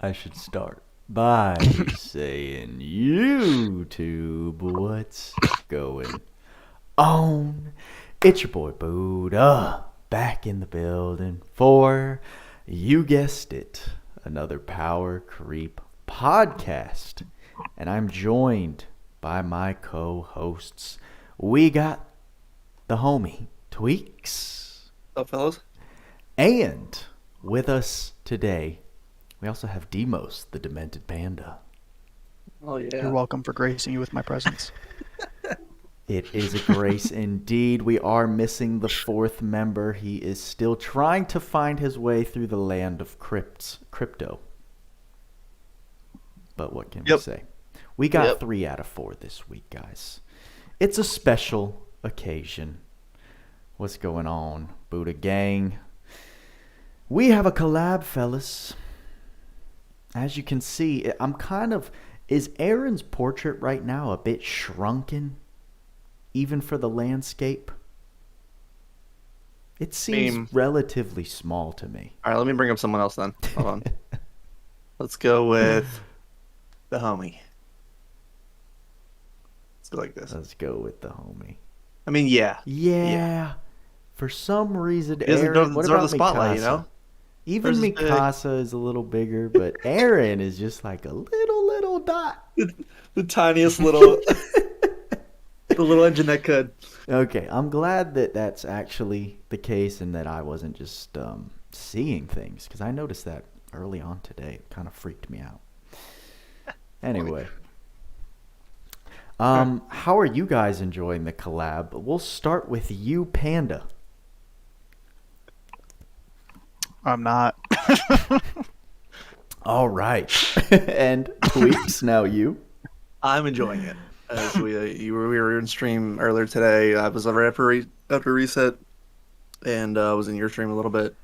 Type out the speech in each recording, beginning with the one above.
I should start by saying, YouTube, what's going on? It's your boy Buddha, back in the building for, you guessed it, another Power Creep podcast. And I'm joined by my co-hosts. We got the homie, Tweaks. What's up, fellas? And with us today, we also have Demos, the demented panda. Oh, yeah. You're welcome for gracing you with my presence. It is a grace indeed. We are missing the fourth member. He is still trying to find his way through the land of crypto. But what can we say? We got 3 out of 4 this week, guys. It's a special occasion. What's going on, Buddha Gang? We have a collab, fellas. As you can see, is Eren's portrait right now a bit shrunken? Even for the landscape? It seems relatively small to me. All right, let me bring up someone else then. Hold on. Let's go with the homie. Let's go like this. Let's go with the homie. I mean, yeah. Yeah. For some reason, He doesn't Eren, what deserve about the spotlight, Mikasa? you know? Even Mikasa is a little bigger, but Eren is just like a little dot. The tiniest little... the little engine that could. Okay, I'm glad that that's actually the case and that I wasn't just seeing things, because I noticed that early on today. It kind of freaked me out. Anyway. How are you guys enjoying the collab? We'll start with you, Panda. I'm not. All right. And Tweaks, now you. I'm enjoying it. As we were in stream earlier today. I was right after reset, and was in your stream a little bit.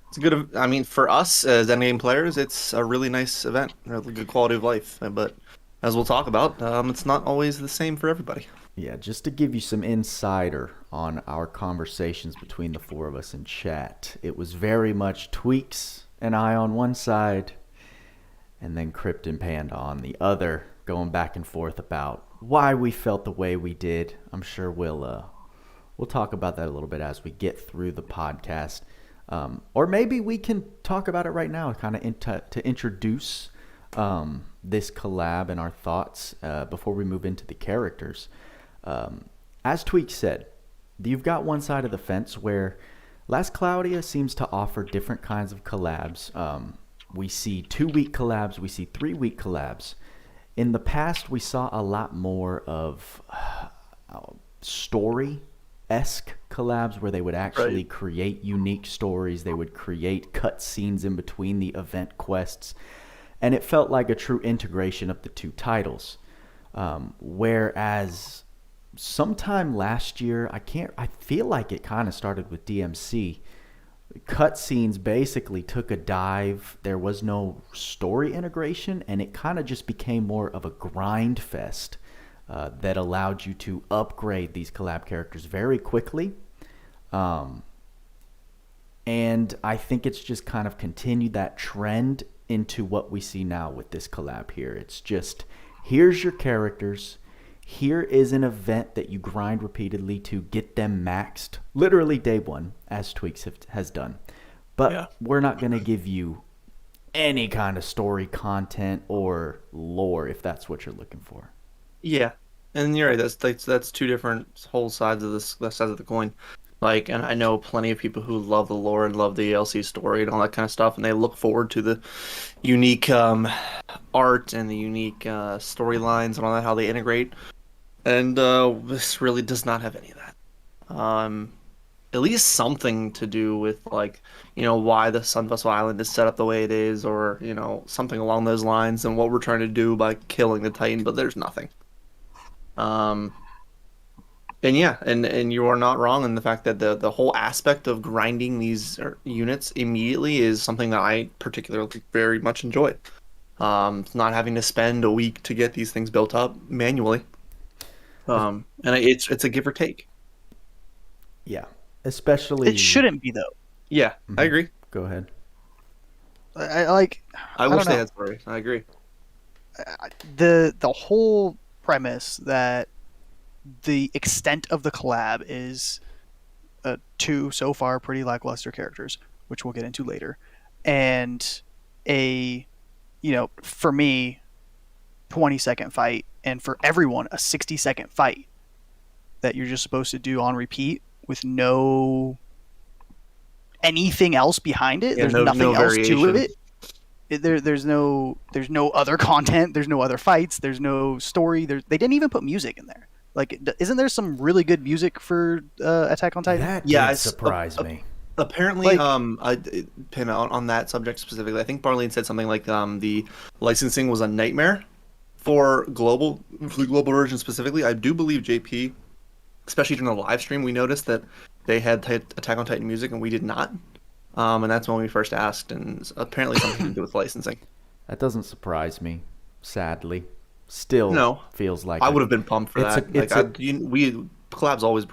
It's a good. I mean, for us as endgame players, it's a really nice event, a really good quality of life. But as we'll talk about, it's not always the same for everybody. Yeah, just to give you some insider on our conversations between the 4 of us in chat, it was very much Tweaks and I on one side, and then Crypt and Panda on the other, going back and forth about why we felt the way we did. I'm sure we'll talk about that a little bit as we get through the podcast. Or maybe we can talk about it right now, kind of to introduce this collab and our thoughts before we move into the characters. As Tweak said, you've got one side of the fence where Last Cloudia seems to offer different kinds of collabs. We see 2-week collabs, we see 3-week collabs. In the past, we saw a lot more of story-esque collabs where they would actually create unique stories. They would create cutscenes in between the event quests. And it felt like a true integration of the 2 titles. Whereas sometime last year, I feel like it kind of started with DMC. Cutscenes basically took a dive. There was no story integration, and it kind of just became more of a grind fest that allowed you to upgrade these collab characters very quickly. And I think it's just kind of continued that trend into what we see now with this collab here. It's just, here's your characters. Here is an event that you grind repeatedly to get them maxed, literally day 1, as Tweaks has done. But we're not going to give you any kind of story content or lore if that's what you're looking for. Yeah, and you're right. That's 2 different whole sides of the coin. Like, and I know plenty of people who love the lore and love the LC story and all that kind of stuff, and they look forward to the unique art and the unique storylines and all that, how they integrate. And this really does not have any of that. At least something to do with, like, you know, why the Sun Vessel Island is set up the way it is, or, you know, something along those lines, and what we're trying to do by killing the Titan, but there's nothing. And yeah, and you are not wrong in the fact that the whole aspect of grinding these units immediately is something that I particularly very much enjoy. Not having to spend a week to get these things built up manually. And it's a give or take. Yeah, especially... It shouldn't be, though. Yeah, I agree. Go ahead. I don't wish they know. had story. I agree. The whole premise that the extent of the collab is two so far pretty lackluster characters, which we'll get into later, and a for me 20-second fight, and for everyone a 60-second fight that you're just supposed to do on repeat with no anything else behind it. Yeah, There's no nothing else to variation. it. There's no other content. There's no other fights. There's no story. They didn't even put music in there. Like, isn't there some really good music for Attack on Titan? That Yeah, did surprise me. Apparently, Like- Pin, on that subject specifically, I think Barlene said something like the licensing was a nightmare for the global version specifically. I do believe JP, especially during the live stream, we noticed that they had Attack on Titan music and we did not. And that's when we first asked, and apparently something to do with licensing. That doesn't surprise me, sadly. Still No, feels like I would have been pumped for it's that. We collabs always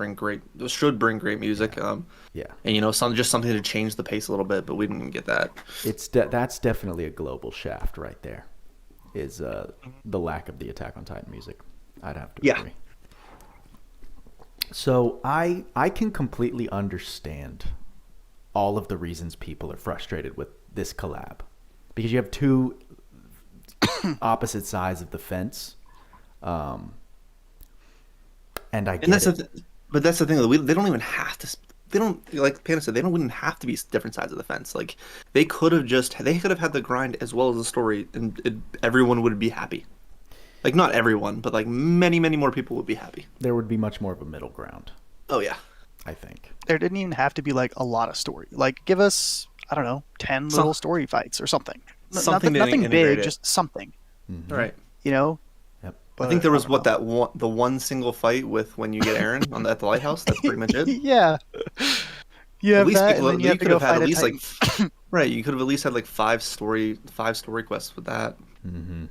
should bring great music. yeah. And something to change the pace a little bit, but we didn't get that. That's definitely a global shaft right there. Is the lack of the Attack on Titan music. I'd have to agree. So I can completely understand all of the reasons people are frustrated with this collab, because you have two opposite sides of the fence, and I get it. But that's the thing. They don't even have to. They don't, like Panda said, they don't even have to be different sides of the fence. Like they could have had the grind as well as the story, and everyone would be happy. Like not everyone, but like many more people would be happy. There would be much more of a middle ground, Oh yeah. I think. There didn't even have to be like a lot of story. Like, give us, I don't know, 10 little story fights or something. Something to nothing integrate big, it. just something. Mhm. Right. You know. Yep. But I think there was don't know. the one single fight with when you get Eren at the lighthouse. That's pretty much it. Yeah. You have that, and then you have to go fight at a least Titan. right. You could have at least had like five story quests with that. Mm-hmm.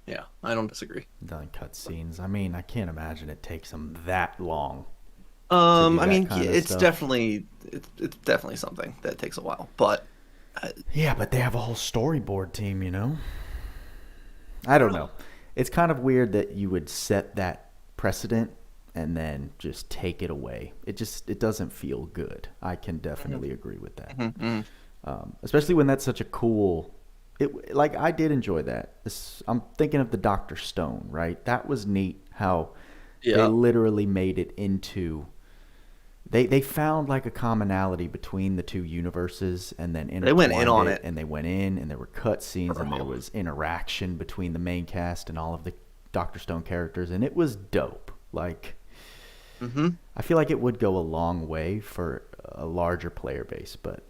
Yeah, I don't disagree. Done cutscenes. I mean, I can't imagine it takes them that long. I that mean, kind of it's stuff. definitely something that takes a while, but Yeah, but they have a whole storyboard team, you know? I don't know. It's kind of weird that you would set that precedent and then just take it away. It doesn't feel good. I can definitely agree with that. Mhm. Especially when that's such a cool... Like, I did enjoy that. I'm thinking of the Dr. Stone, right? That was neat how they literally made it into... They found like a commonality between the two universes, and then They went in on intertwined it. and they went in, and there were cutscenes, and there was interaction between the main cast and all of the Dr. Stone characters, and it was dope. Like, I feel like it would go a long way for a larger player base, but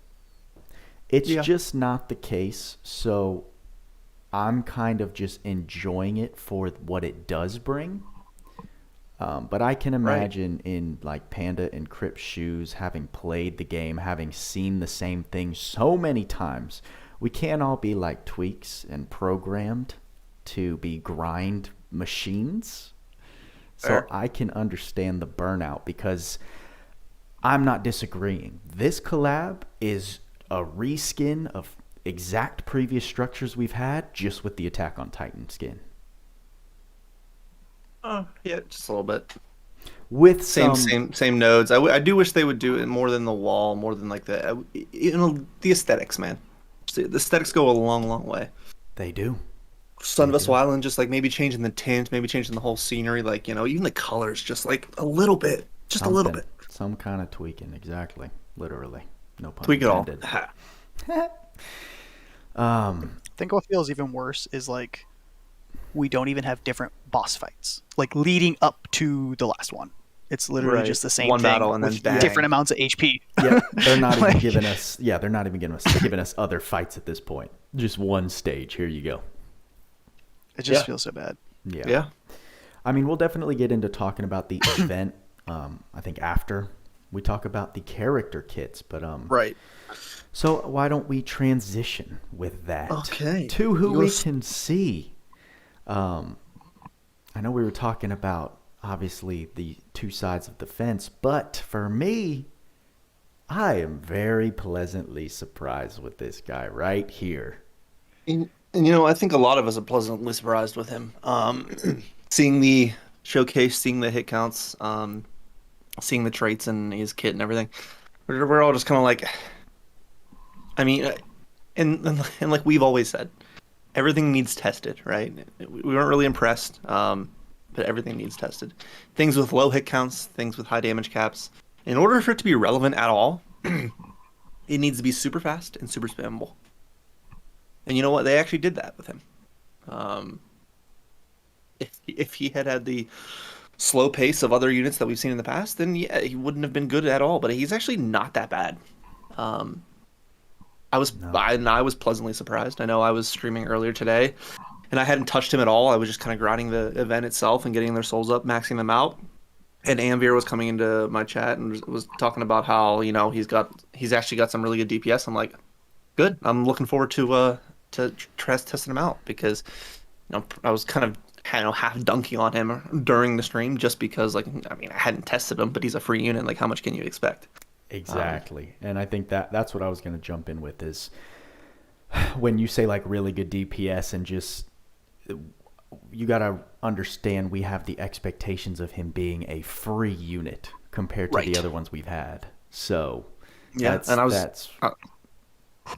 it's just not the case. So I'm kind of just enjoying it for what it does bring. But I can imagine in like Panda and Crip's shoes, having played the game, having seen the same thing so many times, we can't all be like tweaks and programmed to be grind machines. So I can understand the burnout, because I'm not disagreeing. This collab is a reskin of exact previous structures we've had, just with the Attack on Titan skin. Yeah, just a little bit. With Same nodes. I do wish they would do it more than the wall, more than like the the aesthetics, man. The aesthetics go a long way. They do. Sun Vessel Island, just like maybe changing the tint, maybe changing the whole scenery, like even the colors, just like a little bit, just a little bit. Some kind of tweaking, exactly. Literally, no pun Tweak it all. intended. I think what feels even worse is like we don't even have different boss fights, like leading up to the last one. It's literally just the same one thing battle and then with bang. different amounts of HP. Yeah, they're not even Like- giving us. Yeah, they're not even giving us other fights at this point. Just one stage. Here you go. It just feels so bad. Yeah. I mean, we'll definitely get into talking about the event. I think after we talk about the character kits, but Right. So why don't we transition with that? Okay. To who You we wanna can see. I know we were talking about obviously the two sides of the fence, but for me, I am very pleasantly surprised with this guy right here. And I think a lot of us are pleasantly surprised with him. Seeing the showcase, seeing the hit counts, seeing the traits in his kit and everything. We're all just kind of like, I mean, and like we've always said, everything needs tested, right? We weren't really impressed, but everything needs tested. Things with low hit counts, things with high damage caps. In order for it to be relevant at all, it needs to be super fast and super spammable. And you know what? They actually did that with him. If he had the slow pace of other units that we've seen in the past, then yeah, he wouldn't have been good at all. But he's actually not that bad. I was pleasantly surprised. I know I was streaming earlier today, and I hadn't touched him at all. I was just kind of grinding the event itself and getting their souls up, maxing them out. And Amvir was coming into my chat and was talking about how he's actually got some really good DPS. I'm like, good. I'm looking forward to testing him out because I was kind of half dunking on him during the stream just because I hadn't tested him, but he's a free unit. Like, how much can you expect? Exactly. And I think that's what I was going to jump in with is when you say like really good DPS and just you got to understand we have the expectations of him being a free unit compared to the other ones we've had. So yeah, and I was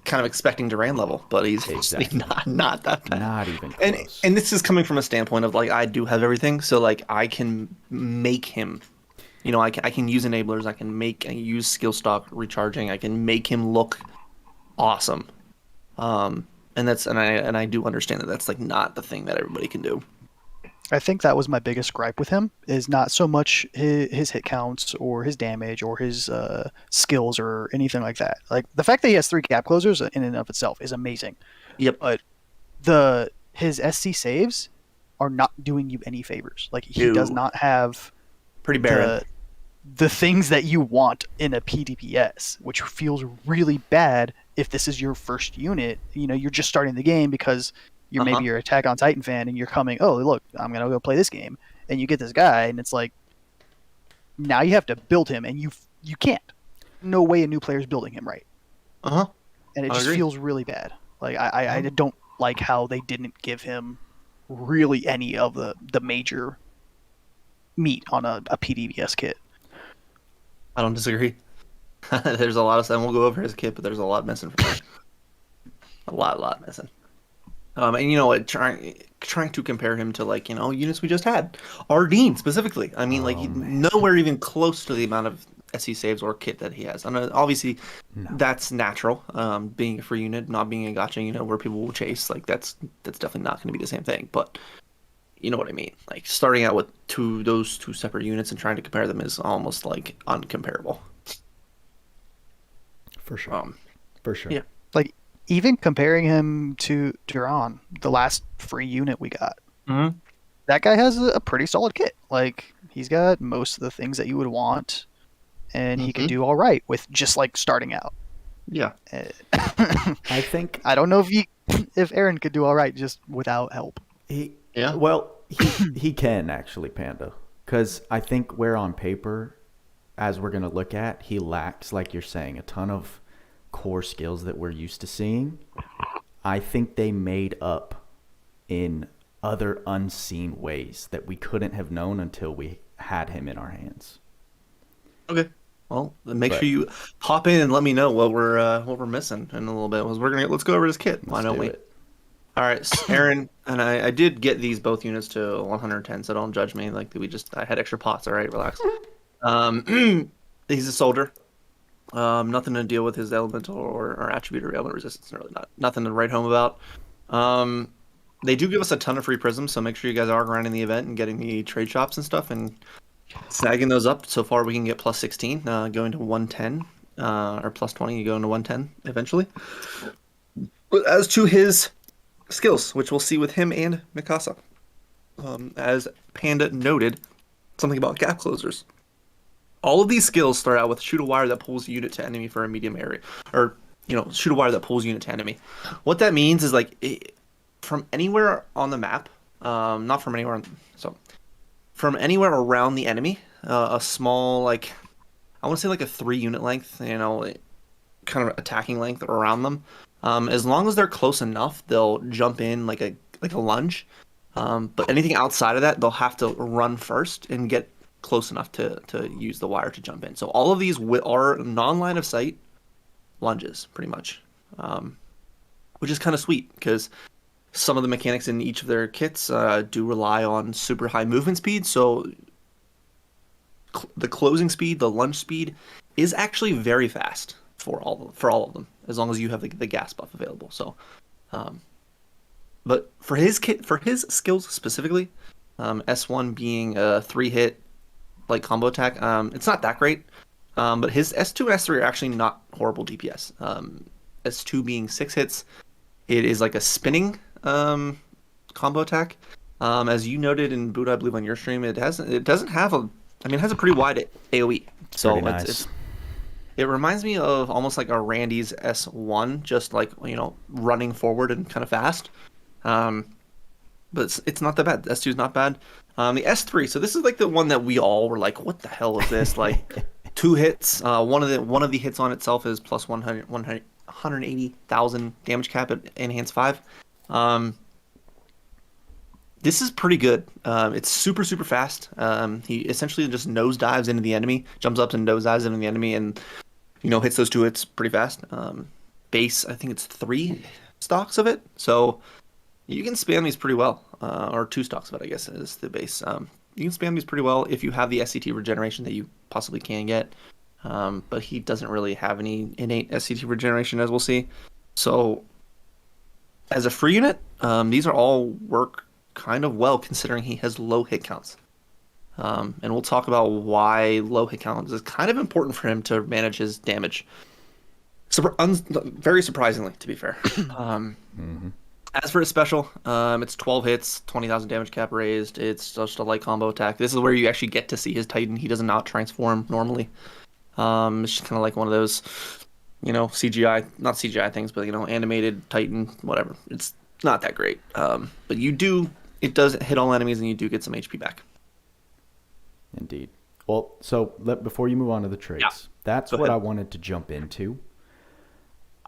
kind of expecting Duran level, but he's not that bad. Not even close. And this is coming from a standpoint of I do have everything, so I can make him. I can use enablers. I can use skill stock recharging. I can make him look awesome. And I do understand that that's not the thing that everybody can do. I think that was my biggest gripe with him, is not so much his hit counts or his damage or his skills or anything like that. Like, the fact that he has 3 gap closers in and of itself is amazing. Yep. But his SC saves are not doing you any favors. Like, he does not have pretty barren the things that you want in a PDPS, which feels really bad if this is your first unit. You're just starting the game because maybe you're Attack on Titan fan and you're coming, oh, look, I'm going to go play this game. And you get this guy and it's like, now you have to build him and you can't. No way a new player's building him right. And it just feels really bad. Like, I don't like how they didn't give him really any of the major meat on a PDBS kit. I don't disagree. There's a lot of stuff. We'll go over his kit, but there's a lot missing from there. A lot missing. And you know what? Trying to compare him to units we just had, Ardeen specifically. I mean, nowhere even close to the amount of SC saves or kit that he has. And obviously, that's natural. Being a free unit, not being a gacha unit where people will chase, that's definitely not going to be the same thing. But you know what I mean? Like, starting out with those two separate units and trying to compare them is almost uncomparable. For sure. For sure. Yeah. Like, even comparing him to Duran, the last free unit we got, that guy has a pretty solid kit. Like, he's got most of the things that you would want, and he could do all right with just starting out. Yeah. I think I don't know if Eren could do all right just without help. Well, he can actually, Panda, because I think where on paper, as we're going to look at, he lacks, like you're saying, a ton of core skills that we're used to seeing. I think they made up in other unseen ways that we couldn't have known until we had him in our hands. Okay. Well, then make sure you hop in and let me know what we're missing in a little bit. Let's go over his kit. Why don't we? All right, Eren, and I did get these both units to 110, so don't judge me. I had extra pots. All right, relax. He's a soldier. Nothing to deal with his elemental or attribute or element resistance. Really, nothing to write home about. They do give us a ton of free prisms, so make sure you guys are grinding the event and getting the trade shops and stuff and snagging those up. So far, we can get plus 16, going to 110, or plus 20, you go into 110 eventually. But as to his skills, which we'll see with him and Mikasa. As Panda noted, something about gap closers. All of these skills start out with shoot a wire that pulls unit to enemy for a medium area, or shoot a wire that pulls unit to enemy. What that means is from anywhere on the map, not from anywhere, from anywhere around the enemy, a small I want to say like a 3 unit length, you know, kind of attacking length around them. As long as they're close enough, they'll jump in like a lunge. But anything outside of that, they'll have to run first and get close enough to use the wire to jump in. So all of these are non-line of sight lunges, pretty much, which is kind of sweet because some of the mechanics in each of their kits do rely on super high movement speed. So the closing speed, the lunge speed, is actually very fast for all of them, as long as you have the gas buff available. So, but for his skills specifically, S1 being a 3-hit like combo attack, it's not that great. But his S2 and S3 are actually not horrible DPS. S2 being 6 hits, it is like a spinning combo attack. As you noted in Buddha, I believe on your stream, it doesn't have it has a pretty wide AoE. So nice. It reminds me of almost like a Randy's S1, just like, you know, running forward and kind of fast. But it's not that bad. S2 is not bad. The S3, so this is like the one that we all were like, what the hell is this? Like 2 hits. One of the hits on itself is plus 180,000 damage cap at enhance 5. This is pretty good. It's super, super fast. He essentially just nosedives into the enemy, jumps up and nosedives into the enemy, and, you know, hits those 2 hits pretty fast. Base, I think it's 3 stocks of it. So you can spam these pretty well. Or 2 stocks of it, I guess, is the base. You can spam these pretty well if you have the SCT regeneration that you possibly can get. But he doesn't really have any innate SCT regeneration, as we'll see. So as a free unit, these are all work kind of well, considering he has low hit counts. And we'll talk about why low hit counts is kind of important for him to manage his damage. Very surprisingly, to be fair. As for his special, it's 12 hits, 20,000 damage cap raised. It's just a light combo attack. This is where you actually get to see his Titan. He does not transform normally. It's just kind of like one of those, you know, not CGI things, but, you know, animated Titan, whatever. It's not that great. But it does hit all enemies, and you do get some HP back. Indeed. Well, so before you move on to the traits, that's what I wanted to jump into.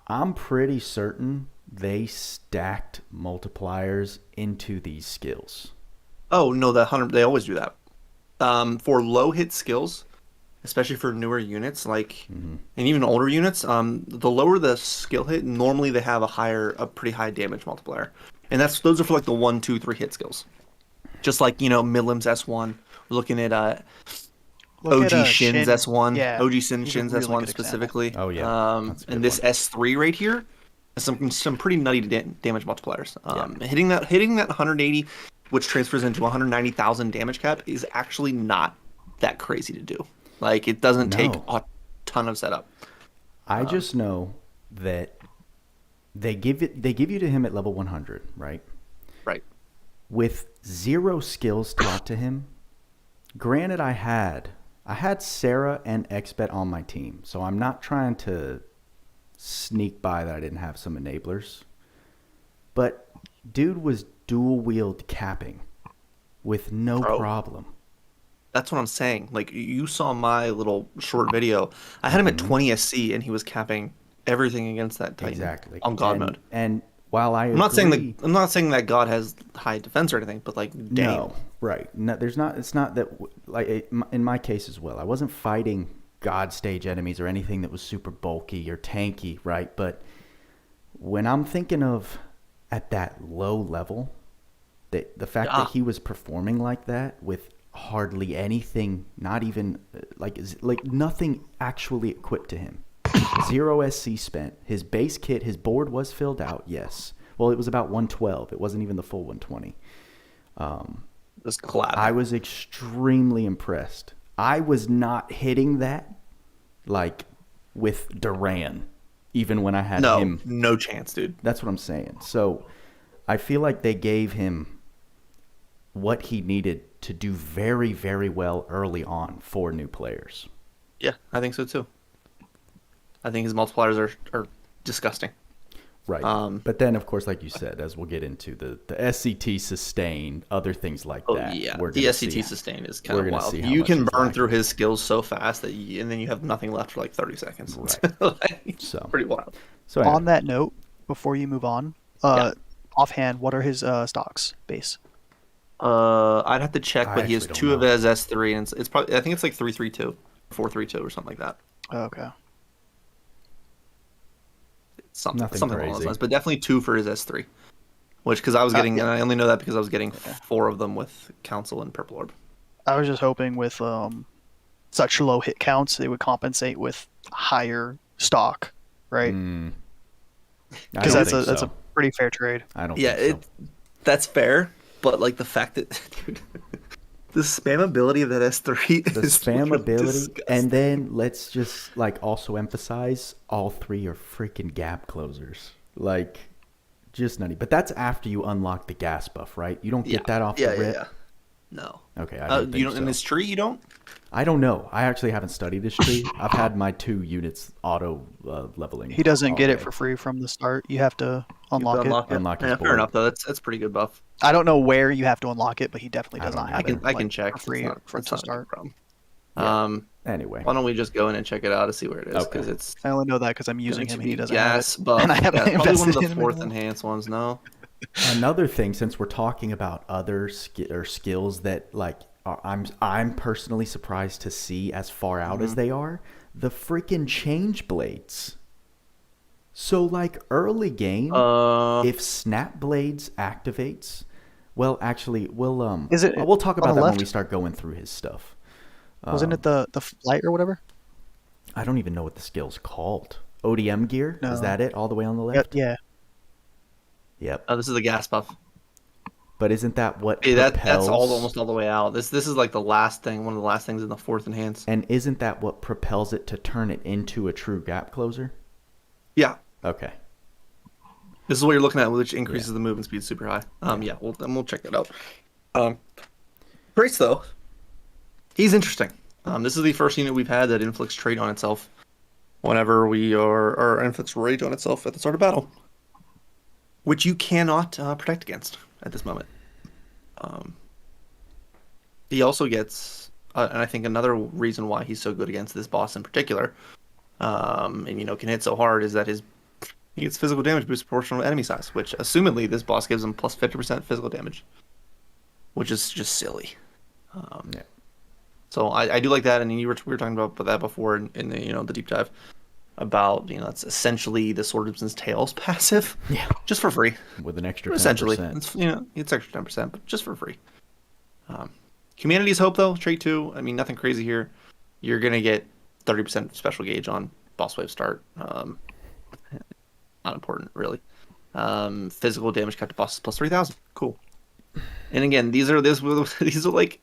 I'm pretty certain they stacked multipliers into these skills. Oh, no, they always do that. For low hit skills, especially for newer units, like, and even older units, the lower the skill hit, normally they have a pretty high damage multiplier. And those are for like the 1, 2, 3 hit skills. Just like, you know, Midlam's S1. We're looking at OG Shin's S1. Yeah, OG Shin's really S1 specifically. Example. Oh, yeah. And this S3 right here has some pretty nutty damage multipliers. Hitting that 180, which transfers into 190,000 damage cap, is actually not that crazy to do. Like, it doesn't take a ton of setup. I just know that they give you to him at level 100, right? Right. With 0 skills taught to him. Granted, I had Sarah and XBet on my team, so I'm not trying to sneak by that I didn't have some enablers. But dude was dual wield capping with no problem. That's what I'm saying. Like, you saw my little short video. I had him at 20 SC, and he was capping everything against that Titan. Exactly. On God mode. And while I'm not saying that God has high defense or anything, but like, dang. No, right. No, there's not. It's not that. Like in my case as well, I wasn't fighting God stage enemies or anything that was super bulky or tanky, right? But when I'm thinking of at that low level, the fact that he was performing like that with hardly anything, not even like nothing actually equipped to him. 0 SC spent. His base kit, his board was filled out, yes. Well, it was about 112. It wasn't even the full 120. This collab. I was extremely impressed. I was not hitting that like with Duran, even when I had him. No chance, dude. That's what I'm saying. So I feel like they gave him what he needed to do very, very well early on for new players. Yeah, I think so too. I think his multipliers are disgusting. Right. But then, of course, like you said, as we'll get into the SCT sustain, other things like that. Yeah, we're the gonna SCT see- sustain is kind we're of gonna wild. see how You much can he's burn through lacking. his skills so fast that and then you have nothing left for like 30 seconds. Right. Like, So pretty wild. So anyway, On that note, before you move on, offhand, what are his stocks base? I'd have to check, I but he has actually don't 2 of know. it as S3, and it's probably, I think it's like 332, 432 or something like that. Okay. Something Nothing along those crazy. lines, but definitely 2 for his S3. Which, because I was getting, and I only know that because I was getting 4 of them with Council and Purple Orb. I was just hoping with such low hit counts, they would compensate with higher stock, right? Because that's a pretty fair trade. I don't Yeah, think so. that's fair, but like the fact that, dude, the spam ability of that S3 The is spam really ability, disgusting. and then let's just like also emphasize all 3 are freaking gap closers. Like, just nutty. But that's after you unlock the gas buff, right? You don't get that off the rip. Yeah. No. Okay, I don't think you don't so. in this tree. You don't. I don't know. I actually haven't studied this tree. I've had my 2 units auto leveling. He doesn't all get it day. for free from the start. You have to unlock it. Unlock his Yeah, board. fair enough though. That's pretty good buff. I don't know where you have to unlock it, but he definitely does not have I can it. I can like, check. for free for it's to not a start. problem. Yeah. Anyway, Why don't we just go in and check it out to see where it is? Okay. Because it's I only know that because I'm using going him to and he be doesn't gas have it. buff. And I haven't Probably one of invested the in him fourth anymore. enhanced ones. No. another thing, since we're talking about other skills that like I'm personally surprised to see as far out as they are, the freaking change blades. So like early game, if Snap Blades activates, well actually we'll Is it we'll talk on about the that when left? we start going through his stuff. Wasn't it the flight or whatever? I don't even know what the skill's called. ODM gear? No. Is that it? All the way on the left? Yeah. Yep. Oh, this is the gas buff. But isn't that what Hey, that's propels? almost all the way out. This is like the last thing, one of the last things in the fourth enhance. And isn't that what propels it to turn it into a true gap closer? Yeah, Okay. this is what you're looking at, which increases the movement speed super high. Yeah, we'll check that out. Traits though, he's interesting. This is the first unit we've had that inflicts trait on itself whenever we are, or inflicts rage on itself at the start of battle, which you cannot protect against at this moment. He also gets, and I think another reason why he's so good against this boss in particular, and can hit so hard, is that he gets physical damage boost proportional to enemy size, which assumedly this boss gives him plus 50% physical damage, which is just silly. Yeah. So I do like that, and we were talking about that before in the the deep dive about it's essentially the Swordsman's Tales passive, Yeah. just for free. With an extra 10%. Essentially, it's extra 10%, but just for free. Humanity's Hope though, trait 2. I mean, nothing crazy here. You're gonna get 30% special gauge on boss wave start. Not important really. Physical damage cut to bosses plus 3,000. Cool. And again, these are like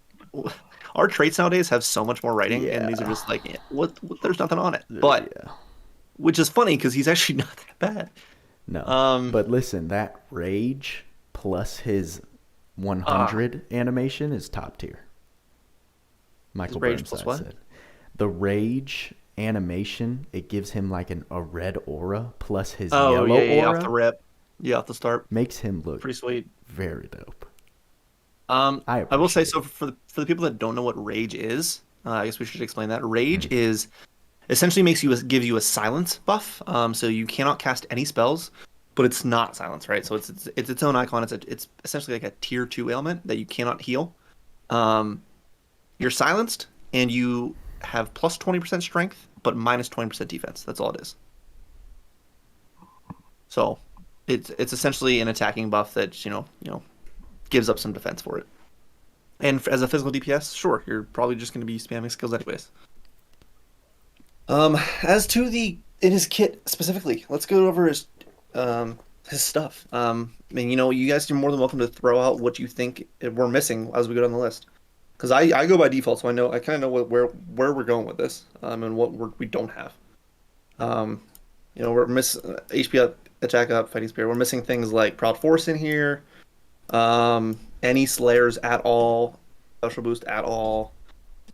our traits nowadays have so much more writing, and these are just like what there's nothing on it. But which is funny because he's actually not that bad. No. But listen, that rage plus his 100 animation is top tier. Michael Rage plus Burnside what? said. The rage animation, it gives him like a red aura plus his yellow aura. Off the rip. Yeah, off the start. Makes him look Pretty sweet. very dope. I will say, so for the people that don't know what rage is, I guess we should explain that. Rage is essentially gives you a silence buff. So you cannot cast any spells, but it's not silence, right? So it's its own icon. It's essentially like a tier 2 ailment that you cannot heal. You're silenced and you have plus 20% strength, but minus 20% defense. That's all it is. So it's essentially an attacking buff that gives up some defense for it. And as a physical DPS, sure, you're probably just going to be spamming skills anyways. As to in his kit specifically, let's go over his stuff. You guys are more than welcome to throw out what you think we're missing as we go down the list. Because I go by default, so I kind of know where we're going with this, and what we don't have. We're missing HP up, attack up, fighting spirit. We're missing things like Proud Force in here. Any Slayers at all, special boost at all.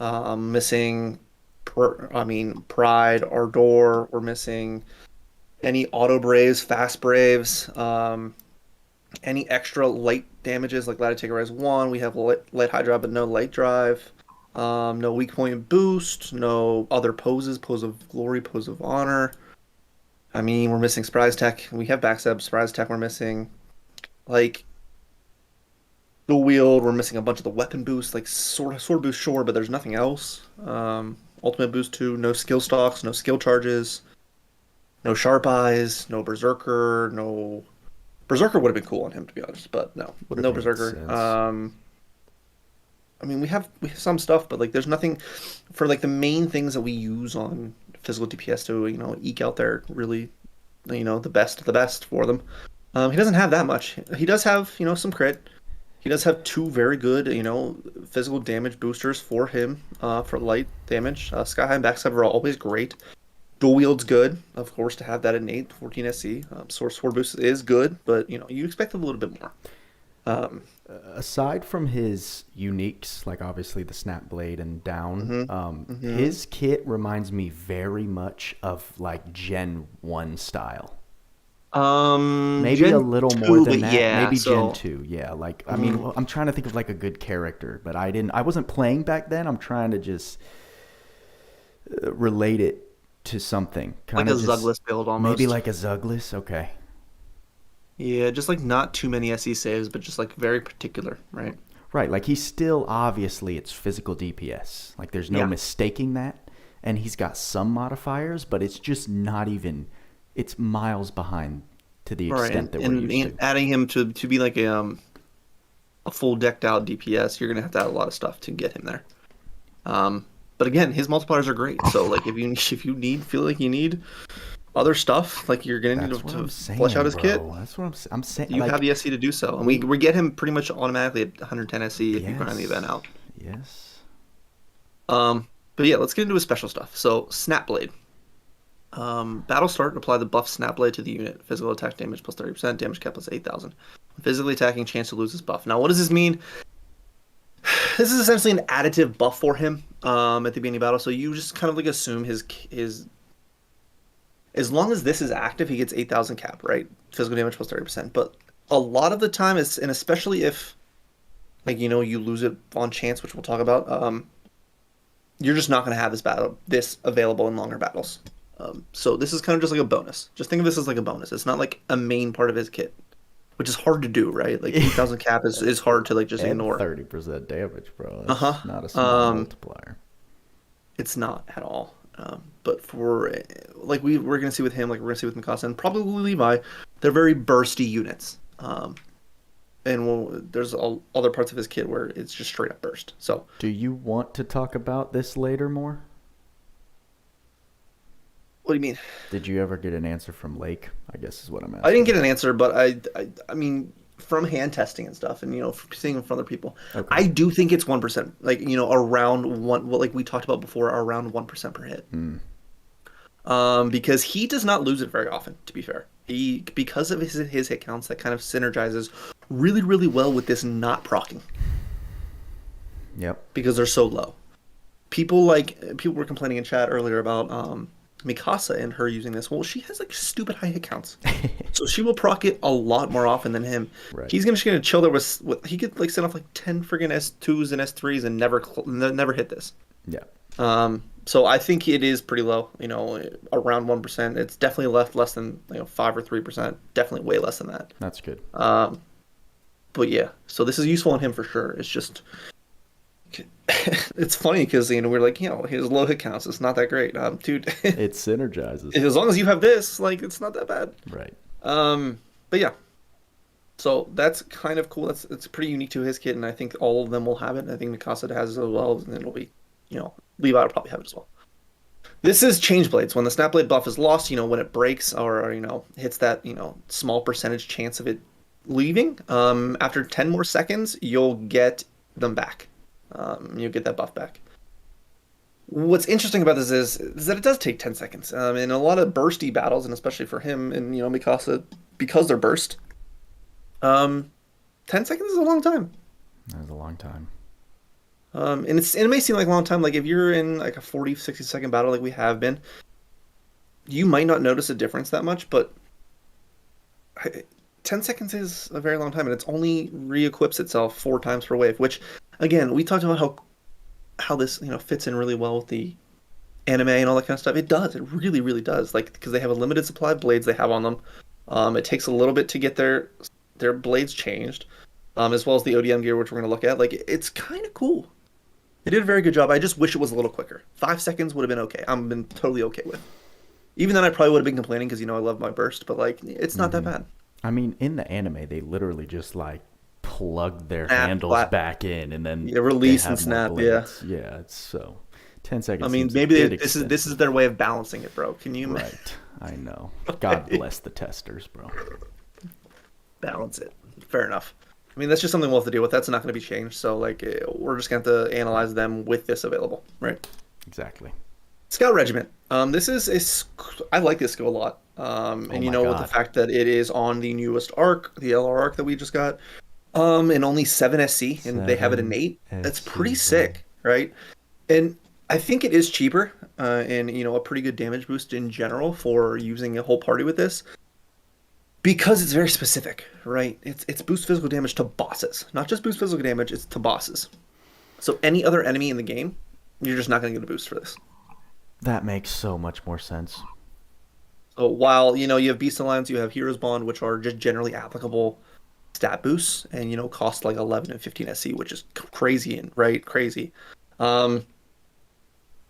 Missing, Pride, Ardor. We're missing any auto braves, fast braves, any extra light damages like Latitude Rise 1. We have light high drive but no light drive. No weak point boost, no other poses, pose of glory, pose of honor. I mean, we're missing surprise tech. We have backstab, surprise tech we're missing. Like, dual wield, we're missing a bunch of the weapon boosts, like sword boost, sure, but there's nothing else. Ultimate boost 2, no skill stocks, no skill charges, no sharp eyes, no berserker, no... Berserker would have been cool on him, to be honest, but no. No berserker. I mean, we have some stuff, but like, there's nothing for like the main things that we use on physical DPS to, you know, eke out their really, you know, the best of the best for them. He doesn't have that much. He does have, you know, some crit. He does have 2 very good, you know, physical damage boosters for him, for light damage. Sky High and Backstab are always great. Dual wield's good, of course, to have that innate 14 SC. Sword boost is good, but you know, you expect a little bit more. Aside from his uniques, like obviously the snap blade and down, his kit reminds me very much of like Gen 1 style. Maybe Gen a little 2, more than that. yeah, Maybe so... Gen 2. Yeah, like I mean, I'm trying to think of like a good character, but I wasn't playing back then. I'm trying to just relate it to something. Like a Zuglis build almost. Maybe like a Zuglis. Okay. Yeah, just like not too many SE saves, but just like very particular, right? Right, like he's still obviously it's physical DPS. Like there's no mistaking that. And he's got some modifiers, but it's just not even, it's miles behind to the extent that we're used to. Adding him to be like a full decked out DPS, you're gonna have to add a lot of stuff to get him there. But again, his multipliers are great. So like if you feel like you need other stuff, like you're gonna need to flesh out his kit. That's what I'm saying. You have the SC to do so, and we get him pretty much automatically at 110 SC if you grind the event out. Yes. But yeah, let's get into his special stuff. So Snap Blade. Battle start, apply the buff Snap Blade to the unit. Physical attack damage plus 30%, damage cap plus 8,000. Physically attacking, chance to lose his buff. Now, what does this mean? This is essentially an additive buff for him at the beginning of battle. So you just kind of like assume his as long as this is active, he gets 8,000 cap, right? Physical damage plus 30%. But a lot of the time, and especially if, like, you know, you lose it on chance, which we'll talk about, you're just not going to have this available in longer battles. So this is kind of just like a bonus. Just think of this as like a bonus. It's not like a main part of his kit, which is hard to do, right? Like 8,000 cap is hard to like just ignore. 30% damage, bro. That's not a small multiplier. It's not at all. But for like we're gonna see with him, like we're gonna see with Mikasa and probably Levi, they're very bursty units. And there's other parts of his kit where it's just straight up burst. So do you want to talk about this later more? What do you mean? Did you ever get an answer from Lake? I guess is what I'm asking. I didn't get an answer, but I mean, from hand testing and stuff, and you know, seeing from other people, okay. I do think it's 1%. Like, you know, around one, like we talked about before, around 1% per hit. Because he does not lose it very often. To be fair, because of his hit counts, that kind of synergizes really, really well with this not proccing. Yep. Because they're so low. People were complaining in chat earlier about Mikasa and her using this. Well, she has like stupid high hit counts, so she will proc it a lot more often than him. Right. He's just gonna chill there with he could like send off like 10 friggin' S2s and S3s and never hit this. Yeah. So I think it is pretty low. You know, around 1%. It's definitely less than 5 or 3%. Definitely way less than that. That's good. But yeah, so this is useful on him for sure. It's just. It's funny because we're like his low hit counts. It's not that great, dude. It synergizes. As long as you have this, like it's not that bad. Right. But yeah. So that's kind of cool. It's pretty unique to his kit, and I think all of them will have it. And I think Mikasa has it as well, and it'll be, Levi will probably have it as well. This is Change Blades. When the Snap Blade buff is lost, when it breaks or hits that small percentage chance of it leaving, after 10 more seconds, you'll get them back. You'll get that buff back. What's interesting about this is that it does take 10 seconds. In a lot of bursty battles, and especially for him and Mikasa, because they're burst, 10 seconds is a long time. That is a long time. And it may seem like a long time. Like if you're in like a 40, 60 second battle like we have been, you might not notice a difference that much, but 10 seconds is a very long time, and it's only re-equips itself 4 times per wave, which, again, we talked about how this, fits in really well with the anime and all that kind of stuff. It does. It really, really does. Like, because they have a limited supply of blades they have on them. It takes a little bit to get their blades changed, as well as the ODM gear, which we're going to look at. Like, it's kind of cool. They did a very good job. I just wish it was a little quicker. 5 seconds would have been okay. I've been totally okay with. Even then, I probably would have been complaining because, I love my burst, but, like, it's not that bad. I mean, in the anime, they literally just, like, plug their handles back in and then release and snap. Yeah, it's so 10 seconds. I mean, maybe this is their way of balancing it, bro. Can you? Right, I know. God bless the testers, bro. Balance it. Fair enough. I mean, that's just something we'll have to deal with. That's not going to be changed. So, like, we're just going to have to analyze them with this available, right? Exactly. Scout Regiment. This is I like this skill a lot. And with the fact that it is on the newest arc, the LR Ark that we just got, and only 7 SC, and they have it in 8. That's pretty sick, right? And I think it is cheaper, and a pretty good damage boost in general for using a whole party with this, because it's very specific, right? It's boost physical damage to bosses, not just boost physical damage. It's to bosses. So any other enemy in the game, you're just not going to get a boost for this. That makes so much more sense. So while, you have Beast Alliance, you have Heroes Bond, which are just generally applicable stat boosts and, cost like 11 and 15 SC, which is crazy and crazy.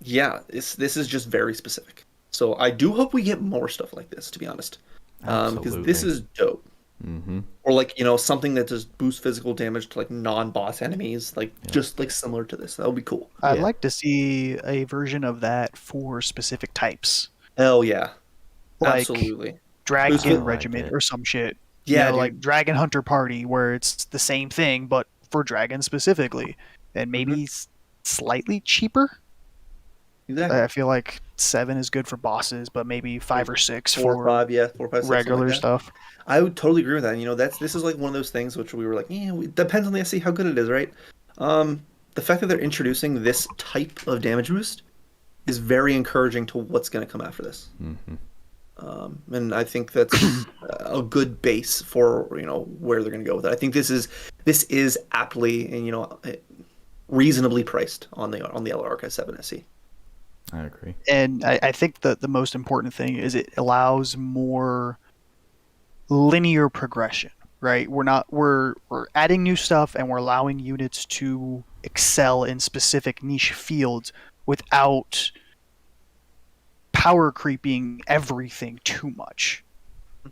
Yeah, this is just very specific. So I do hope we get more stuff like this, to be honest. Because this is dope. Mm-hmm. Or like, something that does boost physical damage to like non-boss enemies, just like similar to this. That would be cool. I'd like to see a version of that for specific types. Hell yeah. Like absolutely. Dragon Regiment or some shit. Yeah, like Dragon Hunter Party, where it's the same thing, but for dragons specifically. And maybe slightly cheaper. Exactly. I feel like 7 is good for bosses, but maybe 5 or 6 4 or 5, 4 or 5, 6, regular like stuff. I would totally agree with that. This is like one of those things which we were like, it depends on the SC how good it is, right? The fact that they're introducing this type of damage boost is very encouraging to what's going to come after this. Mm-hmm. And I think that's a good base for where they're going to go with it. I think this is aptly and reasonably priced on the LR Ark at 7 SC. I agree. And I think that the most important thing is it allows more linear progression, right? We're adding new stuff and we're allowing units to excel in specific niche fields without power creeping everything too much.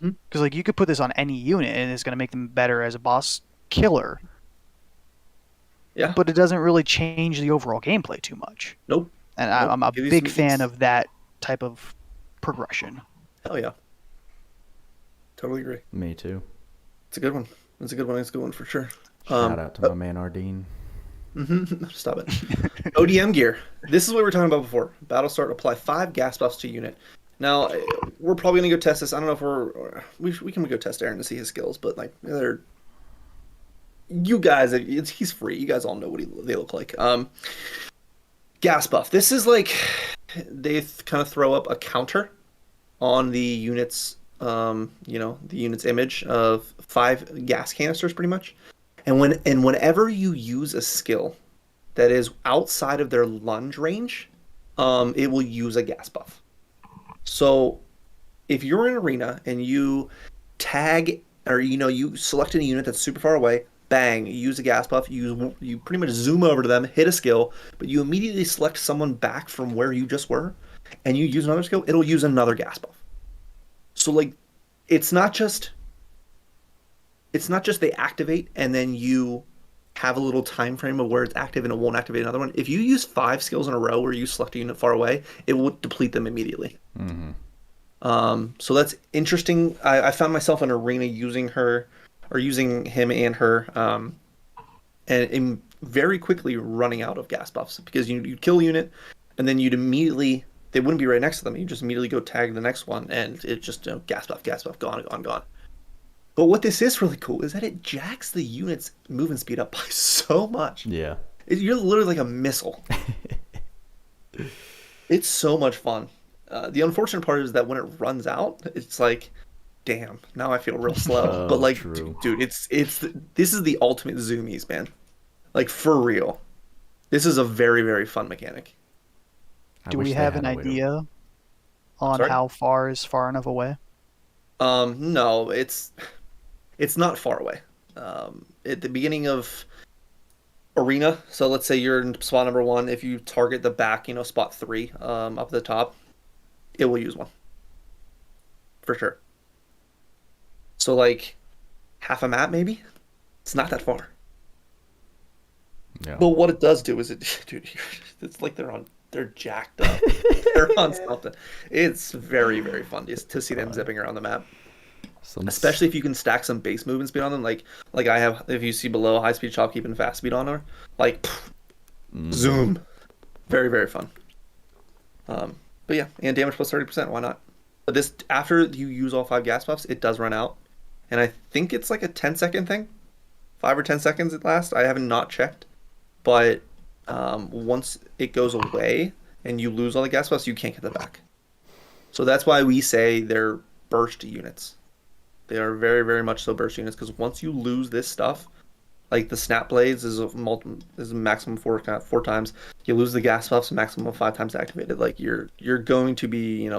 Because like you could put this on any unit and it's going to make them better as a boss killer. Yeah. But it doesn't really change the overall gameplay too much. Nope. And I'm a big fan of that type of progression. Hell yeah. Totally agree. Me too. It's a good one. It's a good one for sure. Shout out to my man Ardeen. Stop it. ODM gear. This is what we were talking about before. Battle start, apply 5 gas buffs to unit. Now, we're probably going to go test this. I don't know if we can go test Eren to see his skills, but like, you guys, he's free. You guys all know what they look like. Gas buff. This is like, they kind of throw up a counter on the unit's, the unit's image of 5 gas canisters pretty much. And whenever you use a skill that is outside of their lunge range, it will use a gas buff. So if you're in arena and you tag or you selected a unit that's super far away, bang, you use a gas buff, you pretty much zoom over to them, hit a skill, but you immediately select someone back from where you just were, and you use another skill, it'll use another gas buff. So like, it's not just they activate and then you have a little time frame of where it's active and it won't activate another one. If you use 5 skills in a row where you select a unit far away, it will deplete them immediately. Mm-hmm. So that's interesting. I found myself in arena using him and her, and very quickly running out of gas buffs because you'd kill a unit and then they wouldn't be right next to them. You just immediately go tag the next one and it just gas buff, gone. But what this is really cool is that it jacks the unit's movement speed up by so much. Yeah. You're literally like a missile. It's so much fun. The unfortunate part is that when it runs out, it's like, damn, now I feel real slow. But Oh, like, true. dude, this is the ultimate zoomies, man. Like for real. This is a very, very fun mechanic. I Do wish we they have had an a way to- idea on Sorry? how far is far enough away? No, it's not far away. At the beginning of arena, so let's say you're in spot number 1, if you target the back, spot 3, up at the top, it will use one. For sure. So like half a map maybe? It's not that far. Yeah. But what it does do is dude, it's like they're jacked up. They're on something. It's very, very fun just to see them zipping around the map. Especially if you can stack some base movement speed on them, like I have. If you see below, high speed shopkeep and fast speed on her, like zoom, very, very fun. But yeah, and damage plus 30%. Why not? But this, after you use all 5 gas buffs, it does run out, and I think it's like a 10-second thing, 5 or 10 seconds it lasts. I haven't not checked, but once it goes away and you lose all the gas buffs, you can't get them back. So that's why we say they're burst units. They are very, very much so burst units, because once you lose this stuff, like the snap blades is a maximum 4 times. You lose the gas buffs, maximum of 5 times activated. Like you're going to be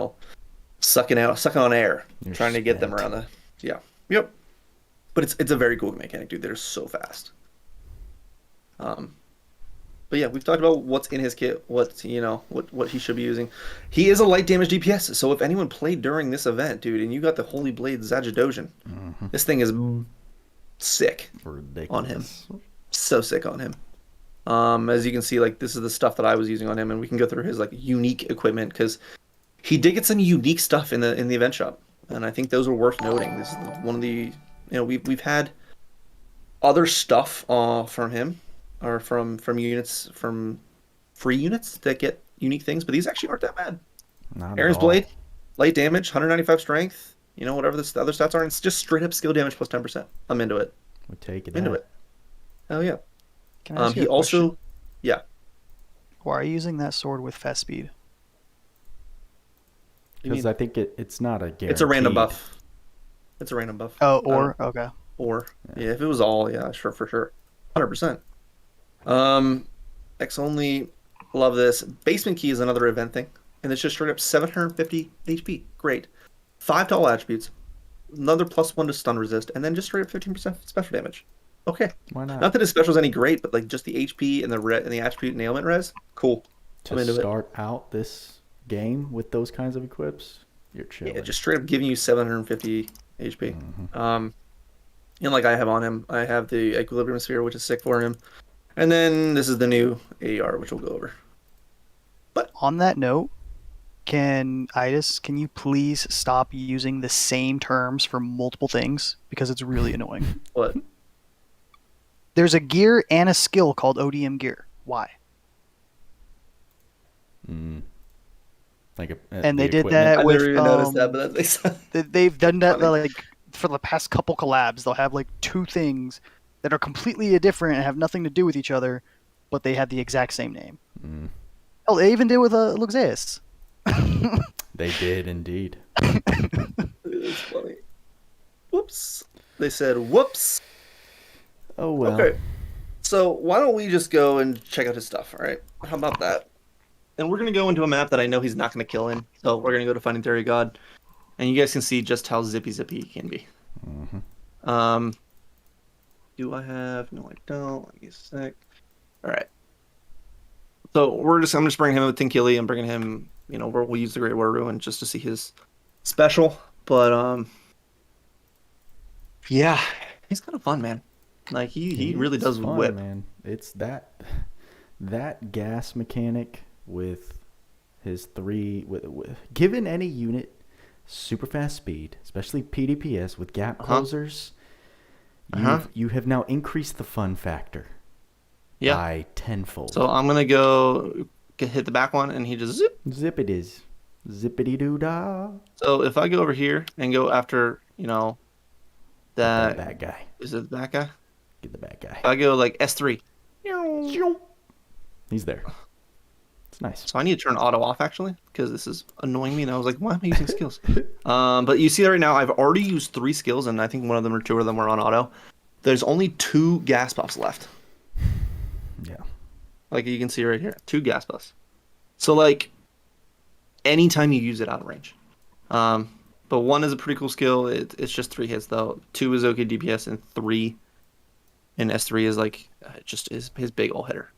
sucking on air, trying to get them around the yep. But it's a very cool mechanic, dude. They're so fast. But yeah, we've talked about what's in his kit, what he should be using. He is a light damage DPS, so if anyone played during this event, dude, and you got the Holy Blade Zajidojin, this thing is sick. Ridiculous. On him. So sick on him. As you can see, like this is the stuff that I was using on him, and we can go through his like unique equipment, because he did get some unique stuff in the event shop, and I think those are worth noting. This is one of the we've had other stuff from him, or from units, from free units that get unique things, but these actually aren't that bad. Not Eren's at all. Blade, light damage, 195 strength, whatever the other stats are, and it's just straight up skill damage plus 10%. I'm into it. We take it Into out. it. Hell yeah. Can I ask you He a question? also, yeah. Why are you using that sword with fast speed? Because I think it's not a guarantee. It's a random buff. It's a random buff. Oh, or okay. Or yeah, if it was all, yeah, sure, for sure, 100%. X only, love this. Basement key is another event thing, and it's just straight up 750 HP. Great. 5 tall attributes, another +1 to stun resist, and then just straight up 15% special damage. Okay. Why not? Not that his special is any great, but like just the HP and the attribute and ailment res, cool. I'm To into it. start out this game with those kinds of equips, you're chilling. Yeah, just straight up giving you 750 HP. And like I have on him, I have the Equilibrium Sphere, which is sick for him. And then this is the new AR, which we'll go over. On that note, can you please stop using the same terms for multiple things, because it's really annoying. What? There's a gear and a skill called ODM gear. Why? Like And the they did equipment. that I with never even noticed that, but that makes sense. they've done that Funny. like for the past couple collabs. They'll have like 2 things that are completely different and have nothing to do with each other, but they have the exact same name. Oh, they even did with Loug Zeus. They did indeed. It's funny. Whoops. They said whoops. Oh well. Okay. So why don't we just go and check out his stuff, all right? How about that? And we're going to go into a map that I know he's not going to kill in. So we're going to go to Finding Theory God. And you guys can see just how zippy he can be. Do I have... No, I don't. Let me sec. All right. So I'm just bringing him with Tinkili and bringing him, we'll use the Great War Ruin just to see his special. But, yeah, he's kind of fun, man. Like, he really does fun, whip. Man. It's that gas mechanic with his 3... given any unit super fast speed, especially PDPS with gap closers, you have now increased the fun factor by tenfold. So I'm going to go hit the back one, and he just zip. Zip it is. Zippity-doo-dah. So if I go over here and go after, that bad guy. Is it the bad guy? Get the bad guy. If I go like S3. He's there. It's nice. So I need to turn auto off actually, because this is annoying me. And I was like, why am I using skills? But you see that right now, I've already used 3 skills, and I think one of them or 2 of them were on auto. There's only 2 gas buffs left. Yeah. Like you can see right here, 2 gas buffs. So like, anytime you use it out of range. But 1 is a pretty cool skill. It's just 3 hits though. 2 is okay DPS, and 3 in S3 is like just his big ol' hitter.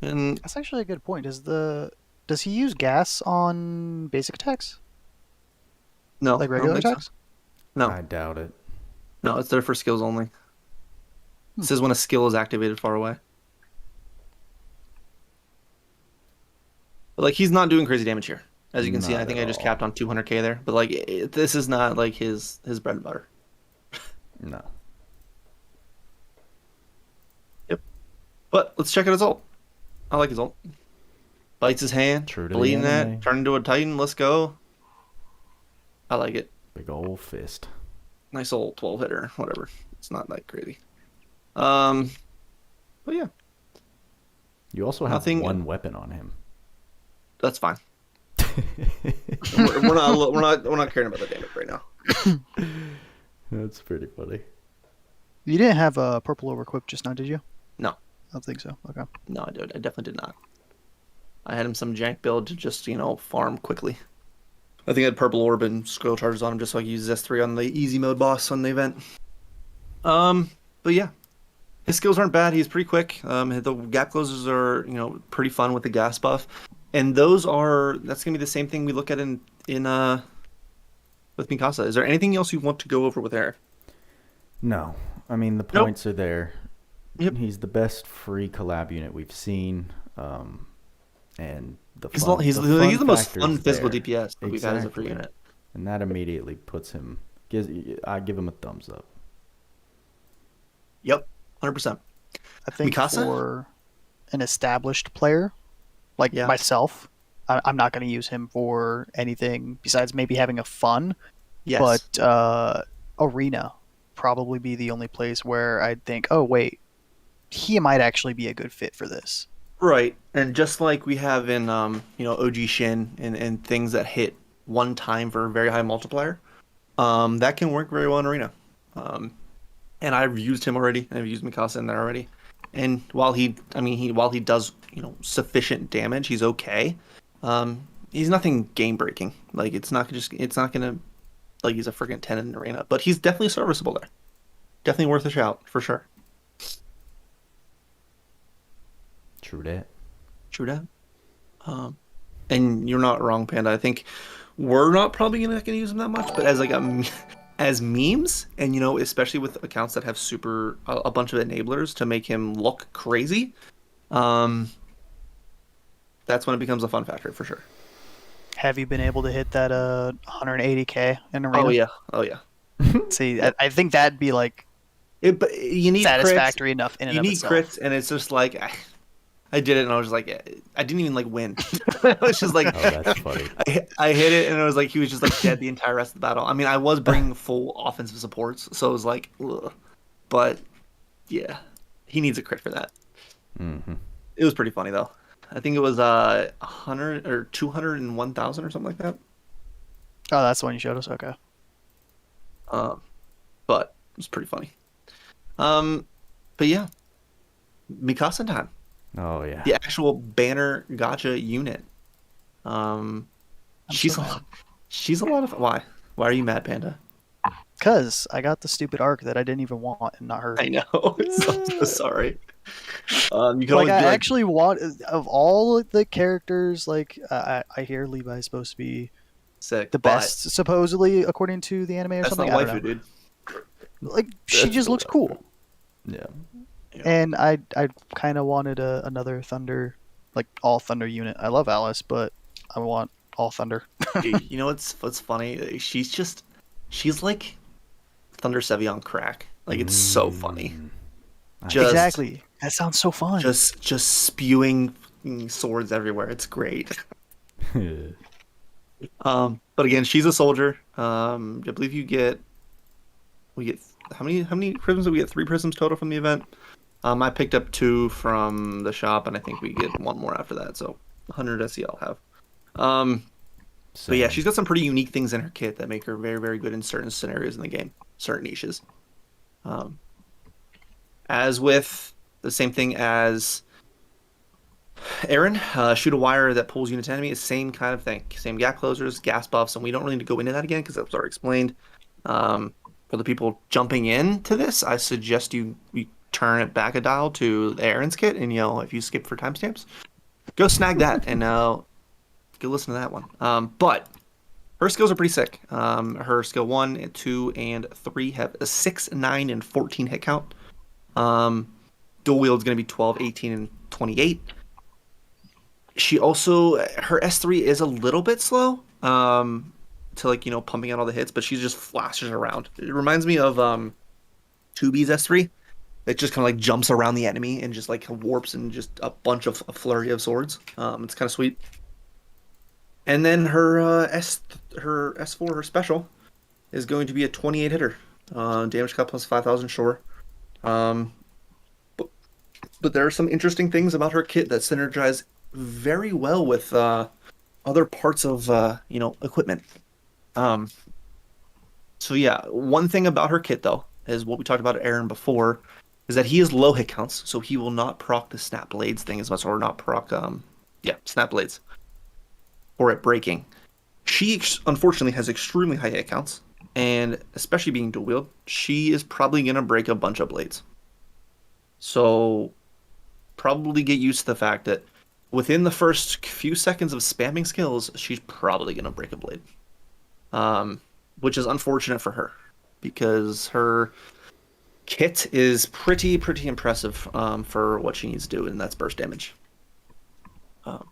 And That's actually a good point. Does he use gas on basic attacks? no, Like I don't regular think so. attacks? No, I doubt it. no, it's there for skills only. It says when a skill is activated far away. But like he's not doing crazy damage here, as you can see. Not I think at I just all. capped on 200k there. But like this is not like his bread and butter. No. Yep. But let's check out his ult. I like his ult. Bites his hand, True to the bleeding anime. that, turn into a Titan. Let's go. I like it. Big old fist. Nice old 12 hitter, whatever. It's not that crazy. But yeah, You also have Nothing- 1 weapon on him. that's fine. we're not caring about the damage right now. That's pretty funny. You didn't have a purple overequip just now, did you? No. I don't think so. Okay. No, I definitely did not. I had him some jank build to just, farm quickly. I think I had purple orb and scroll charges on him just so I could use S3 on the easy mode boss on the event. But yeah. His skills aren't bad. He's pretty quick. The gap closers are, pretty fun with the gas buff. And that's gonna be the same thing we look at in with Mikasa. Is there anything else you want to go over with Eren? No. I mean, the Nope. points are there. Yep. He's the best free collab unit we've seen. And the He's fun, he's the the fun most factor's fun physical there. DPS that we've had as a free Exactly. unit. And that immediately puts him... I give him a thumbs up. Yep, 100%. I think Mikasa? for an established player like Yeah. myself, I'm not going to use him for anything besides maybe having a fun. Yes. But Arena probably be the only place where I'd think, oh wait, he might actually be a good fit for this. Right, and just like we have in OG Shin and things that hit one time for a very high multiplier, that can work very well in Arena. And I've used him already. I've used Mikasa in there already. And while he does sufficient damage, he's okay. He's nothing game breaking. Like it's not gonna like he's a freaking 10 in Arena, but he's definitely serviceable there. Definitely worth a shout for sure. True that. True that. And you're not wrong, Panda. I think we're not probably gonna use them that much, but as like as memes, and especially with accounts that have a bunch of enablers to make him look crazy, that's when it becomes a fun factor for sure. Have you been able to hit that 180k in Arena? Oh yeah. See, I think that'd be like But you need satisfactory enough in crits. and You of need itself. crits, and it's just like I did it, and I was just like, I didn't even like win. I was just like, Oh, that's funny. I hit it, and it was like he was just like dead the entire rest of the battle. I mean, I was bringing full offensive supports, so it was like, ugh. But yeah, he needs a crit for that. Mm-hmm. It was pretty funny though. I think it was 100 or 201,000 or something like that. Oh, that's the one you showed us. Okay. But it was pretty funny. But yeah, Mikasa time. Oh, yeah. The actual banner gacha unit. She's so a mad. lot. She's a lot of. Why? Why are you mad, Panda? Because I got the stupid arc that I didn't even want and not her. I know. So sorry. You can Like always I be like, actually want of all of the characters. Like I hear Levi's supposed to be sick. the but best, supposedly according to the anime or That's something. not I don't waifu, know. dude. Like she That's just the looks waifu. cool. Yeah. And I kind of wanted another Thunder, like all Thunder unit. I love Alice, but I want all Thunder. Dude, you know what's funny? She's like Thunder Sevi on crack. Like it's so funny. Just- Exactly. That sounds so fun. Just spewing swords everywhere. It's great. But again, she's a soldier. I believe we get how many prisms did we get? 3 prisms total from the event. I picked up 2 from the shop, and I think we get 1 more after that. So 100 SE I'll have. But yeah, she's got some pretty unique things in her kit that make her very, very good in certain scenarios in the game, certain niches. As with the same thing as Eren, shoot a wire that pulls unit enemy is same kind of thing. Same gap closers, gas buffs, and we don't really need to go into that again because that was already explained. For the people jumping into this, I suggest you turn it back a dial to Eren's kit, and if you skip for timestamps, go snag that and go listen to that one. But her skills are pretty sick. Her skill 1, 2, and 3 have a 6, 9, and 14 hit count. Dual wield is going to be 12, 18, and 28. She also, her S3 is a little bit slow to pumping out all the hits, but she just flashes around. It reminds me of 2B's S3. It just kind of jumps around the enemy and just warps and just a bunch of a flurry of swords. It's kind of sweet. And then her S4, her special, is going to be a 28 hitter. Damage cut plus 5,000, sure. But there are some interesting things about her kit that synergize very well with other parts of equipment. So yeah, one thing about her kit though is what we talked about Eren before, is that he has low hit counts, so he will not proc the snap blades thing as much, or not proc snap blades or it breaking. She unfortunately has extremely high hit counts, and especially being dual wield, she is probably gonna break a bunch of blades. So probably get used to the fact that within the first few seconds of spamming skills, she's probably gonna break a blade. Which is unfortunate for her, because her kit is pretty impressive for what she needs to do, and that's burst damage. So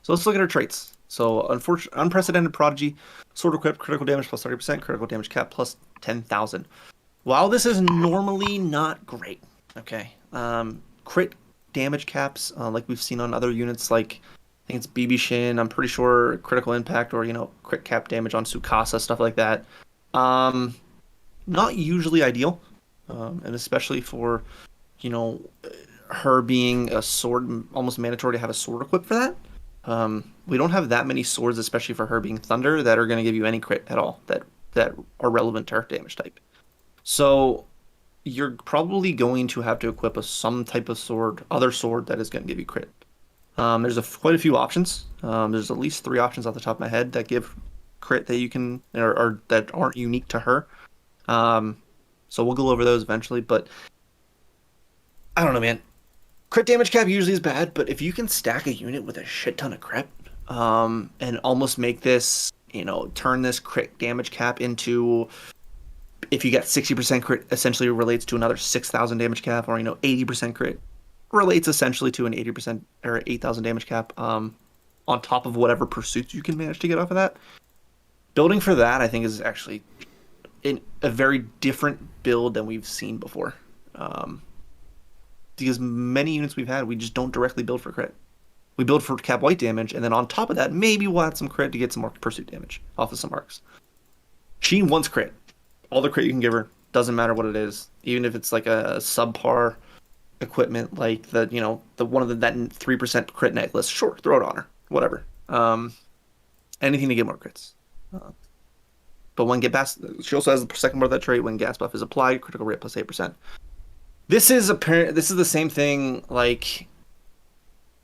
let's look at her traits. So unprecedented prodigy, sword equipped, critical damage plus 30%, critical damage cap plus 10,000. While this is normally not great, okay, crit damage caps like we've seen on other units, like I think it's BB Shin, I'm pretty sure critical impact, or crit cap damage on Tsukasa, stuff like that. Not usually ideal, and especially for her being a sword, almost mandatory to have a sword equipped for that. We don't have that many swords, especially for her being thunder, that are going to give you any crit at all that are relevant to her damage type. So you're probably going to have to equip some type of other sword that is going to give you crit. There's quite a few options. There's at least 3 options off the top of my head that give crit that you can, or that aren't unique to her. So we'll go over those eventually, but I don't know, man. Crit damage cap usually is bad, but if you can stack a unit with a shit ton of crit, and almost make this, turn this crit damage cap into, if you get 60% crit, essentially relates to another 6,000 damage cap, or 80% crit relates essentially to an 80% or 8,000 damage cap, on top of whatever pursuits you can manage to get off of that. Building for that, I think, is actually a very different build than we've seen before. Because many units we've had, we just don't directly build for crit. We build for cap white damage, and then on top of that, maybe we'll add some crit to get some more pursuit damage off of some arcs. She wants crit. All the crit you can give her, doesn't matter what it is. Even if it's like a subpar equipment, like that 3% crit necklace, sure, throw it on her. Whatever. Anything to get more crits. But when she also has the second part of that trait, when gas buff is applied, critical rate plus 8%. This is the same thing,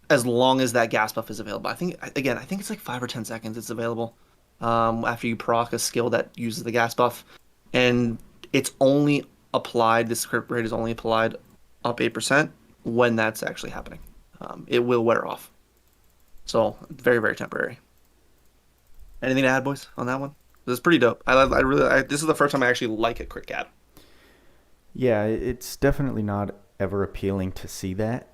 as long as that gas buff is available. I think it's like 5 or 10 seconds it's available after you proc a skill that uses the gas buff. And it's only applied, this crit rate is only applied up 8% when that's actually happening. It will wear off. So, very, very temporary. Anything to add, boys, on that one? This is pretty dope. This is the first time I actually like a crit cap. Yeah, it's definitely not ever appealing to see that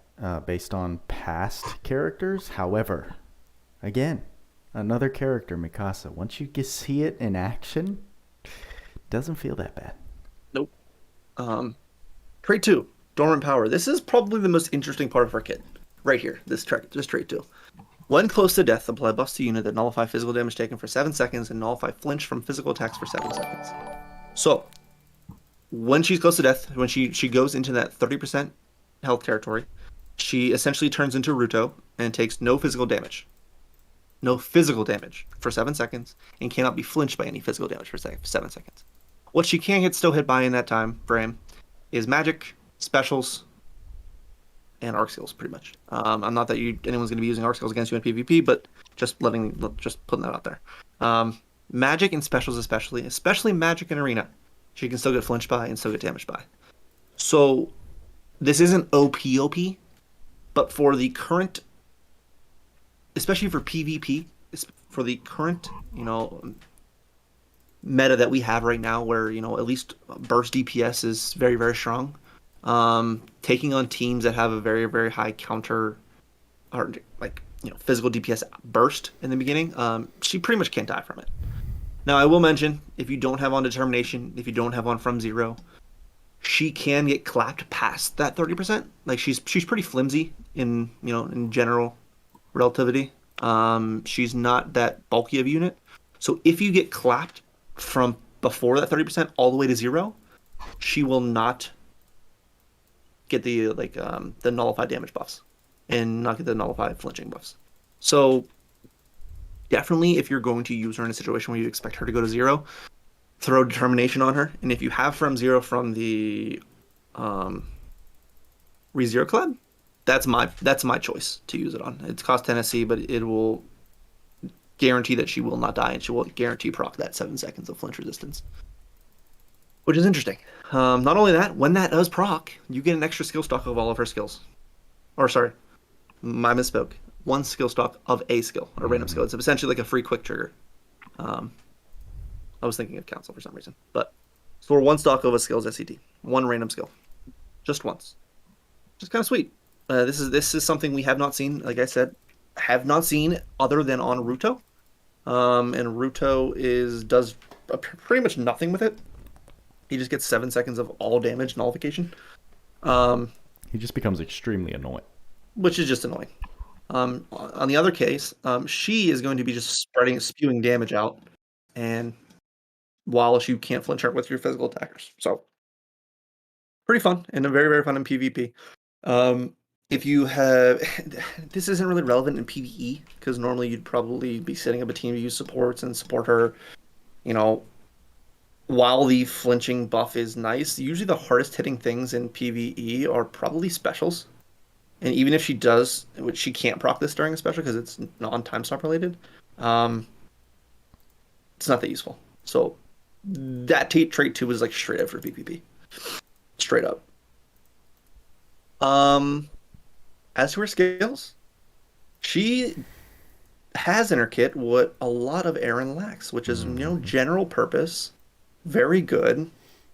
based on past characters. However, again, another character, Mikasa, once you see it in action, it doesn't feel that bad. Nope. Trait 2, Dormant Power. This is probably the most interesting part of our kit. Right here, this trait 2. When close to death, apply buffs to unit that nullify physical damage taken for 7 seconds and nullify flinch from physical attacks for 7 seconds. So, when she's close to death, when she goes into that 30% health territory. She essentially turns into Ruto and takes no physical damage. No physical damage for 7 seconds and cannot be flinched by any physical damage for 7 seconds. What she can get still hit by in that time frame is magic, specials, and arc skills, pretty much. I'm not that anyone's going to be using arc skills against you in PvP, but just putting that out there. Magic and specials especially magic in arena, she can still get flinched by and still get damaged by. So this isn't OP, but for the current, especially for PvP, for the current, meta that we have right now, where, at least burst DPS is very, very strong. Taking on teams that have a very, very high counter, or physical DPS burst in the beginning, she pretty much can't die from it. Now, I will mention, if you don't have on determination, if you don't have on from zero, she can get clapped past that 30%. Like, she's pretty flimsy in general relativity. She's not that bulky of a unit. So if you get clapped from before that 30% all the way to 0, she will not get the nullified damage buffs and not get the nullified flinching buffs. So definitely, if you're going to use her in a situation where you expect her to go to 0, throw determination on her. And if you have from 0 from the ReZero Collab, that's my choice to use it on. It's cost 10 SC, but it will guarantee that she will not die, and she will guarantee proc that 7 seconds of flinch resistance, which is interesting. Not only that, when that does proc, you get an extra skill stock of all of her skills. Or sorry, I misspoke. 1 skill stock of a skill, a random skill. It's essentially like a free quick trigger. I was thinking of council for some reason, but for 1 stock of a skill's SCT, 1 random skill, just once. Just kind of sweet. This is something we have not seen. Like I said, have not seen other than on Ruto. And Ruto does pretty much nothing with it. He just gets 7 seconds of all damage nullification. He just becomes extremely annoying. Which is just annoying. On the other case, she is going to be just spewing damage out, and while you can't flinch her with your physical attackers. So pretty fun, and very, very fun in PvP. If you have, this isn't really relevant in PvE, because normally you'd probably be setting up a team to use supports and support her, while the flinching buff is nice. Usually the hardest hitting things in PvE are probably specials. And even if she does, which she can't proc this during a special because it's non-time stop related, it's not that useful. So that trait 2 is like straight up for PvP. Straight up. As to her skills, she has in her kit what a lot of Eren lacks, which is, general purpose, very good,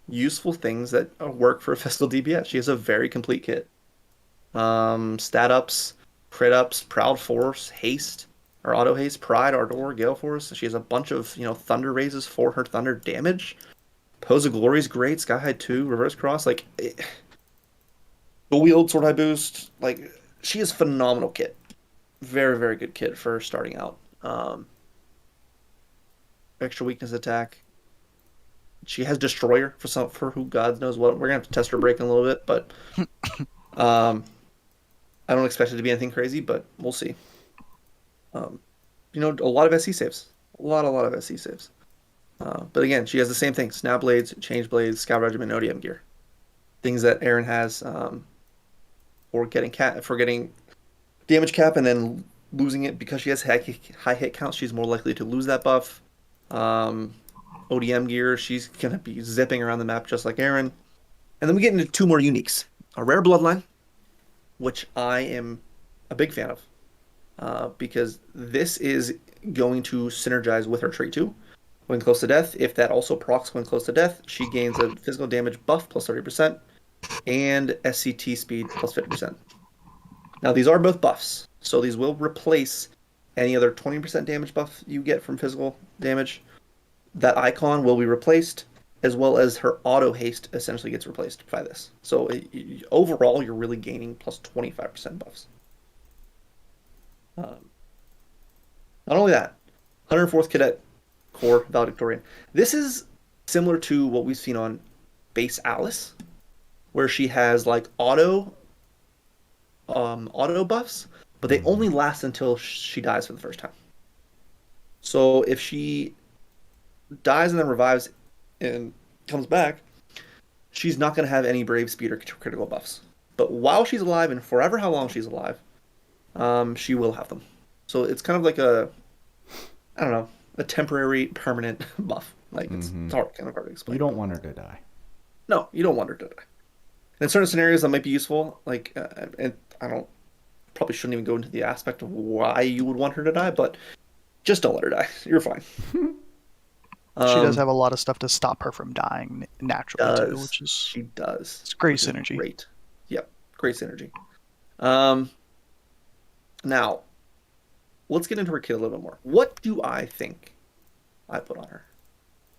useful things that work for physical DPS. She has a very complete kit. Stat ups, crit ups, proud force, haste, or auto haste, pride, ardor, gale force. She has a bunch of, thunder raises for her thunder damage. Pose of Glory is great, Sky High 2, reverse cross, dual wield, sword high boost. She is phenomenal kit. Very, very good kit for starting out. Extra weakness attack. She has Destroyer for who God knows what. We're gonna have to test her break in a little bit, but I don't expect it to be anything crazy, but we'll see. A lot of SC saves. A lot of SC saves. But again, she has the same thing: Snap Blades, Change Blades, Scout Regiment, ODM gear. Things that Eren has for getting damage cap and then losing it because she has high hit counts. She's more likely to lose that buff. ODM gear, she's gonna be zipping around the map just like Eren. And then we get into 2 more uniques: a rare bloodline, which I am a big fan of, because this is going to synergize with her trait 2. When close to death, if that also procs when close to death, she gains a physical damage buff plus 30% and SCT speed plus 50%. Now, these are both buffs, so these will replace any other 20% damage buff you get from physical damage. That icon will be replaced, as well as her auto haste essentially gets replaced by this. So overall, you're really gaining plus 25% buffs. Not only that, 104th Cadet Corps Valedictorian. This is similar to what we've seen on base Alice, where she has like auto auto buffs, but they only last until she dies for the first time. So if she dies and then revives and comes back, she's not going to have any brave speed or critical buffs. But while she's alive and forever how long she's alive, she will have them. So it's kind of like a temporary, permanent buff. Like it's hard to explain. You don't want her to die. No, you don't want her to die. In certain scenarios, that might be useful. Like, and probably shouldn't even go into the aspect of why you would want her to die, but just don't let her die. You're fine. She does have a lot of stuff to stop her from dying naturally too, which is she does. It's great synergy. Great. Yep, great synergy. Now, let's get into her kit a little bit more. What do I think I put on her?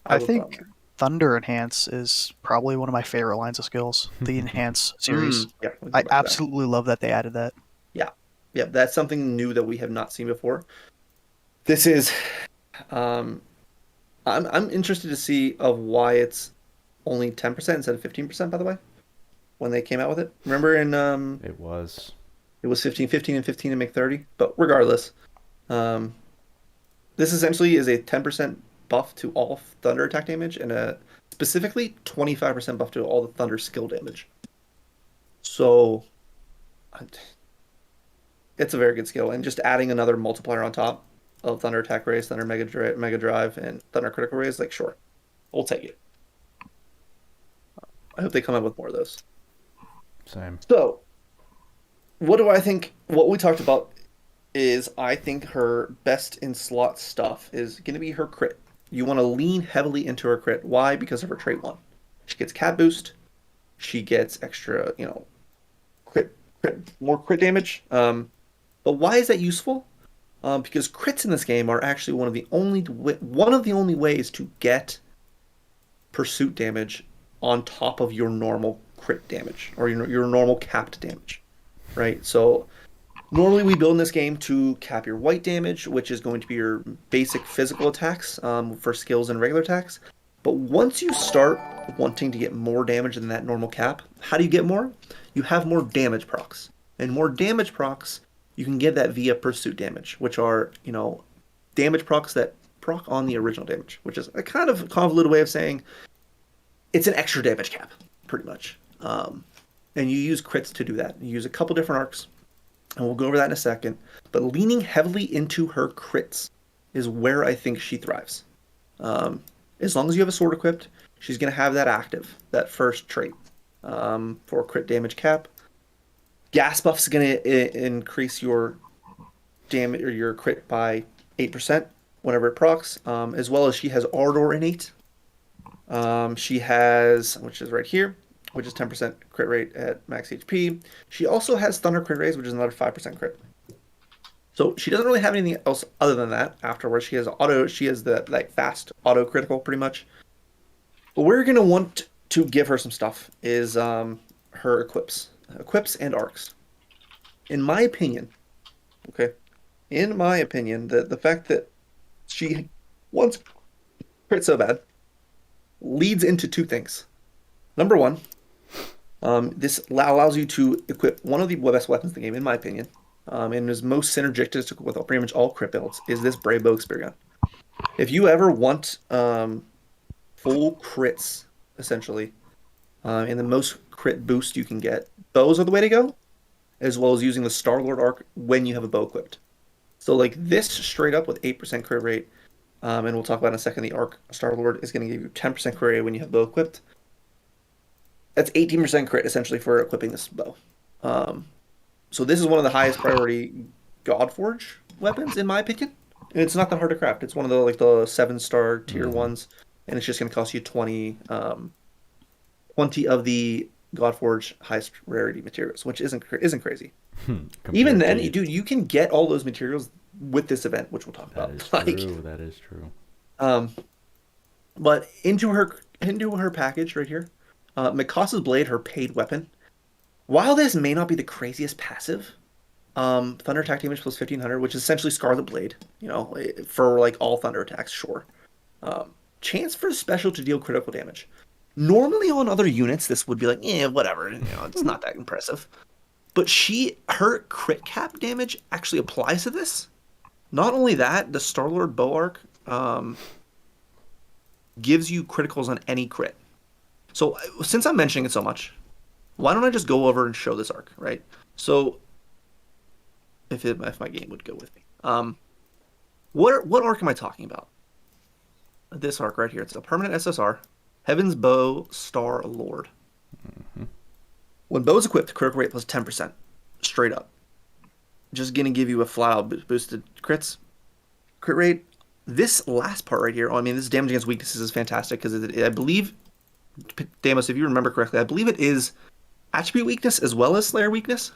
I think Thunder Enhance is probably one of my favorite lines of skills. The Enhance series. Yeah, I absolutely love that they added that. Yeah, that's something new that we have not seen before. This is, I'm interested to see of why it's only 10% instead of 15%. By the way, when they came out with it, remember in it was 15, 15, and 15 to make 30. But regardless, this essentially is a 10% buff to all thunder attack damage and a specifically 25% buff to all the thunder skill damage. So it's a very good skill, and just adding another multiplier on top of thunder attack raise, thunder mega drive, and thunder critical raise, like sure, we'll take it. I hope they come up with more of those. Same. So, what do I think? What we talked about is I think her best in slot stuff is going to be her crit. You want to lean heavily into her crit. Why? Because of her trait 1. She gets cat boost. She gets extra, more crit damage. But why is that useful? Because crits in this game are actually one of the only ways to get pursuit damage on top of your normal crit damage or your normal capped damage, right? So normally we build in this game to cap your white damage, which is going to be your basic physical attacks for skills and regular attacks. But once you start wanting to get more damage than that normal cap, how do you get more? You have more damage procs. And more damage procs, you can get that via pursuit damage, which are, damage procs that proc on the original damage, which is a kind of convoluted way of saying it's an extra damage cap, pretty much. And you use crits to do that. You use a couple different arcs, and we'll go over that in a second. But leaning heavily into her crits is where I think she thrives. As long as you have a sword equipped, she's going to have that active, that first trait for crit damage cap. Gas buff is going to increase your damage or your crit by 8% whenever it procs, as well as she has Ardor innate. She has, which is right here, which is 10% crit rate at max HP. She also has Thunder crit raise, which is another 5% crit. So she doesn't really have anything else other than that. Afterwards, she has the fast auto critical pretty much. But we're going to want to give her some stuff is her equips and arcs. In my opinion, the fact that she wants crit so bad leads into two things. Number one, this allows you to equip one of the best weapons in the game, in my opinion, and is most synergistic with pretty much all crit builds, is this Brave Bow Spear Gun. If you ever want full crits, essentially, and the most crit boost you can get, bows are the way to go, as well as using the Star-Lord Arc when you have a bow equipped. So like this straight up with 8% crit rate, and we'll talk about in a second, the Arc Star-Lord is going to give you 10% crit rate when you have bow equipped. That's 18% crit essentially for equipping this bow. So this is one of the highest priority Godforge weapons in my opinion. And it's not that hard to craft. It's one of the 7-star tier ones, and it's just going to cost you 20 of the Godforge highest rarity materials, which isn't crazy. Even then, dude, you can get all those materials with this event, which we'll talk about. That is true. But into her package right here, Mikasa's Blade, her paid weapon. While this may not be the craziest passive, thunder attack damage plus 1500, which is essentially Scarlet Blade, for all thunder attacks, sure. Chance for special to deal critical damage. Normally on other units, this would be whatever, it's not that impressive. But her crit cap damage actually applies to this. Not only that, the Star-Lord Bow Arc gives you criticals on any crit. So since I'm mentioning it so much, why don't I just go over and show this arc, right? So if my game would go with me. What arc am I talking about? This arc right here. It's a permanent SSR. Heaven's Bow Star Lord. Mm-hmm. When bow is equipped, critical rate plus 10%. Straight up. Just gonna give you a flat out boosted crits. Crit rate. This last part right here, I mean, this damage against weaknesses is fantastic because I believe, Damos, if you remember correctly, I believe it is attribute weakness as well as Slayer weakness.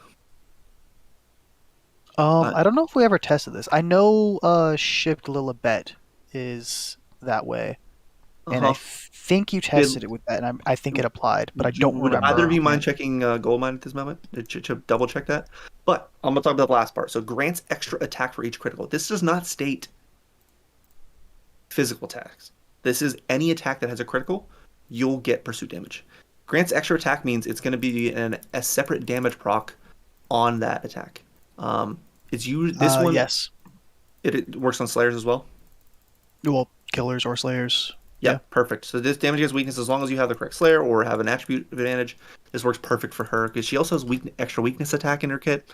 I don't know if we ever tested this. I know shipped Lilibet is that way, and I think you tested it with that, and I think it applied, but I don't Would remember. either of you mind checking Goldmine at this moment to double check that? But I'm gonna talk about the last part. So grants extra attack for each critical. This does not state physical attacks. This is any attack that has a critical, you'll get pursuit damage. Grants extra attack means it's going to be a separate damage proc on that attack. It's used this one. Yes. It works on Slayers as well. Well, killers or Slayers. Yeah, perfect. So this damage against weakness, as long as you have the correct Slayer or have an attribute advantage, this works perfect for her because she also has extra weakness attack in her kit.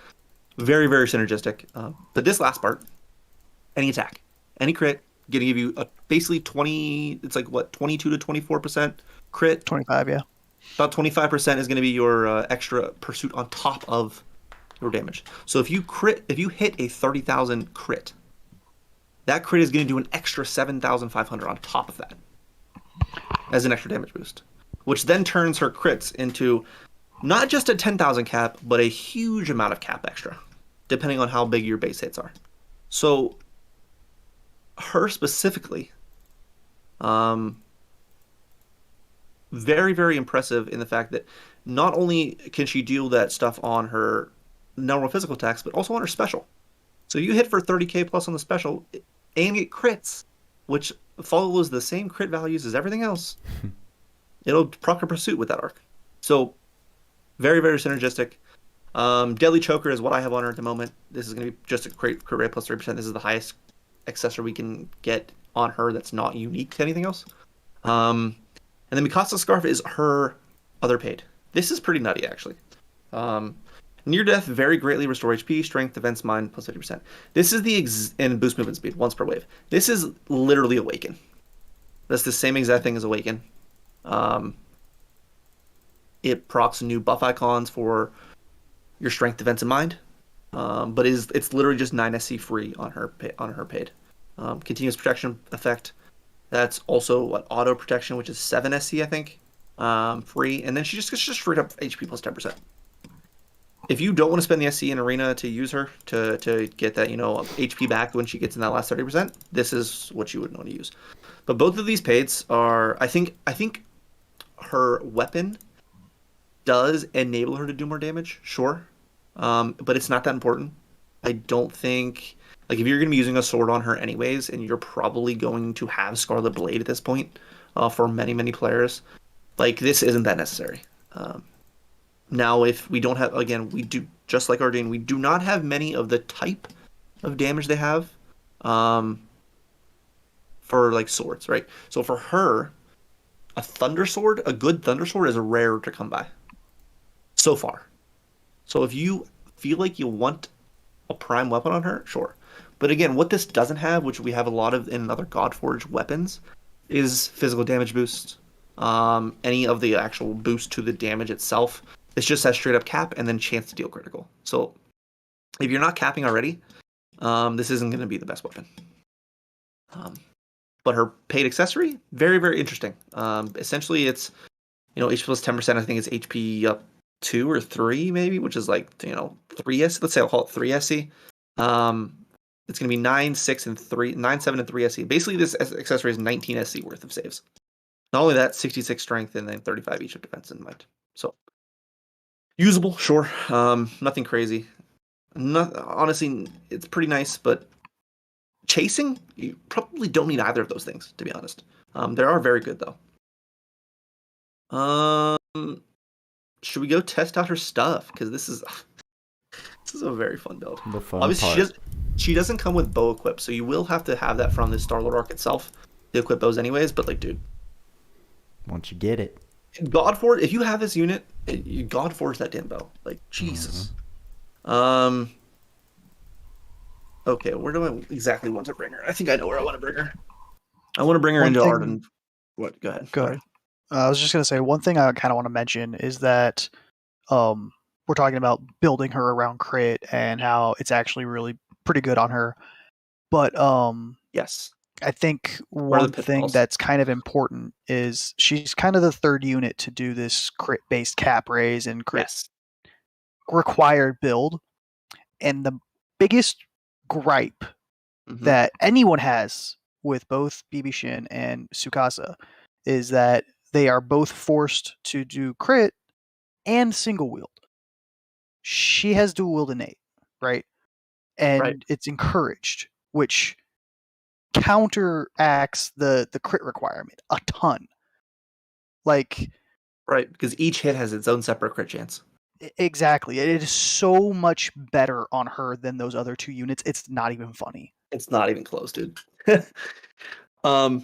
Very, very synergistic. But this last part, any attack, any crit, going to give you basically 20. It's like what 22 to 24% crit. 25, yeah. About 25% is going to be your extra pursuit on top of your damage. So if you hit a 30,000 crit, that crit is going to do an extra 7,500 on top of that as an extra damage boost, which then turns her crits into not just a 10,000 cap, but a huge amount of cap extra, depending on how big your base hits are. So her specifically, very, very impressive in the fact that not only can she deal that stuff on her normal physical attacks, but also on her special. So you hit for 30k plus on the special, and get crits, which follows the same crit values as everything else. It'll proc a pursuit with that arc. So very, very synergistic. Deadly Choker is what I have on her at the moment. This is going to be just a crit rate plus 3%. This is the highest accessory we can get on her that's not unique to anything else. And then Mikasa Scarf is her other paid. This is pretty nutty, actually. Near death, very greatly restore HP, strength, defense, mind, plus 50%. This is and boost movement speed, once per wave. This is literally Awaken. That's the same exact thing as Awaken. It procs new buff icons for your strength, defense, and mind. But it's literally just 9 SC free on her paid. Continuous protection effect. That's also auto protection, which is 7 SC, I think, free. And then she just gets straight up HP plus 10%. If you don't want to spend the SC in arena to use her to get that HP back when she gets in that last 30%, this is what you would want to use. But both of these paids are, I think her weapon does enable her to do more damage, sure, but it's not that important. I don't think, if you're going to be using a sword on her anyways, and you're probably going to have Scarlet Blade at this point for many, many players, this isn't that necessary. Now, if we don't have, again, we do, just like Arjane, we do not have many of the type of damage they have for, swords, right? So for her, a good Thunder Sword is rare to come by. So far. So if you feel like you want a prime weapon on her, sure. But again, what this doesn't have, which we have a lot of in other Godforge weapons, is physical damage boost. Any of the actual boost to the damage itself. It's just that straight up cap and then chance to deal critical. So if you're not capping already, this isn't going to be the best weapon. But her paid accessory, very, very interesting. Essentially, it's HP plus 10%. I think it's HP up 2 or 3 maybe, which is 3 SC. Let's say I'll call it 3 SC. It's going to be 9, 6, and 3, 9, 7, and 3 SC. Basically, this accessory is 19 SC worth of saves. Not only that, 66 strength and then 35 each of defense and mind. So usable, sure. Nothing crazy. Honestly, it's pretty nice, but chasing, you probably don't need either of those things, to be honest. They are very good, though. Should we go test out her stuff? Because this is This is a very fun build. The fun Obviously, part. she doesn't come with bow equip, so you will have to have that from the Star-Lord arc itself to equip bows anyways. But like, dude, Once you get it. God Forge. If you have this unit, you God Forge that damn bow. Like Jesus. Okay, where do I exactly want to bring her? I think I know where I want to bring her. I want to bring her into Arden. What? Go ahead. Go ahead. I was just gonna say one thing I kind of want to mention is that we're talking about building her around crit and how it's actually really pretty good on her. But Yes. I think What are the one thing pitfalls? that's kind of important is she's kind of the third unit to do this crit based cap raise and crit Yes. required build. And the biggest gripe Mhm. that anyone has with both BB Shin and Tsukasa is that they are both forced to do crit and single wield. She has dual wield innate, right? And Right. it's encouraged, which counteracts the crit requirement a ton. Like, Right, because each hit has its own separate crit chance. exactly. It is so much better on her than those other two units. It's not even funny. It's not even close, dude. All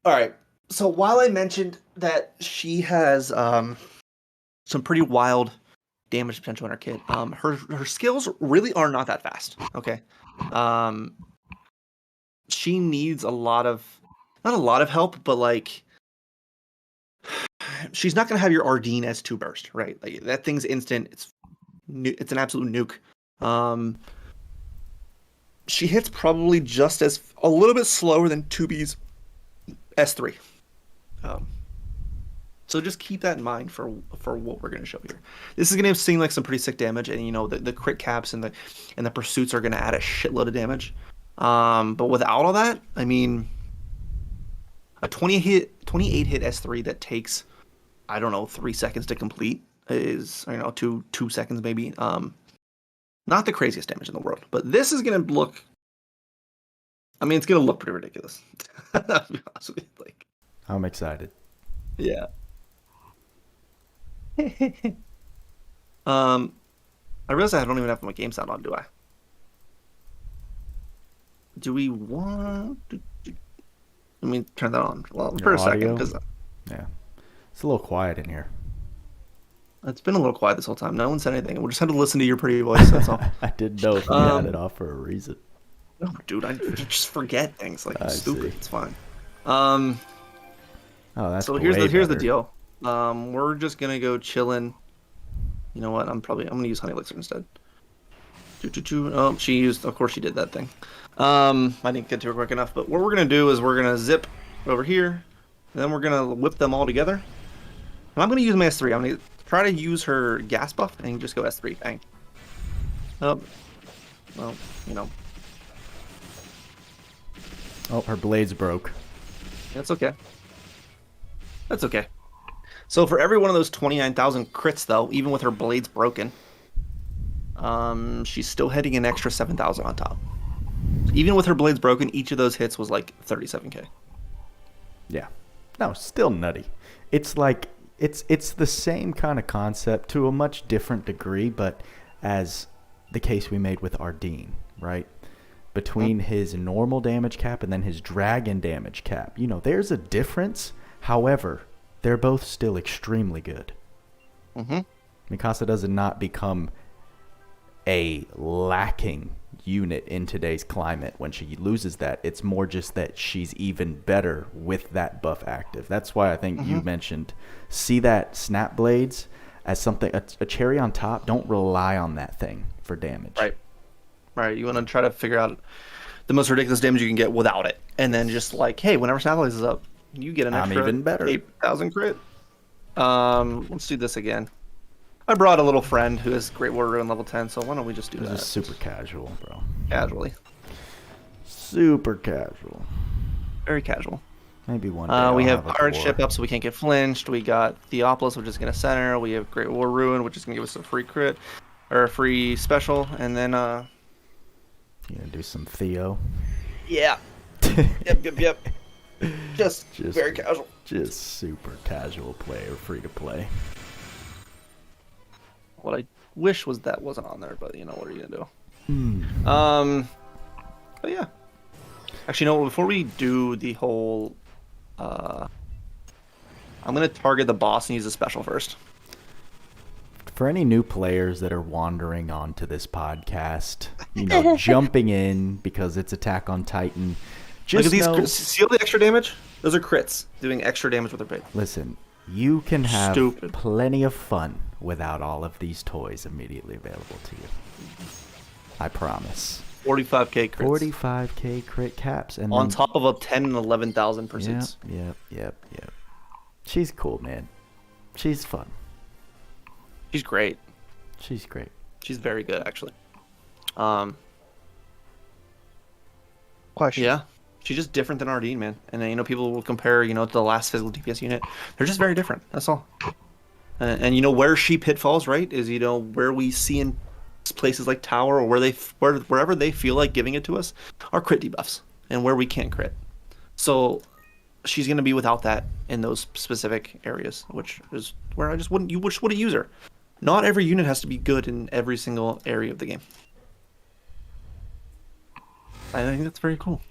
right. So while I mentioned that she has some pretty wild damage potential in her kit, her skills really are not that fast. Okay. She needs not a lot of help, but like she's not gonna have your Ardeen S2 burst, right? Like that thing's instant. It's an absolute nuke. She hits probably just as a little bit slower than 2B's S3. So just keep that in mind for what we're going to show here. This is going to seem like some pretty sick damage, and you know the crit caps and the pursuits are going to add a shitload of damage. But without all that, I mean, a 28 hit S3 that takes, I don't know, 3 seconds to complete is, you know, two seconds maybe. Not the craziest damage in the world, but this is going to look. I mean, it's going to look pretty ridiculous. To be honest with you, like. I'm excited. Yeah. I realize I don't even have my game sound on, do I? Do we want to... Let me turn that on. Well, Your for a second, audio? because Yeah. It's a little quiet in here. it's been a little quiet this whole time. No one said anything. We just had to listen to your pretty voice, that's all. I didn't know if you had it off for a reason. No, dude, I just forget things. Like, it's stupid. see. It's fine. Oh, that's So way here's the better. deal. We're just gonna go chillin'. You know what? I'm gonna use Honey Elixir instead. Oh, of course she did that thing. I didn't get to it quick enough, but what we're gonna do is we're gonna zip over here, and then we're gonna whip them all together. And I'm gonna use my S3. I'm gonna try to use her gas buff and just go S3. Bang. Oh, well, you know, Oh, her blades broke. that's okay. That's okay. So for every one of those 29,000 crits, though, even with her blades broken, she's still hitting an extra 7,000 on top. Even with her blades broken, each of those hits was like 37k. Yeah. No, still nutty. It's like it's the same kind of concept to a much different degree, but as the case we made with Ardeen, right? Between his normal damage cap and then his dragon damage cap. You know, there's a difference. However, they're both still extremely good. Mikasa does not become a lacking unit in today's climate when she loses that. It's more just that she's even better with that buff active. That's why I think you mentioned, see that snap blades as something, a cherry on top. Don't rely on that thing for damage. Right. You want to try to figure out the most ridiculous damage you can get without it, and then just like, hey, whenever snap blades is up, you get an extra even better. 8,000 crit. Let's do this again. I brought a little friend who is Great War Ruin level 10, so why don't we just do This that? is super casual, bro. Casually. Super casual. Very casual. Maybe one day We I'll have a Pirate war. Ship up so we can't get flinched. We got Theopolis, which is going to center. We have Great War Ruin, which is going to give us a free crit, or a free special. And then, You gonna do some Theo? yeah. Yep. Just very casual. Just super casual player, free to play. What I wish was that wasn't on there, but you know, what are you gonna do? But yeah. Actually, no. Before we do the whole, I'm gonna target the boss and use a special first. For any new players that are wandering onto this podcast, you know, jumping in because it's Attack on Titan, just Look at know, these. See all the extra damage? Those are crits doing extra damage with their bait. listen, you can have Stupid. plenty of fun without all of these toys immediately available to you. I promise. 45k crits 45k crit caps, and on then, top of a 10 and 11,000 Yep, pursuits. yep. She's cool, man. She's fun. She's great. She's great. She's very good, actually. Question. Yeah, she's just different than Ardeen, man. And then, you know, people will compare, you know, to the last physical DPS unit. They're just very different. That's all. And you know where she pitfalls, right? Is, you know, where we see in places like Tower, or wherever they feel like giving it to us, are crit debuffs, and where we can't crit. So she's gonna be without that in those specific areas, which is where I just wouldn't use her. Not every unit has to be good in every single area of the game. I think that's very cool.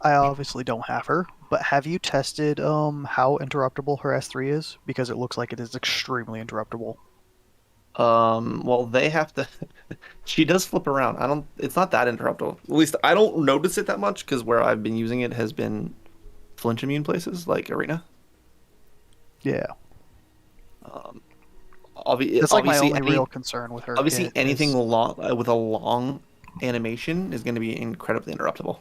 I obviously don't have her, but have you tested how interruptible her S3 is? Because it looks like it is extremely interruptible. Well, they have to. She does flip around. It's not that interruptible. At least I don't notice it that much because where I've been using it has been flinch immune places like Arena. Yeah. That's That's like my only real concern with her. Obviously, kit anything is- long with a long animation is going to be incredibly interruptible,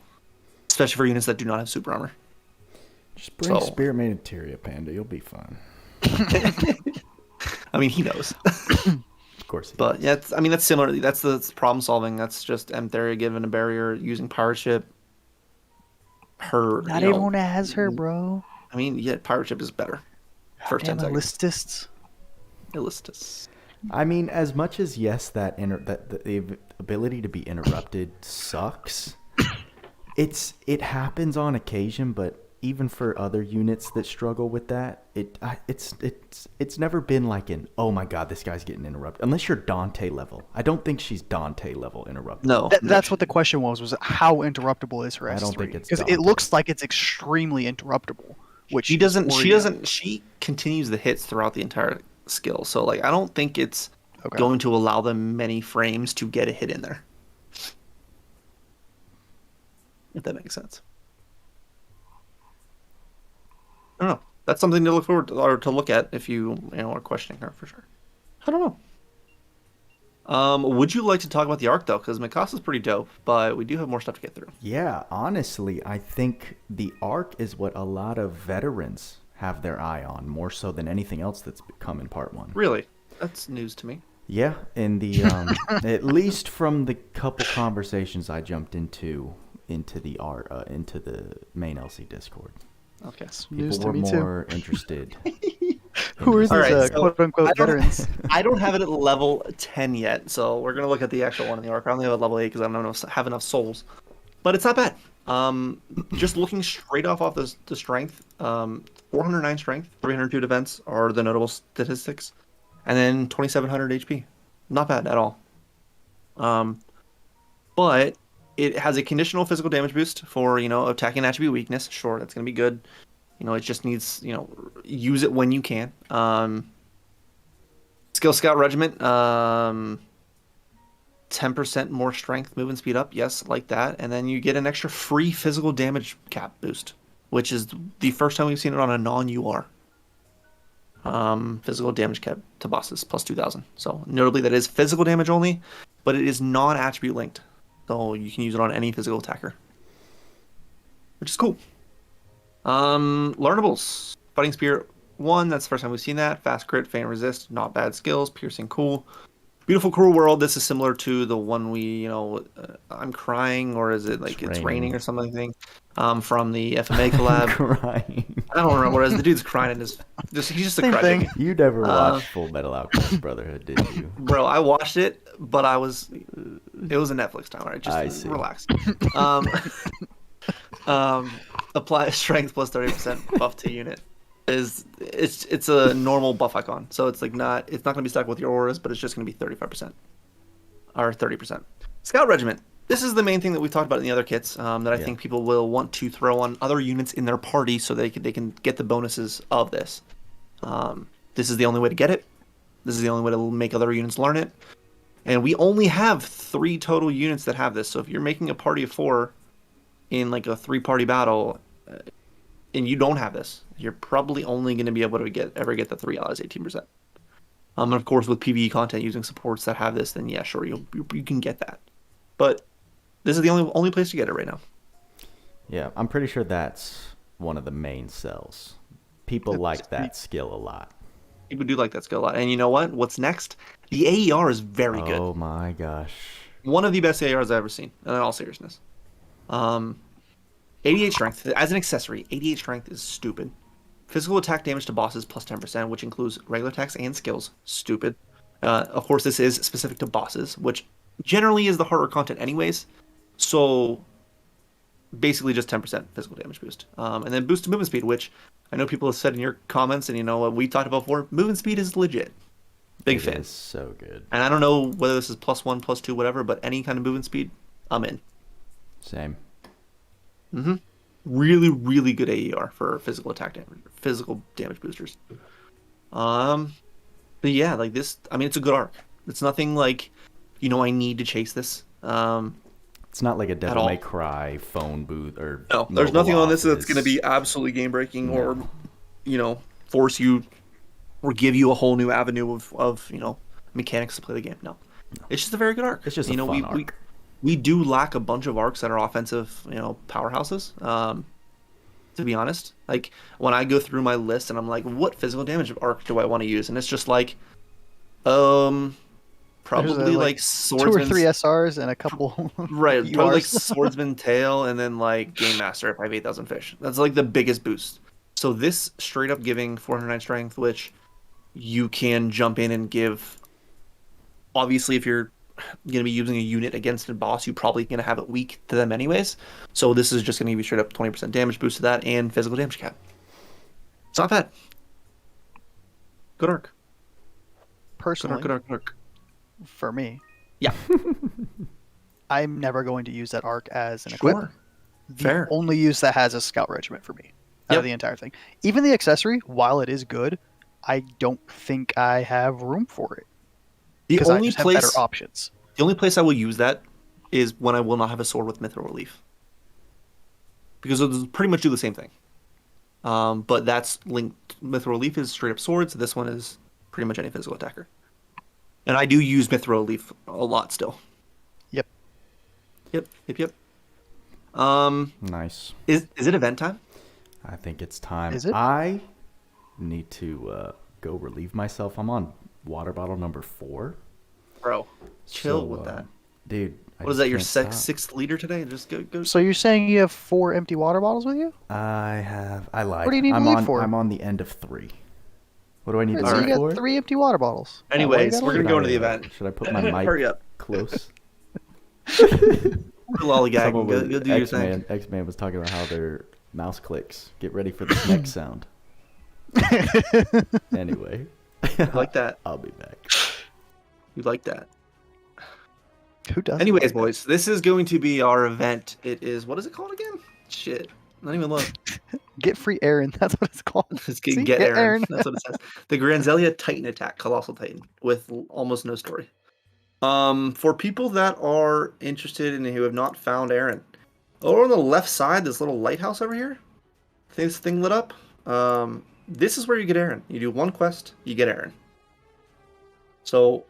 especially for units that do not have super armor. Just bring So- Spirit Materia, Panda. You'll be fine. I mean, he knows. Of course. But yeah, that's similar. That's the problem solving. That's just Emtheria given a barrier using Pirate Ship. Her. Not you know, everyone has her, bro. I mean, yeah, Pirate Ship is better. First Damn 10 seconds. Illistists. Illistus. I mean, as much as yes, that the ability to be interrupted sucks. It happens on occasion, but even for other units that struggle with that, it's never been like an, oh my god, this guy's getting interrupted. Unless you're Dante level. I don't think she's Dante level interrupted. No. That's what the question was how interruptible is her S3? I don't think it's because Dante. it looks like it's extremely interruptible. Which She is doesn't. worrying. She continues the hits throughout the entire skill. So like, I don't think it's Okay. going to allow them many frames to get a hit in there. If that makes sense. I don't know. That's something to look forward to, or to look at if you are questioning her for sure. I don't know. Would you like to talk about the arc though? Because Mikasa's pretty dope, but we do have more stuff to get through. Yeah, honestly, I think the arc is what a lot of veterans have their eye on, more so than anything else that's come in part 1. Really, that's news to me. Yeah, in the at least from the couple conversations I jumped into the main LC Discord. Okay. News People to were me too. more interested. Who are these Alright, so quote-unquote veterans? I don't have it at level 10 yet, so we're gonna look at the actual one in the arc. I only have it at level 8 because I don't have enough souls, but it's not bad. Just looking straight off the strength, 409 strength, 302 defense are the notable statistics, and then 2700 HP. Not bad at all. But it has a conditional physical damage boost for attacking attribute weakness. Sure, that's gonna be good. It just needs use it when you can. Skill Scout Regiment, 10% more strength, movement speed up. Yes, like that. And then you get an extra free physical damage cap boost, which is the first time we've seen it on a non-UR. Physical damage cap to bosses plus 2,000. So notably, that is physical damage only, but it is non-attribute linked. So you can use it on any physical attacker, which is cool. Learnables. Fighting Spirit 1, that's the first time we've seen that. Fast crit, feint resist, not bad skills. Piercing, cool. Beautiful Cruel World, this is similar to the one we, I'm Crying, or is it like It's Raining or something, from the FMA collab. Crying. I don't remember what it is. The dude's crying in his, he's just a Same crybaby. thing. You never watched Full Metal Alchemist Brotherhood, did you? Bro, I watched it, but it was a Netflix time, right? I Just see. relax. Apply strength plus 30% buff to unit. it's a normal buff icon, so it's like it's not gonna be stuck with your auras, but it's just gonna be 35% or 30%. Scout Regiment. This is the main thing that we've talked about in the other kits that I think people will want to throw on other units in their party so they can get the bonuses of this. This is the only way to get it. This is the only way to make other units learn it. And we only have 3 total units that have this. So if you're making a party of 4 in like a 3-party battle, and you don't have this, you're probably only going to be able to ever get the 3 allies 18%. And of course, with PvE content using supports that have this, then yeah, sure, you can get that. But this is the only place to get it right now. Yeah, I'm pretty sure that's one of the main sells. People like that skill a lot. People do like that skill a lot. And you know what? What's next? The AER is very good. Oh my gosh. One of the best AERs I've ever seen, in all seriousness. 88 strength. As an accessory, 88 strength is stupid. Physical attack damage to bosses plus 10%, which includes regular attacks and skills. Stupid. Of course, this is specific to bosses, which generally is the harder content anyways. So basically just 10% physical damage boost. And then boost to movement speed, which I know people have said in your comments, and you know what we talked about before, movement speed is legit. Big fan. It is so good. And I don't know whether this is +1, +2, whatever, but any kind of movement speed, I'm in. Same. Really, really good AER for physical attack damage, physical damage boosters. But yeah, like this, I mean, it's a good arc. It's nothing like, I need to chase this. It's not like a Devil May Cry phone booth or no. There's nothing on this that's going to be absolutely game breaking or, force you or give you a whole new avenue of mechanics to play the game. No, it's just a very good arc. It's just a fun arc. We do lack a bunch of arcs that are offensive, powerhouses. To be honest, like when I go through my list and I'm like, what physical damage arc do I want to use? And it's just like, probably like Swordsman, 2 or 3 SRs and a couple. Right, probably like Swordsman Tail and then like Game Master if I have 8,000 fish. That's like the biggest boost. So this straight up giving 409 strength, which you can jump in and give. Obviously, if you're going to be using a unit against a boss, you're probably going to have it weak to them anyways. So this is just going to give you straight up 20% damage boost to that and physical damage cap. It's not bad. Good arc. Personally, good arc. For me, yeah, I'm never going to use that arc as an equip. Fair. The only use that has a scout regiment for me out of the entire thing. Even the accessory, while it is good, I don't think I have room for it. The only have better options. The only place I will use that is when I will not have a sword with Mithril Relief. Because it'll pretty much do the same thing. But that's linked. Mithril Relief is straight up swords. This one is pretty much any physical attacker. And I do use Mithril Relief a lot still. Yep. Nice. Is it event time? I think it's time. Is it? I need to go relieve myself. I'm on water bottle number 4. Bro, chill with that. Dude. What is that, your 6th liter today? Just go. So you're saying you have 4 empty water bottles with you? I lied. What do you need to leave for? I'm on the end of 3. What do I need to so leave you for? got 3 empty water bottles. Anyways, we're going to go into the event. Should I put my mic Hurry up. close? Lollygag. Go do your thing. X-Man was talking about how their mouse clicks. Get ready for this next sound. Anyway. I like that. I'll be back. You like that. Who does? Anyways, boys, this is going to be our event. It is, what is it called again? Shit. Not even look. Get free Eren. That's what it's called. It's get Eren. That's what it says. The Granzelia Titan attack, Colossal Titan, with almost no story. For people that are interested and who have not found Eren, over on the left side, this little lighthouse over here, this thing lit up. This is where you get Eren. You do one quest, you get Eren. So,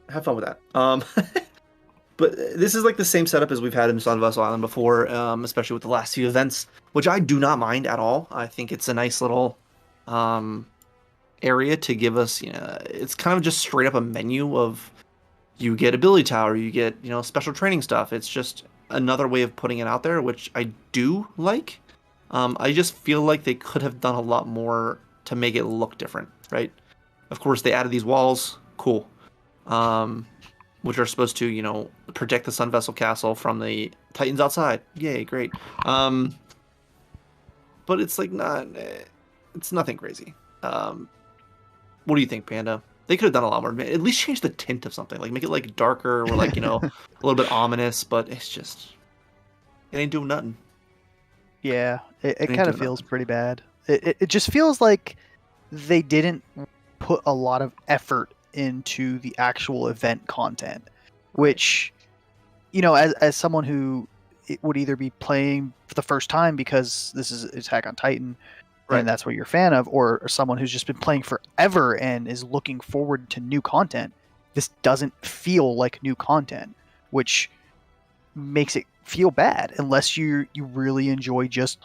have fun with that. But this is like the same setup as we've had in Sun Vessel Island before, especially with the last few events, which I do not mind at all. I think it's a nice little area to give us, it's kind of just straight up a menu of you get ability tower, you get, special training stuff. It's just another way of putting it out there, which I do like. I just feel like they could have done a lot more to make it look different, right? Of course, they added these walls. Cool. Which are supposed to, protect the Sun Vessel Castle from the Titans outside. Yay, great. But it's like not... it's nothing crazy. What do you think, Panda? They could have done a lot more. At least change the tint of something, like make it like darker or like a little bit ominous. But it's just it ain't doing nothing. Yeah, it ain't kind of doing feels nothing. pretty bad. It just feels like they didn't put a lot of effort into the actual event content, which, as someone who would either be playing for the first time because this is Attack on Titan Right. and that's what you're a fan of, or someone who's just been playing forever and is looking forward to new content, this doesn't feel like new content, which makes it feel bad unless you really enjoy just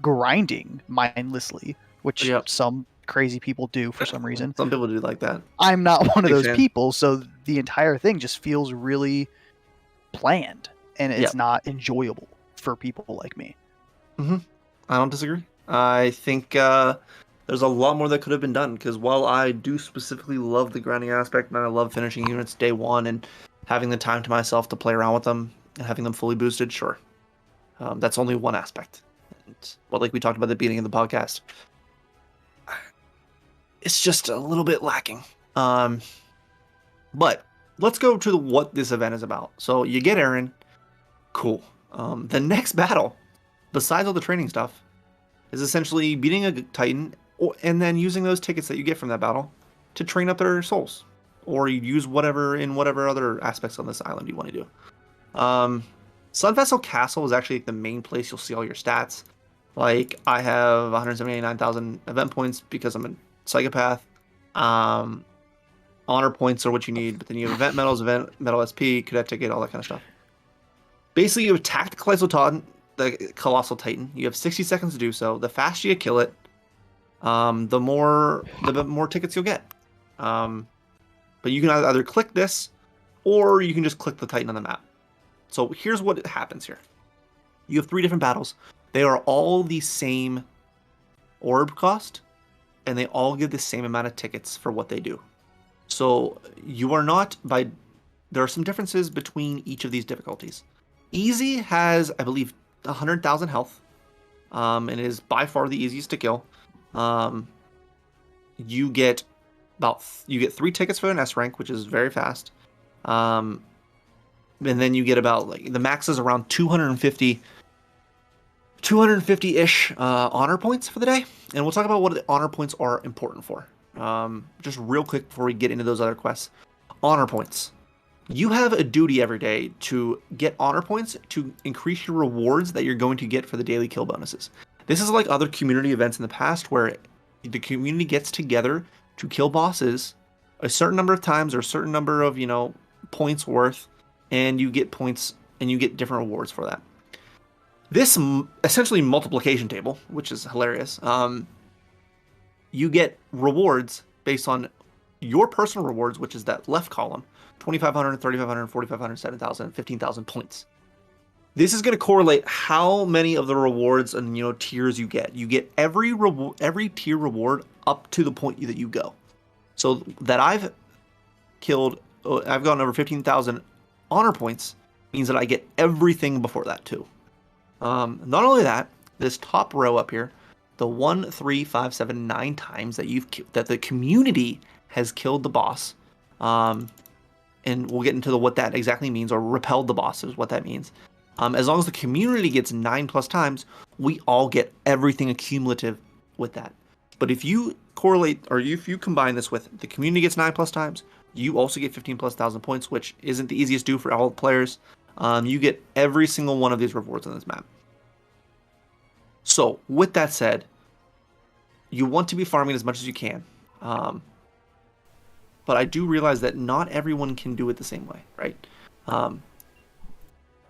grinding mindlessly, which Yep. some crazy people do for some reason. Some people do like that. I'm not one of Big those fan. people, so the entire thing just feels really bland and it's Yep. not enjoyable for people like me. I don't disagree. I think there's a lot more that could have been done, because while I do specifically love the grinding aspect and I love finishing units day one and having the time to myself to play around with them and having them fully boosted, sure. That's only one aspect. But like we talked about at the beginning of the podcast, it's just a little bit lacking. But let's go to what this event is about. So you get Eren. Cool. The next battle, besides all the training stuff, is essentially beating a Titan and then using those tickets that you get from that battle to train up their souls. Or you use whatever other aspects on this island you want to do. Sun Vessel Castle is actually the main place you'll see all your stats. Like, I have 179,000 event points because I'm a psychopath. Honor points are what you need, but then you have event medals, event medal SP, cadet ticket, all that kind of stuff. Basically, you attack the Colossal Titan. You have 60 seconds to do so. The faster you kill it, the more tickets you'll get. But you can either click this, or you can just click the Titan on the map. So here's what happens here. You have 3 different battles. They are all the same orb cost, and they all give the same amount of tickets for what they do. So you are not there are some differences between each of these difficulties. Easy has, I believe, 100,000 health. It is by far the easiest to kill. You get 3 tickets for an S rank, which is very fast. And then you get about, like, the max is around 250-ish honor points for the day. And we'll talk about what the honor points are important for. Just real quick before we get into those other quests. Honor points. You have a duty every day to get honor points to increase your rewards that you're going to get for the daily kill bonuses. This is like other community events in the past where the community gets together to kill bosses a certain number of times or a certain number of, points worth, and you get points and you get different rewards for that. This essentially multiplication table, which is hilarious, you get rewards based on your personal rewards, which is that left column, 2,500, 3,500, 4,500, 7,000, 15,000 points. This is going to correlate how many of the rewards and tiers you get. You get every tier reward up to the point that you go. So that I've gone over 15,000 honor points means that I get everything before that too. Not only that, this top row up here, the 1, 3, 5, 7, 9 times that the community has killed the boss, and we'll get into what that exactly means, or repelled the boss is what that means. As long as the community gets 9+ times, we all get everything accumulative with that. But if you correlate, or if you combine this with the community gets 9+ times, you also get 15,000+ points, which isn't the easiest to do for all players. You get every single one of these rewards on this map. So, with that said, you want to be farming as much as you can. But I do realize that not everyone can do it the same way, right?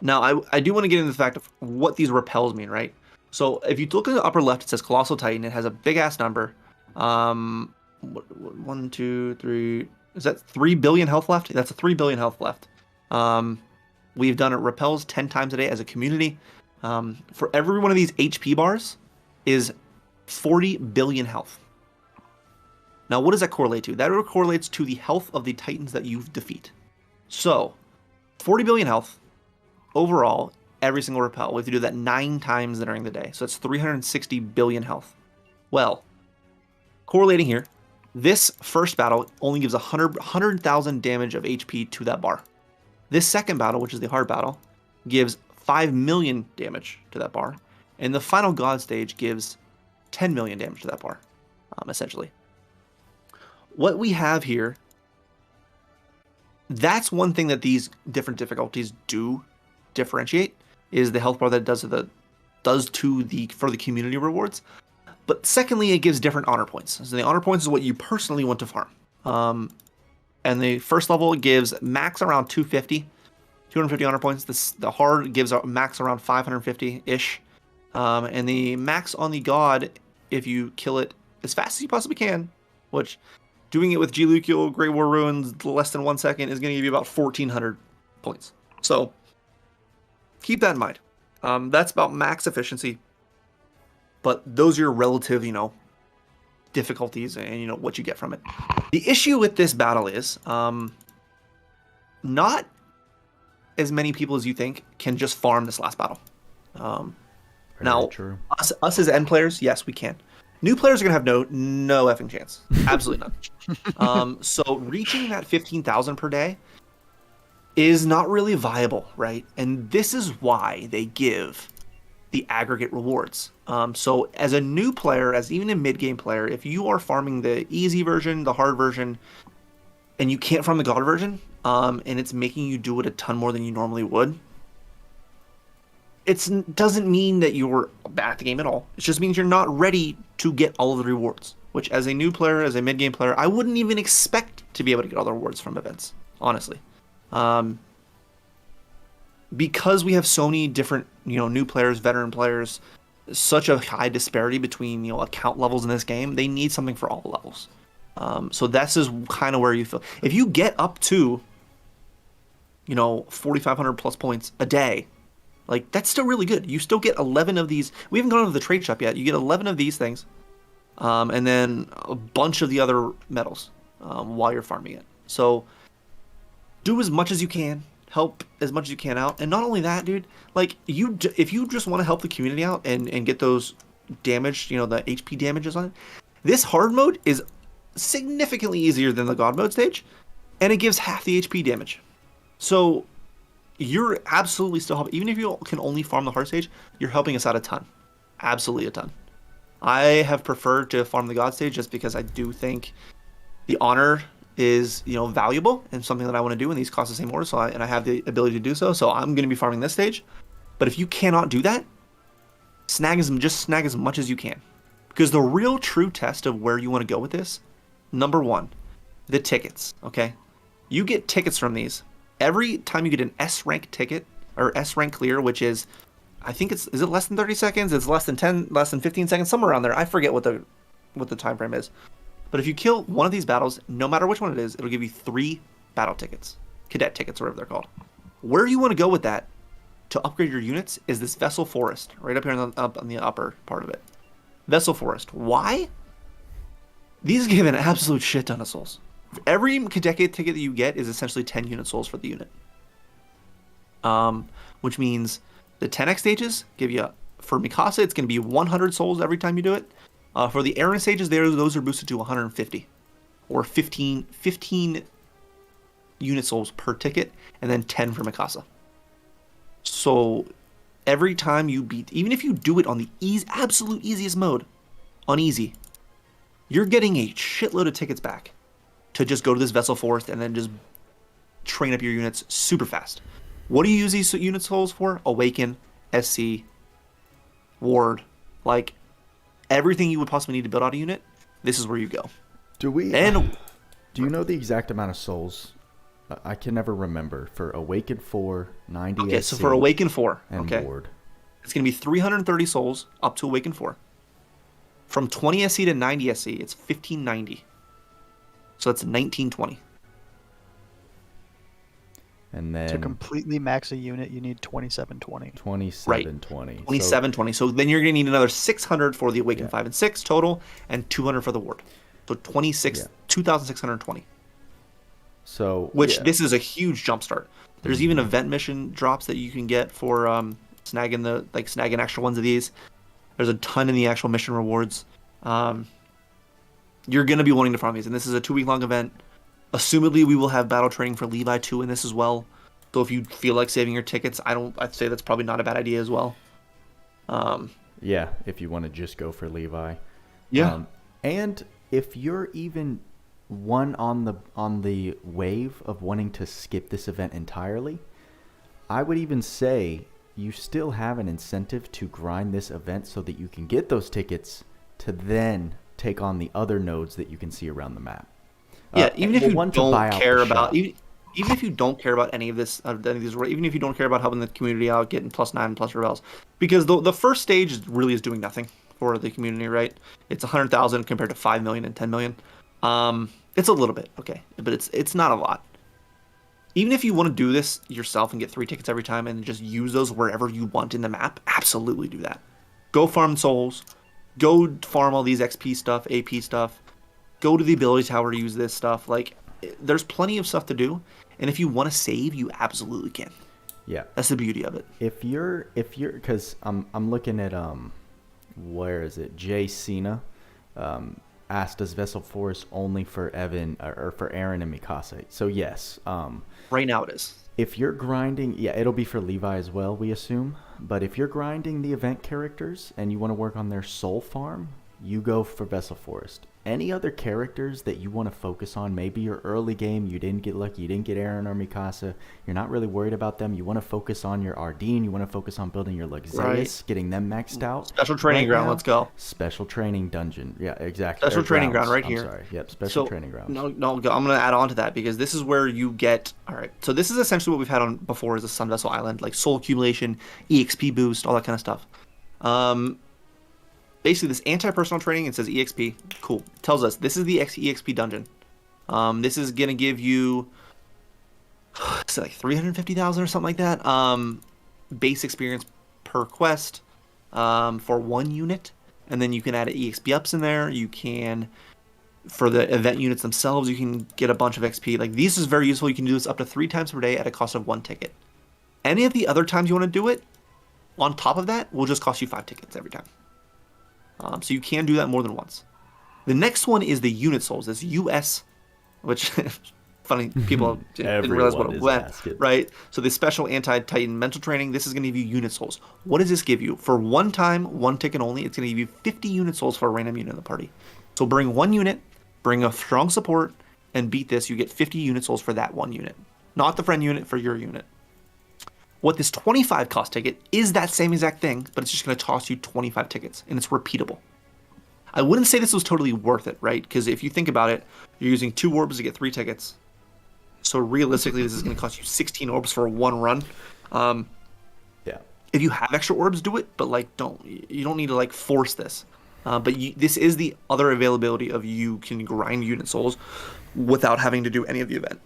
Now, I do want to get into the fact of what these repels mean, right? So, if you look in the upper left, it says Colossal Titan. It has a big-ass number. 1, 2, 3... Is that 3 billion health left? That's a 3 billion health left. We've done it repels 10 times a day as a community. For every one of these HP bars is 40 billion health. Now, what does that correlate to? That correlates to the health of the Titans that you defeat. So, 40 billion health overall, every single repel. We have to do that 9 times during the day. So that's 360 billion health. Well, correlating here, this first battle only gives 100,000 damage of HP to that bar. This second battle, which is the hard battle, gives 5 million damage to that bar. And the final God stage gives 10 million damage to that bar, essentially. What we have here, that's one thing that these different difficulties do differentiate, is the health bar that does for the community rewards. But secondly, it gives different honor points. So the honor points is what you personally want to farm. And the first level gives max around 250 honor points. The hard gives a max around 550-ish. And the max on the god, if you kill it as fast as you possibly can, which doing it with G-Lucial, Great War Ruins, less than 1 second, is going to give you about 1,400 points. So keep that in mind. That's about max efficiency. But those are your relative, difficulties and, what you get from it. The issue with this battle is not as many people as you think can just farm this last battle. Now, true. Us as end players, yes, we can. New players are going to have no effing chance. Absolutely none. So reaching that 15,000 per day is not really viable, right? And this is why they give the aggregate rewards. So as a new player, as even a mid-game player, if you are farming the easy version, the hard version, and you can't farm the god version, and it's making you do it a ton more than you normally would, it doesn't mean that you're bad at the game at all. It just means you're not ready to get all of the rewards, which as a new player, as a mid-game player, I wouldn't even expect to be able to get all the rewards from events, honestly. Because we have so many different, new players, veteran players, such a high disparity between, account levels in this game, they need something for all levels. So that's just kind of where you feel. If you get up to, 4,500 plus points a day, that's still really good. You still get 11 of these. We haven't gone to the trade shop yet. You get 11 of these things, and then a bunch of the other medals while you're farming it. So do as much as you can. Help as much as you can out. And not only that, dude, if you just want to help the community out and get those damage, the HP damages on it, this hard mode is significantly easier than the god mode stage, and it gives half the HP damage. So you're absolutely still helping. Even if you can only farm the hard stage, you're helping us out a ton. Absolutely a ton. I have preferred to farm the god stage just because I do think the honor is valuable and something that I want to do, and these cost the same order, and I have the ability to do so. So I'm going to be farming this stage. But if you cannot do that, snag as much as you can, because the real true test of where you want to go with this, number one, the tickets. Okay, you get tickets from these every time you get an S rank ticket or S rank clear, which is, I think is it less than 30 seconds? It's less than 15 seconds, somewhere around there. I forget what the time frame is. But if you kill one of these battles, no matter which one it is, it'll give you 3 battle tickets, cadet tickets, or whatever they're called. Where you want to go with that to upgrade your units is this Vessel Forest, right up here on the upper part of it. Vessel Forest. Why? These give an absolute shit ton of souls. Every cadet ticket that you get is essentially 10 unit souls for the unit. Which means the 10x stages give you, for Mikasa, it's going to be 100 souls every time you do it. For the Eren stages, those are boosted to 150, or 15 unit souls per ticket, and then 10 for Mikasa. So every time you beat, even if you do it on the absolute easiest mode, on easy, you're getting a shitload of tickets back to just go to this Vessel Forest and then just train up your units super fast. What do you use these unit souls for? Awaken, SC, Ward, everything you would possibly need to build out a unit, this is where you go. Do you know the exact amount of souls? I can never remember. For Awaken 4, 90 Okay, SC, so for Awaken 4, and Ward, it's going to be 330 souls up to Awaken 4. From 20 SC to 90 SC, it's 1590. So that's 1920. And then to completely max a unit, you need 2720. 2720. Right. 2720. So then you're going to need another 600 for the Awaken 5 and 6 total, and 200 for the Ward. So 2,620. So this is a huge jump start. There's even event mission drops that you can get for snagging extra ones of these. There's a ton in the actual mission rewards. you're going to be wanting to farm these. And this is a 2-week long event. Assumedly, we will have battle training for Levi 2 in this as well. So if you feel like saving your tickets, I'd say that's probably not a bad idea as well. Yeah, if you want to just go for Levi. Yeah. And if you're even one on the wave of wanting to skip this event entirely, I would even say you still have an incentive to grind this event so that you can get those tickets to then take on the other nodes that you can see around the map. Yeah, even if you one to don't buy out care the about shop. even if you don't care about any of this, even if you don't care about helping the community out, getting +9 plus rebels, because the first stage really is doing nothing for the community, right? It's 100,000 compared to 5 million and 10 million. It's a little bit, okay, but it's not a lot. Even if you want to do this yourself and get 3 tickets every time and just use those wherever you want in the map, absolutely do that. Go farm souls. Go farm all these XP stuff, AP stuff. Go to the ability tower to use this stuff. Like, there's plenty of stuff to do. And if you want to save, you absolutely can. Yeah. That's the beauty of it. If you're, because I'm looking at where is it? Jay Cena asked, does Vessel Force only for Evan or for Eren and Mikasa? So yes. Right now it is. If you're grinding, yeah, it'll be for Levi as well, we assume. But if you're grinding the event characters and you want to work on their soul farm, you go for Vessel Forest. Any other characters that you want to focus on, maybe your early game, you didn't get lucky, you didn't get Eren or Mikasa, you're not really worried about them, you want to focus on your Ardeen, you want to focus on building your Loug Zeus, Right. getting them maxed out. Special training ground, let's go. Special training dungeon. Yeah, exactly. Special Or training ground right I'm here. sorry. Yep, special training ground. No, I'm going to add on to that because this is where you get... All right, so this is essentially what we've had on before is the Sun Vessel Island, like soul accumulation, EXP boost, all that kind of stuff. Basically, this anti-personal training, it says EXP. Cool. It tells us this is the EXP dungeon. This is going to give you... It's like 350,000 or something like that. Base experience per quest for 1 unit. And then you can add EXP ups in there. You can... For the event units themselves, you can get a bunch of XP. Like, this is very useful. You can do this up to 3 times per day at a cost of 1 ticket. Any of the other times you want to do it, on top of that, will just cost you 5 tickets every time. So you can do that more than once. The next one is the unit souls. This US, which funny, people didn't realize what it went, right? So the special anti-Titan mental training, this is going to give you unit souls. What does this give you? For 1 time, 1 ticket only, it's going to give you 50 unit souls for a random unit in the party. So bring 1 unit, bring a strong support, and beat this. You get 50 unit souls for that 1 unit. Not the friend unit, for your unit. What this 25 cost ticket is that same exact thing, but it's just going to toss you 25 tickets, and it's repeatable. I wouldn't say this was totally worth it, right? Because if you think about it, you're using 2 orbs to get 3 tickets. So realistically, this is going to cost you 16 orbs for 1 run. Yeah. If you have extra orbs, do it, but like you don't need to like force this. But this is the other availability of you can grind unit souls without having to do any of the event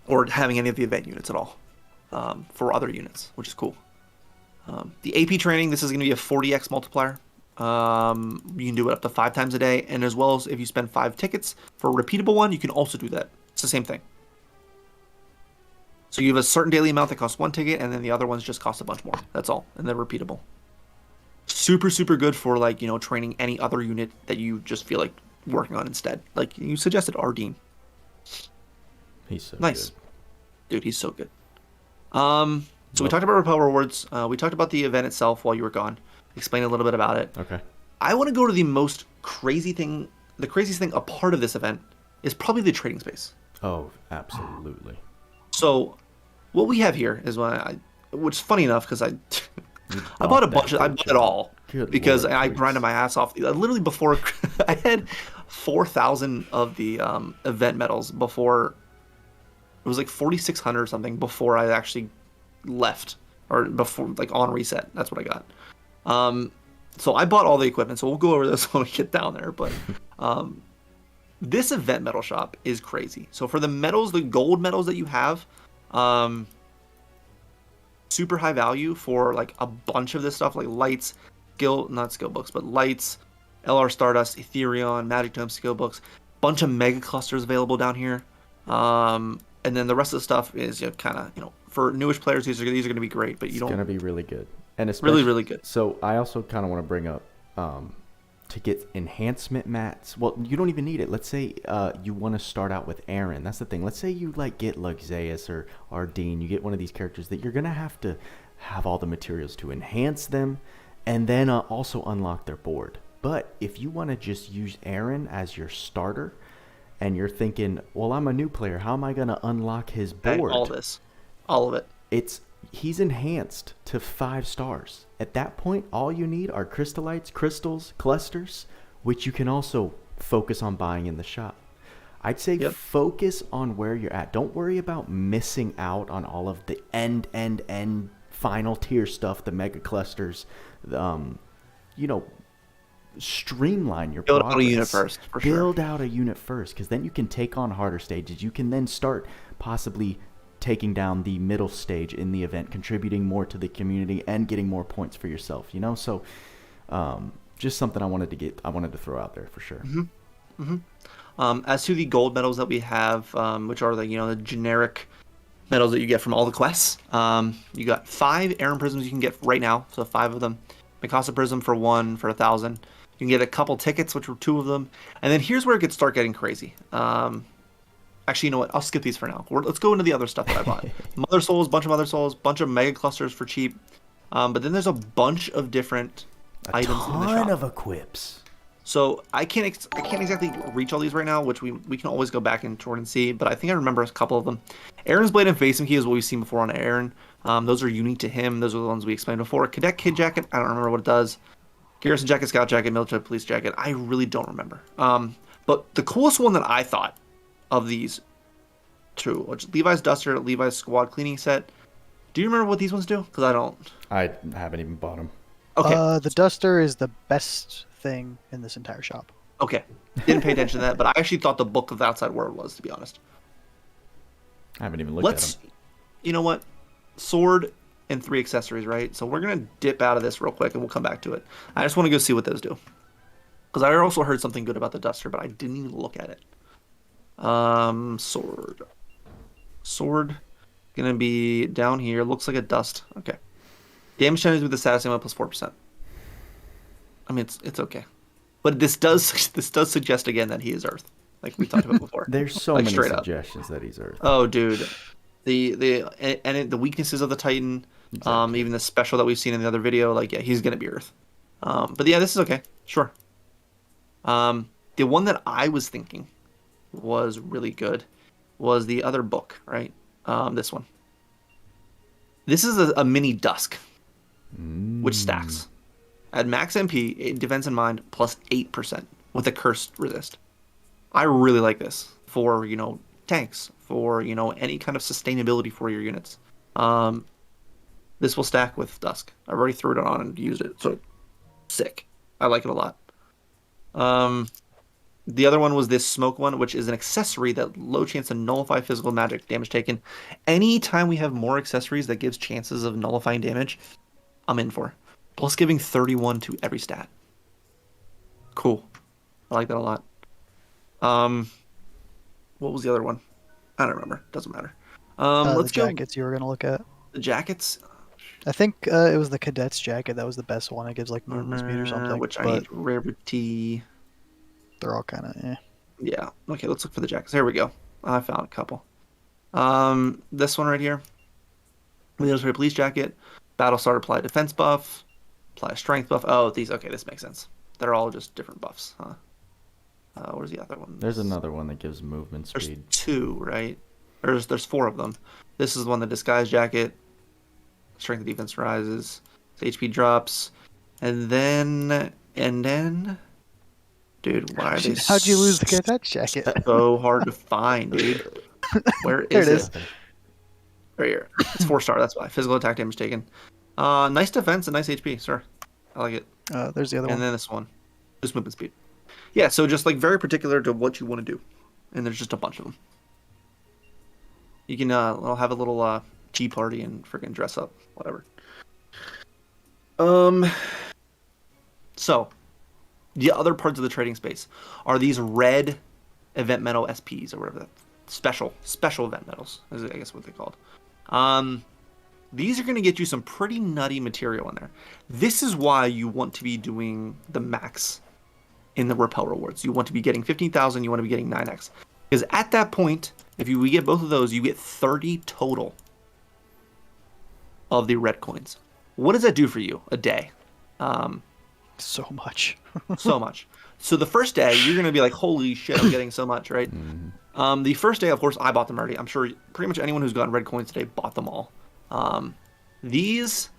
or having any of the event units at all. For other units, which is cool. The AP training, this is going to be a 40x multiplier. You can do it up to 5 times a day, and as well as if you spend 5 tickets for a repeatable one, you can also do that. It's the same thing. So you have a certain daily amount that costs 1 ticket, and then the other ones just cost a bunch more. That's all, and they're repeatable. Super, super good for like, training any other unit that you just feel like working on instead. Like you suggested, Ardeen. He's so nice. good. Dude, he's so good. So we talked about repel rewards. We talked about the event itself while you were gone. Explain a little bit about it. Okay. I want to go to the most crazy thing. The craziest thing a part of this event is probably the trading space. Oh, absolutely. So what we have here is which is funny enough because I bought a bunch I bought it all. Good because Lord, I please. grinded my ass off. Literally before I had 4,000 of the event medals before. It was like 4,600 or something before I actually left, or before like on reset. That's what I got. So I bought all the equipment. So we'll go over this when we get down there. But this event medal shop is crazy. So for the medals, the gold medals that you have, super high value for like a bunch of this stuff, like lights, not skill books, but lights, LR Stardust, Ethereon, Magic Tome skill books, bunch of mega clusters available down here. And then the rest of the stuff is kind of, for newish players, these are going to be great, but It's going to be really good. And really, really good. So I also kind of want to bring up, to get enhancement mats. Well, you don't even need it. Let's say you want to start out with Eren. That's the thing. Let's say you like get Loug Zeus or Ardeen. You get one of these characters that you're gonna have to have all the materials to enhance them, and then also unlock their board. But if you want to just use Eren as your starter, and you're thinking, well, I'm a new player, how am I gonna unlock his board? All of it. He's enhanced to 5 stars. At that point, all you need are crystallites, crystals, clusters, which you can also focus on buying in the shop. I'd say focus on where you're at. Don't worry about missing out on all of the end final tier stuff, the mega clusters. Streamline your progress. Build out a unit first, for sure. Build out a unit first, because then you can take on harder stages. You can then start possibly taking down the middle stage in the event, contributing more to the community and getting more points for yourself. So just something I wanted to throw out there for sure. As to the gold medals that we have, which are the generic medals that you get from all the quests, you got 5 Eren prisms you can get right now, so 5 of them. Mikasa prism for 1 for 1,000. You can get a couple tickets, which were 2 of them, and then here's where it gets start getting crazy. Actually, you know what? I'll skip these for now. Let's go into the other stuff that I bought. Mother Souls, bunch of Mother Souls, bunch of mega clusters for cheap. But then there's a bunch of different items in the shop. A ton of equips. So I can't exactly reach all these right now, which we can always go back and toward and see. But I think I remember a couple of them. Eren's Blade and Facing Key is what we've seen before on Eren. Those are unique to him. Those are the ones we explained before. Cadet Kid Jacket, I don't remember what it does. Garrison Jacket, Scout Jacket, Military Police Jacket, I really don't remember. But the coolest one that I thought of these 2, which Levi's Duster, Levi's Squad Cleaning Set. Do you remember what these ones do? Because I don't. I haven't even bought them. Okay. The Duster is the best thing in this entire shop. Okay. Didn't pay attention to that, but I actually thought the Book of the Outside World was, to be honest. I haven't even looked at them. You know what? Sword and 3 accessories, right? So we're going to dip out of this real quick and we'll come back to it. I just want to go see what those do. Because I also heard something good about the Duster, but I didn't even look at it. Sword. Gonna be down here. Looks like a dust. Okay. Damage enemies with the status ammo plus 4%. I mean, it's okay. But this does suggest again that he is Earth, like we talked about before. There's so many suggestions that he's Earth. Oh, dude, the weaknesses of the Titan, Exactly. Even the special that we've seen in the other video, he's gonna be Earth. But yeah, this is okay. Sure. The one that I was thinking was really good was the other book, right? This one. This is a mini Dusk, which stacks. At max MP, defense in mind, plus 8% with a cursed resist. I really like this for, tanks, for, any kind of sustainability for your units. This will stack with Dusk. I've already threw it on and used it, so sick. I like it a lot. The other one was this smoke one, which is an accessory that low chance to nullify physical magic damage taken. Anytime we have more accessories that gives chances of nullifying damage, I'm in for. Plus giving 31 to every stat. Cool. I like that a lot. What was the other one? I don't remember. Doesn't matter. Let's the jackets you were going to look at. The jackets? I think it was the Cadet's jacket. That was the best one. It gives movement speed or something. Which I need rarity. They're all kind of Yeah. Okay, let's look for the jackets. Here we go. I found a couple. This one right here. Military Police Jacket. Battle Start apply defense buff. Apply strength buff. Oh, these. Okay, this makes sense. They're all just different buffs, huh? Where's the other one? There's another one that gives movement speed. There's 2, right? There's 4 of them. This is one, the Disguise Jacket. Strength and defense rises. HP drops. And then... Dude, why are they How'd you lose the Cadet's jacket? so hard to find, dude? Where There is it is. it? Right here. It's 4-star, that's why. Physical attack damage taken. Nice defense and nice HP, sir. I like it. There's the other one. And then this one. Just movement speed. Yeah, so just very particular to what you want to do. And there's just a bunch of them. You can have a little tea party and freaking dress up. Whatever. So, the other parts of the trading space are these red event medal SPs or whatever that special event medals is, I guess what they're called. These are going to get you some pretty nutty material in there. This is why you want to be doing the max in the repel rewards. You want to be getting 15,000. You want to be getting 9x. Because at that point, if we get both of those, you get 30 total of the red coins. What does that do for you a day? So much. So much. So the first day, you're going to be like, holy shit, I'm getting so much, right? The first day, of course, I bought them already. I'm sure pretty much anyone who's gotten red coins today bought them all. These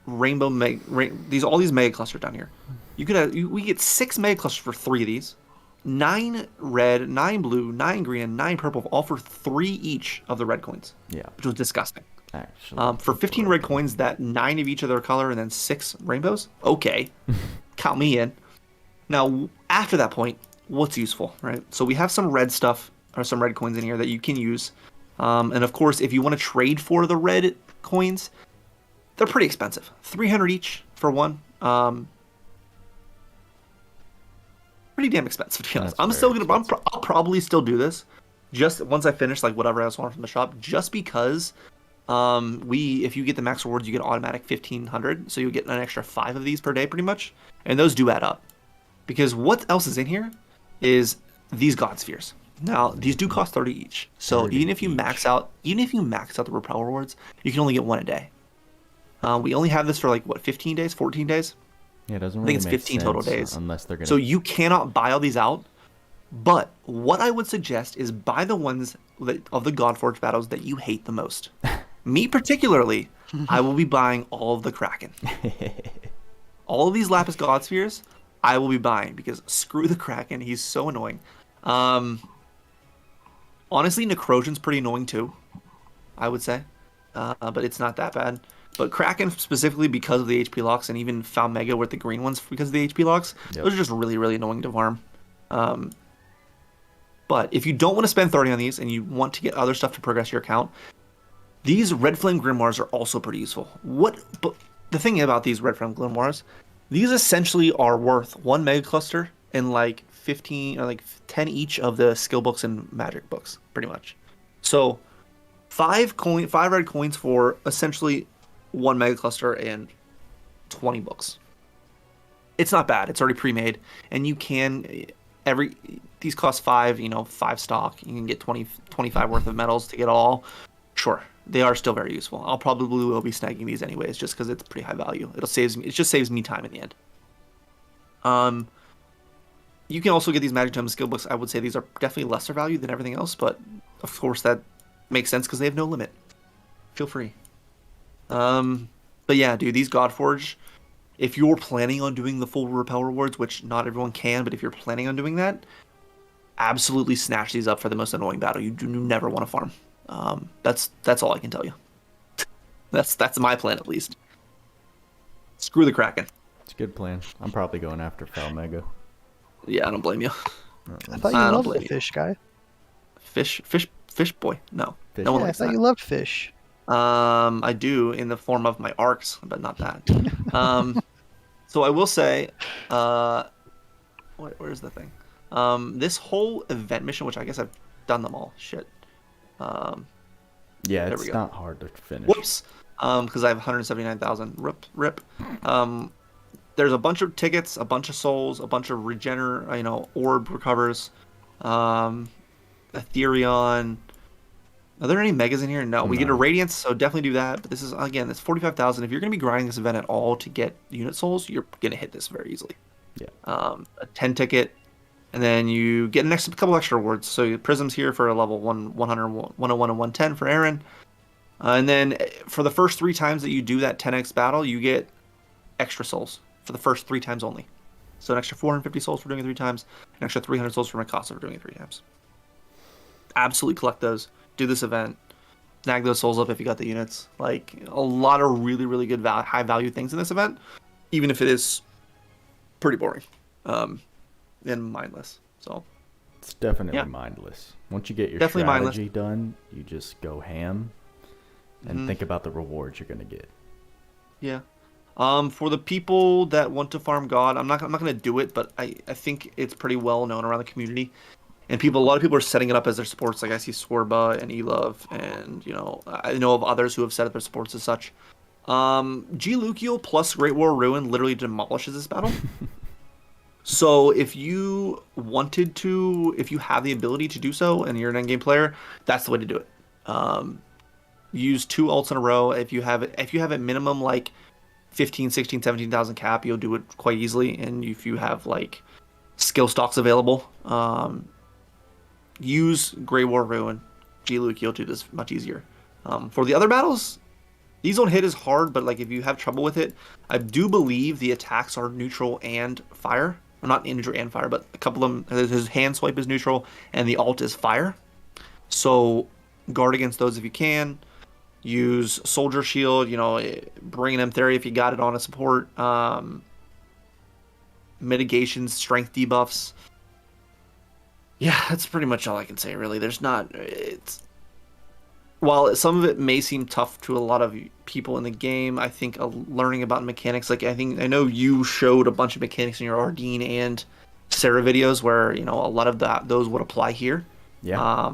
all these mega clusters down here. We get 6 mega clusters for 3 of these. 9 red, 9 blue, 9 green, and 9 purple, all for 3 each of the red coins. Yeah. Which was disgusting. Actually. For 15 red coins, that 9 of each of their color and then 6 rainbows. Okay. Count me in. Now, after that point, what's useful, right? So we have some red stuff, or some red coins in here that you can use. And of course, if you want to trade for the red coins, they're pretty expensive. 300 each for one. Pretty damn expensive, to be honest. I'll probably still do this, just once I finish like whatever else I want from the shop, just because if you get the max rewards, you get automatic 1,500, so you get an extra 5 of these per day, pretty much, and those do add up. Because what else is in here is these God Spheres. Now, these do cost 30 each. So even if you max out the repel rewards, you can only get 1 a day. We only have this for like what, 15 days, 14 days? Yeah, it doesn't I really think it's 15 total days. Unless they're gonna. So you cannot buy all these out. But what I would suggest is buy the ones of the Godforge battles that you hate the most. Me particularly, I will be buying all of the Kraken. All of these Lapis God Spheres, I will be buying because screw the Kraken. He's so annoying. Honestly, Necrosion's pretty annoying too, I would say. But it's not that bad. But Kraken specifically because of the HP locks, and even Found Mega with the green ones because of the HP locks, those are just really, really annoying to farm. But if you don't want to spend 30 on these and you want to get other stuff to progress your account, these Red Flame Grimoires are also pretty useful. But the thing about these Red Flame Grimoires, these essentially are worth 1 Mega Cluster and like 15 or like 10 each of the skill books and magic books, pretty much. So 5 red coins for essentially 1 Mega Cluster and 20 books. It's not bad. It's already pre-made, and you can these cost 5, 5 stock. You can get 25 worth of medals to get all. Sure, they are still very useful. I'll probably will be snagging these anyways, just because it's pretty high value. It just saves me time in the end. You can also get these magic tome skill books. I would say these are definitely lesser value than everything else, but of course that makes sense because they have no limit. Feel free. But yeah, dude, these Godforge, if you're planning on doing the full repel rewards, which not everyone can, but if you're planning on doing that, absolutely snatch these up for the most annoying battle. You do never want to farm. That's all I can tell you. That's my plan, at least. Screw the Kraken. It's a good plan. I'm probably going after Fel Mega. Yeah, I don't blame you. I thought you loved the fish guy. Fish boy. No. Fish. No one Yeah, I likes thought that. you loved fish. I do in the form of my arcs, but not that. So I will say, where's the thing? This whole event mission, which I guess I've done them all. Shit. Yeah, it's not hard to finish. Whoops. Because I have 179,000. Rip. There's a bunch of tickets, a bunch of souls, a bunch of orb recovers, Ethereon. Are there any megas in here? No. We get a Radiance, so definitely do that. But this is, again, it's 45,000. If you're going to be grinding this event at all to get unit souls, you're going to hit this very easily. Yeah. A 10 ticket, and then you get a couple extra rewards. So Prism's here for a level 100, 101, and 110 for Eren. And then for the first 3 times that you do that 10x battle, you get extra souls for the first 3 times only. So an extra 450 souls for doing it 3 times, an extra 300 souls for Mikasa for doing it 3 times. Absolutely collect those. Do this event, snag those souls up if you got the units. Like, a lot of really, really good high value things in this event, even if it is pretty boring and mindless. So it's definitely mindless. Once you get your strategy done, you just go ham and think about the rewards you're gonna get. Yeah. For the people that want to farm God, I'm not gonna do it, but I think it's pretty well known around the community. And a lot of people are setting it up as their supports. Like I see Swerba and Elove, and I know of others who have set up their supports as such. G. Lucio plus Great War Ruin literally demolishes this battle. So if you wanted to, if you have the ability to do so and you're an endgame player, that's the way to do it. Use 2 ults in a row. If you have a minimum like 15, 16, 17,000 cap, you'll do it quite easily. And if you have like skill stocks available, use Grey War Ruin. G-Luke, you'll do this much easier. For the other battles, these don't hit as hard, but like if you have trouble with it, I do believe the attacks are neutral and fire. Well, not neutral and fire, but a couple of them, his hand swipe is neutral and the alt is fire. So guard against those if you can. Use Soldier Shield, bring an M30 if you got it on a support. Mitigations, strength debuffs. Yeah, that's pretty much all I can say, really. While some of it may seem tough to a lot of people in the game, I think learning about mechanics, I know you showed a bunch of mechanics in your Ardeen and Sarah videos where, a lot of those would apply here. Yeah.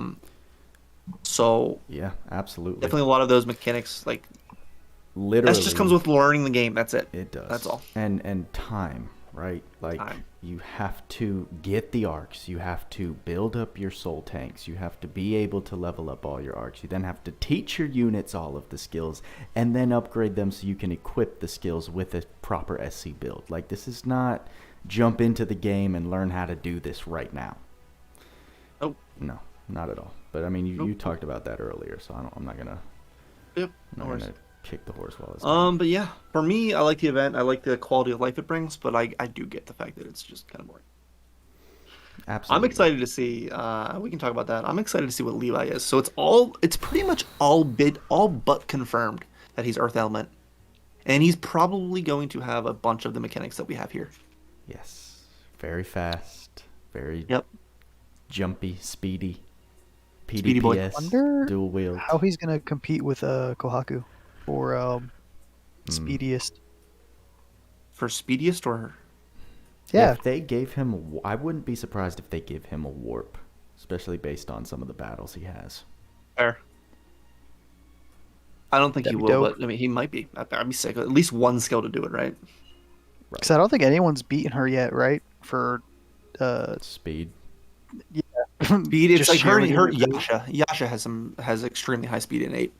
So yeah, absolutely. Definitely a lot of those mechanics, literally, that just comes with learning the game. That's it. It does. That's all. And time, right? Time. You have to get the arcs. You have to build up your soul tanks. You have to be able to level up all your arcs. You then have to teach your units all of the skills and then upgrade them so you can equip the skills with a proper SC build. This is not jump into the game and learn how to do this right now. Nope. No, not at all. But I mean, you talked about that earlier, so I'm not gonna. Yep. I'm not gonna kick the horse while it's. But yeah, for me, I like the event. I like the quality of life it brings, but I do get the fact that it's just kind of boring. Absolutely. I'm excited to see. We can talk about that. I'm excited to see what Levi is. So it's pretty much all but confirmed that he's Earth Element, and he's probably going to have a bunch of the mechanics that we have here. Yes. Very fast. Very. Yep. Jumpy, speedy. Speedy boy. PDPS, dual wield. How he's gonna compete with Kohaku for speediest? For speediest or? Yeah, If they gave him, I wouldn't be surprised if they give him a warp, especially based on some of the battles he has. Fair. I don't think That'd he be will, dope. but I mean, he might be. I'd be sick. At least one skill to do it, right? because I don't think anyone's beaten her yet, right? For Speed. Speed. It's just like her sheer ability. Yasha. Yasha has extremely high speed innate.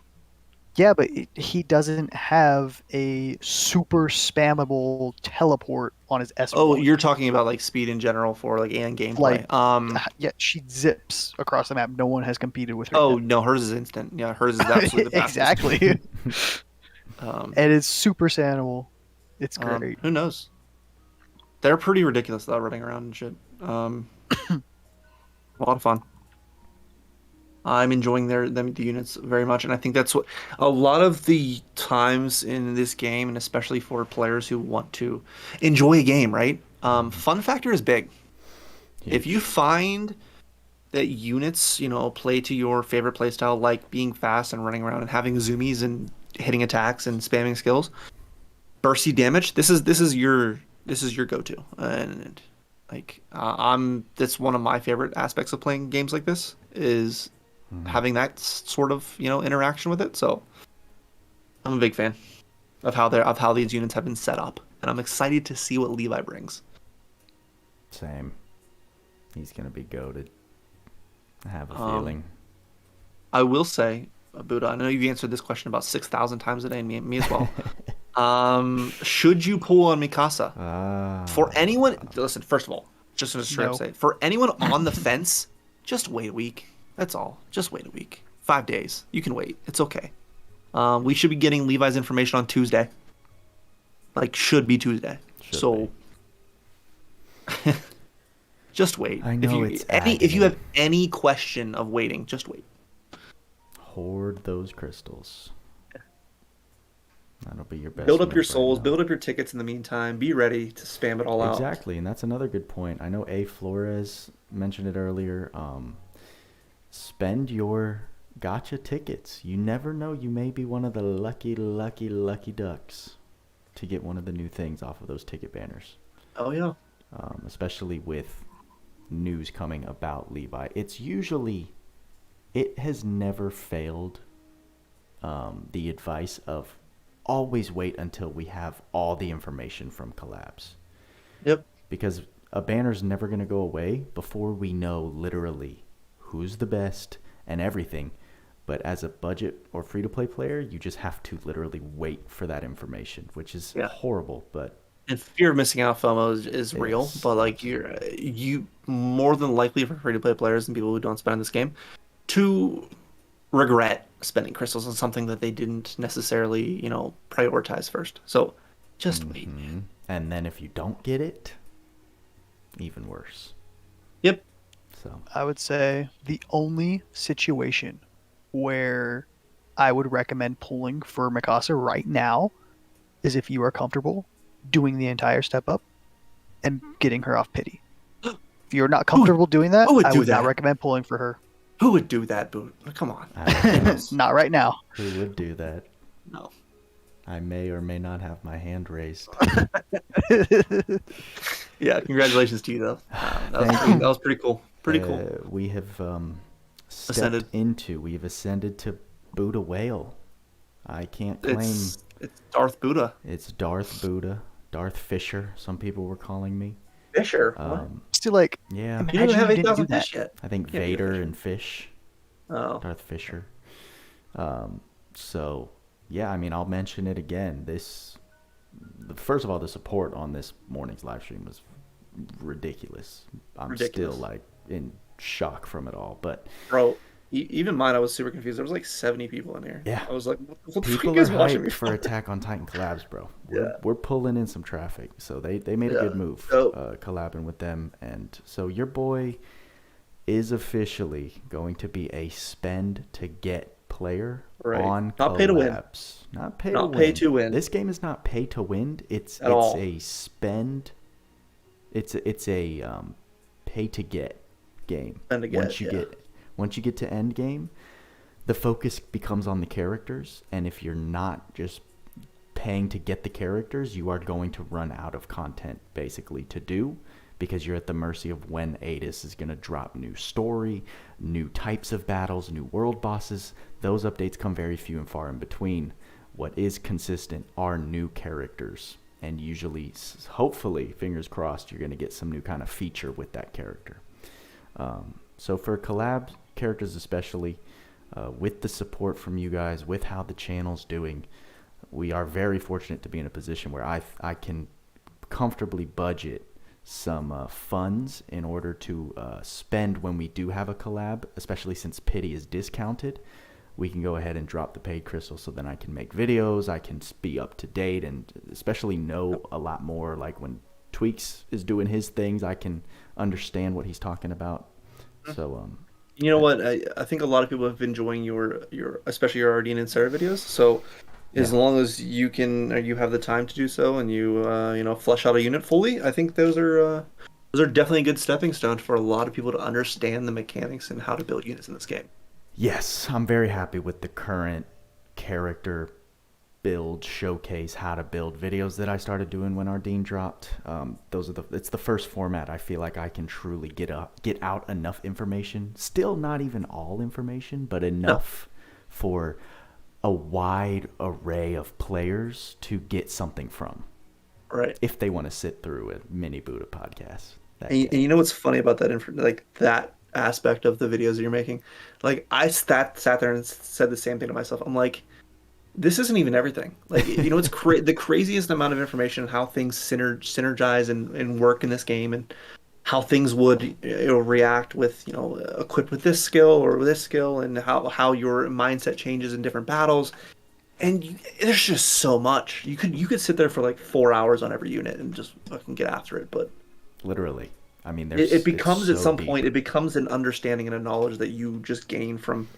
Yeah, but he doesn't have a super spammable teleport on his S1. Oh, you're talking about speed in general for and gameplay. Yeah, she zips across the map. No one has competed with her. Oh yet. no, hers is instant. Yeah, hers is absolutely the fastest. Exactly. Um, And it's super spammable. It's great. Who knows? They're pretty ridiculous though, running around and shit. A lot of fun. I'm enjoying the units very much, and I think that's what a lot of the times in this game, and especially for players who want to enjoy a game, right? Fun factor is big. If you find that units, play to your favorite playstyle, like being fast and running around and having zoomies and hitting attacks and spamming skills, bursty damage. This is your go-to, and that's one of my favorite aspects of playing games like this is having that sort of interaction with it. So I'm a big fan of how these units have been set up, and I'm excited to see what Levi brings. Same. He's gonna be goated. I have a feeling. I will say, Buddha, I know you've answered this question about 6,000 times a day, and me as well. Should you pull on Mikasa? For anyone, listen. First of all, just to straight up say, for anyone on the fence, just wait a week. That's all. Just wait a week. 5 days. You can wait. It's okay. We should be getting Levi's information on Tuesday. Should be Tuesday. Just wait. I know if you have any question of waiting, just wait. Hoard those crystals. That'll be your best. Build up your move souls. right now. Build up your tickets in the meantime. Be ready to spam it all out. Exactly, and that's another good point. I know A. Flores mentioned it earlier. Spend your gacha tickets. You never know. You may be one of the lucky ducks to get one of the new things off of those ticket banners. Oh yeah. Especially with news coming about Levi. It has never failed the advice of always wait until we have all the information from collabs. Yep. Because a banner's never going to go away before we know literally who's the best and everything. But as a budget or free-to-play player, you just have to literally wait for that information, which is horrible. But and fear of missing out FOMO is real. Yes. But like you more than likely for free-to-play players and people who don't spend on this game to regret spending crystals on something that they didn't necessarily, prioritize first. So just wait. And then if you don't get it, even worse. Yep. So I would say the only situation where I would recommend pulling for Mikasa right now is if you are comfortable doing the entire step up and getting her off pity. If you're not comfortable doing that, I would not recommend pulling for her. Who would do that, Boot? Come on. Not right now. Who would do that? No. I may or may not have my hand raised. Yeah, congratulations to you, though. That was pretty cool. Pretty cool. We have Ascended. we've ascended to Buddha Whale. I can't claim. It's Darth Buddha. It's Darth Buddha. Darth Fisher, some people were calling me. Fisher? Still, like, Yeah. imagine You don't have you didn't do 8,000 that. fish yet. I think Can't be Vader Fisher. and Fish. Oh. Darth Fisher. So, yeah, I mean, I'll mention it again. First of all, the support on this morning's live stream was ridiculous. I'm still, like, in shock from it all. But, Bro, even mine, I was super confused. There was like 70 people in here. Yeah. I was like, what the fuck people are you guys are watching me hyped for Attack on Titan collabs, bro. Yeah. We're pulling in some traffic. So they made a good move collabing with them. And so your boy is officially going to be a spend to get player on Not pay to win. collabs. Not pay to win. This game is not pay to win. It's all. a spend. It's a pay to get game. Spend to get, Once you get to end game, the focus becomes on the characters, and if you're not just paying to get the characters, you are going to run out of content basically to do, because you're at the mercy of when Adis is going to drop new story, new types of battles, new world bosses. Those updates come very few and far in between. What is consistent are new characters, and usually, hopefully, fingers crossed, you're going to get some new kind of feature with that character. So for collab characters especially, with the support from you guys, with how the channel's doing, we are very fortunate to be in a position where I can comfortably budget some funds in order to spend when we do have a collab, especially since Pity is discounted. We can go ahead and drop the paid crystal, so then I can make videos, I can be up to date, and especially know a lot more. Like when Tweaks is doing his things, I can understand what he's talking about. So You know what? I think a lot of people have been enjoying your especially your Ardeen and Sarah videos. So as long as you can, or you have the time to do so, and you flesh out a unit fully, I think those are definitely a good stepping stone for a lot of people to understand the mechanics and how to build units in this game. yes, I'm very happy with the current character build showcase, how to build videos that I started doing when Ardeen dropped. It's the first format I feel like I can truly get out enough information. Still not even all information, but enough for a wide array of players to get something from. Right. If they want to sit through a mini Buddha podcast. And you know what's funny about that, like that aspect of the videos that you're making? Like I sat there and said the same thing to myself. I'm like, this isn't even everything. Like, it's the craziest amount of information, how things synergize and work in this game, and how things would react with, equipped with this skill or with this skill, and how your mindset changes in different battles. And there's just so much. You could sit there for like 4 hours on every unit and just fucking get after it. But literally, I mean, it becomes at some deep. point, it becomes an understanding and a knowledge that you just gain from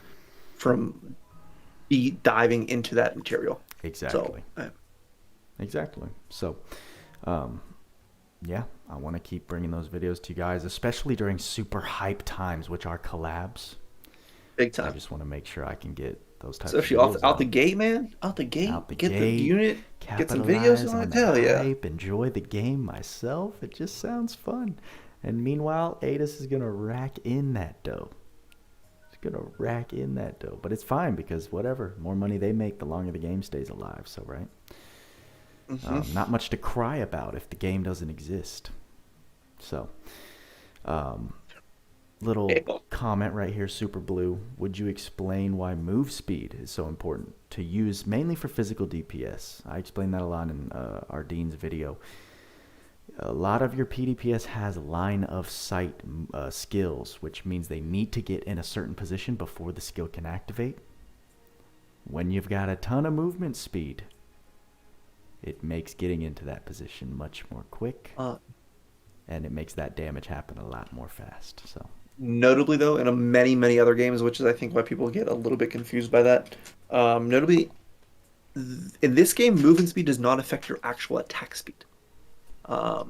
diving into that material. Exactly. Exactly. So, yeah, I want to keep bringing those videos to you guys, especially during super hype times, which are collabs. Big time. I just want to make sure I can get those types Especially of videos out the gate, man. Out the gate. Get the unit. Get some videos on it. Hell yeah. Hype, enjoy the game myself. It just sounds fun. And meanwhile, Adis is going to rack in that dough. But it's fine, because whatever, more money they make, the longer the game stays alive. So not much to cry about if the game doesn't exist. So, little comment right here, Super Blue. Would you explain why move speed is so important to use mainly for physical DPS? I explained that a lot in our Dean's video. A lot of your PDPS has line of sight skills, which means they need to get in a certain position before the skill can activate. When you've got a ton of movement speed, it makes getting into that position much more quick, and it makes that damage happen a lot more fast. So, notably though, in many other games, which is I think why people get a little bit confused by that. Notably, in this game, movement speed does not affect your actual attack speed.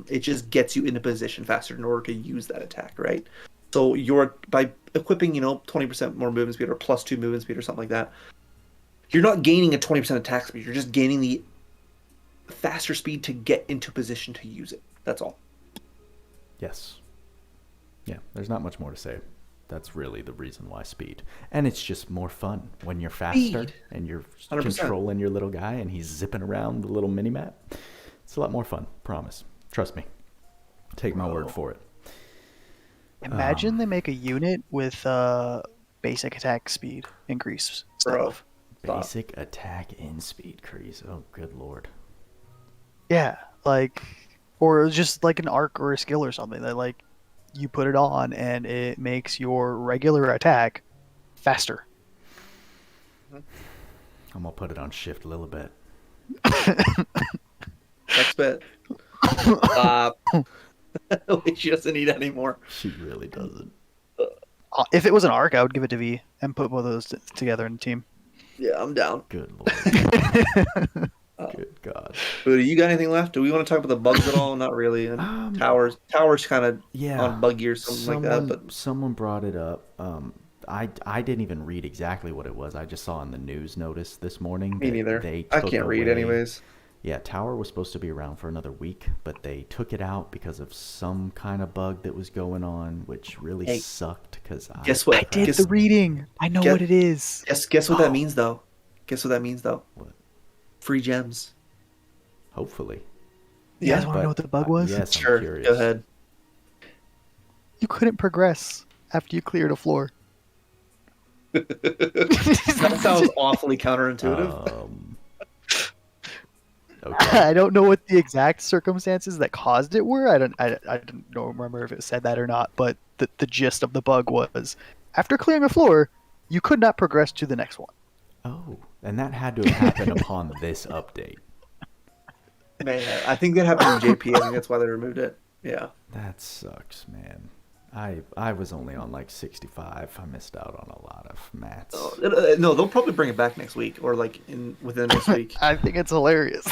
It just gets you into position faster in order to use that attack, right? So by equipping 20% more movement speed or +2 movement speed or something like that, you're not gaining a 20% attack speed. You're just gaining the faster speed to get into position to use it. That's all. Yes. Yeah, there's not much more to say. That's really the reason why speed. And it's just more fun when you're faster and you're 100%. Controlling your little guy and he's zipping around the little mini-map. It's a lot more fun, promise. Trust me. Take my word for it. Imagine they make a unit with basic attack speed increase stuff. Basic attack in speed increase. Oh, good lord. Yeah, or just like an arc or a skill or something that you put it on and it makes your regular attack faster. I'm gonna put it on shift a little bit. Next bit. She doesn't need any more. She really doesn't. If it was an arc, I would give it to V and put both of those together in a team. Yeah, I'm down. Good lord. Good God. Buddha, you got anything left? Do we want to talk about the bugs at all? Not really. And towers kind of on buggy or something like that. But someone brought it up. I didn't even read exactly what it was. I just saw on the news notice this morning. Me neither. I can't read anyways. Yeah, Tower was supposed to be around for another week, but they took it out because of some kind of bug that was going on, which really sucked. Because guess what? I did the reading. I know what it is. Guess what that means, though. Guess what that means, though. What? Free gems. Hopefully. You guys want to know what the bug was? Yes, sure. I'm curious. Go ahead. You couldn't progress after you cleared a floor. That sounds awfully counterintuitive. Okay. I don't know what the exact circumstances that caused it were. I don't remember if it said that or not, but the gist of the bug was after clearing a floor, you could not progress to the next one. Oh, and that had to have happened upon this update. Man, I think that happened in JP. I think that's why they removed it. Yeah. That sucks, man. I was only on 65. I missed out on a lot of mats. No, they'll probably bring it back next week or within the next week. I think it's hilarious.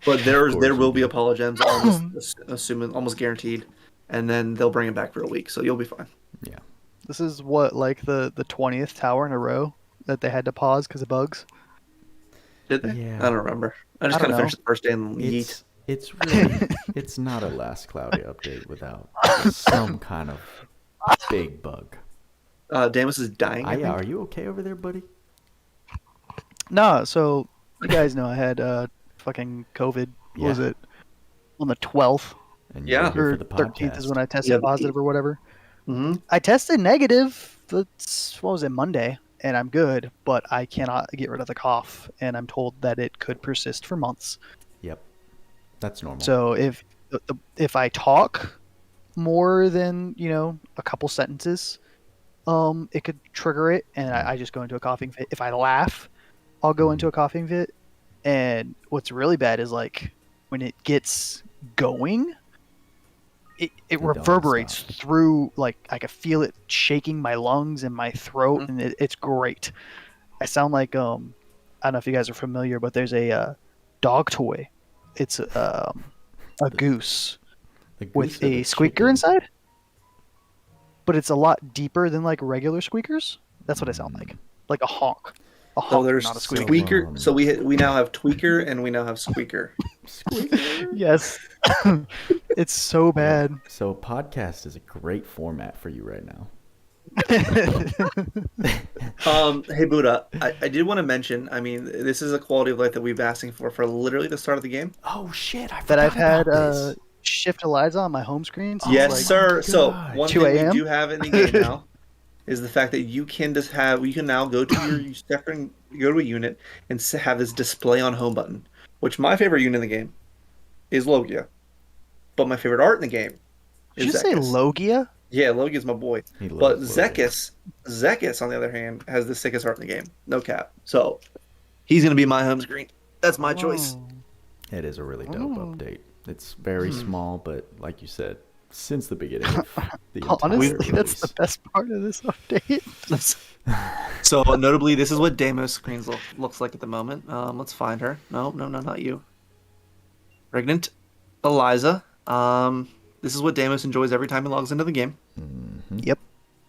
But there will be apologems, almost guaranteed, and then they'll bring it back for a week, so you'll be fine. Yeah. This is what the 20th tower in a row that they had to pause because of bugs. Did they? Yeah. I don't remember. I just kind of finished the first day and yeet. It's really it's not a Last Cloudia update without some kind of big bug. Damus is dying. Yeah, are you okay over there, buddy? No, so you guys know I had fucking COVID. What was it? On the 12th. And you're here or for the 13th is when I tested positive or whatever. Mm-hmm. I tested negative. What was it, Monday? And I'm good, but I cannot get rid of the cough, and I'm told that it could persist for months. Yep, that's normal. So if I talk more than a couple sentences, it could trigger it, and I just go into a coughing fit. If I laugh, I'll go into a coughing fit. And what's really bad is when it gets going, it reverberates through, I can feel it shaking my lungs and my throat, and it's great. I sound like I don't know if you guys are familiar, but there's a dog toy. It's a goose with a squeaker inside, but it's a lot deeper than regular squeakers. That's what I sound like a honk. A honk, so there's not a squeaker. Squeaker. So we now have tweaker and we now have squeaker. Squeaker. Yes. It's so bad. So a podcast is a great format for you right now. Hey Buddha, I did want to mention, this is a quality of life that we've been asking for literally the start of the game. Oh shit, I forgot that I've had about this. Shift Eliza on my home screen. So Yes, it's like, sir. So God. one 2 thing we a.m.? do have in the game now is the fact that you can now go to your separate, go to a unit and have this display on home button. Which my favorite unit in the game is Logia, but my favorite art in the game Did is you say Zekis. Logia? Yeah, Logia's my boy. He But loves Logia. Zekis on the other hand has the sickest art in the game. No cap. So he's gonna be my home screen. That's my choice. Oh. It is a really dope Oh. update. It's very small, but like you said, since the beginning of the entire Honestly, that's the release. best part of this update. So notably, this is what Deimos screens looks like at the moment. Let's find her. No, not you. Pregnant Eliza. This is what Deimos enjoys every time he logs into the game. Yep.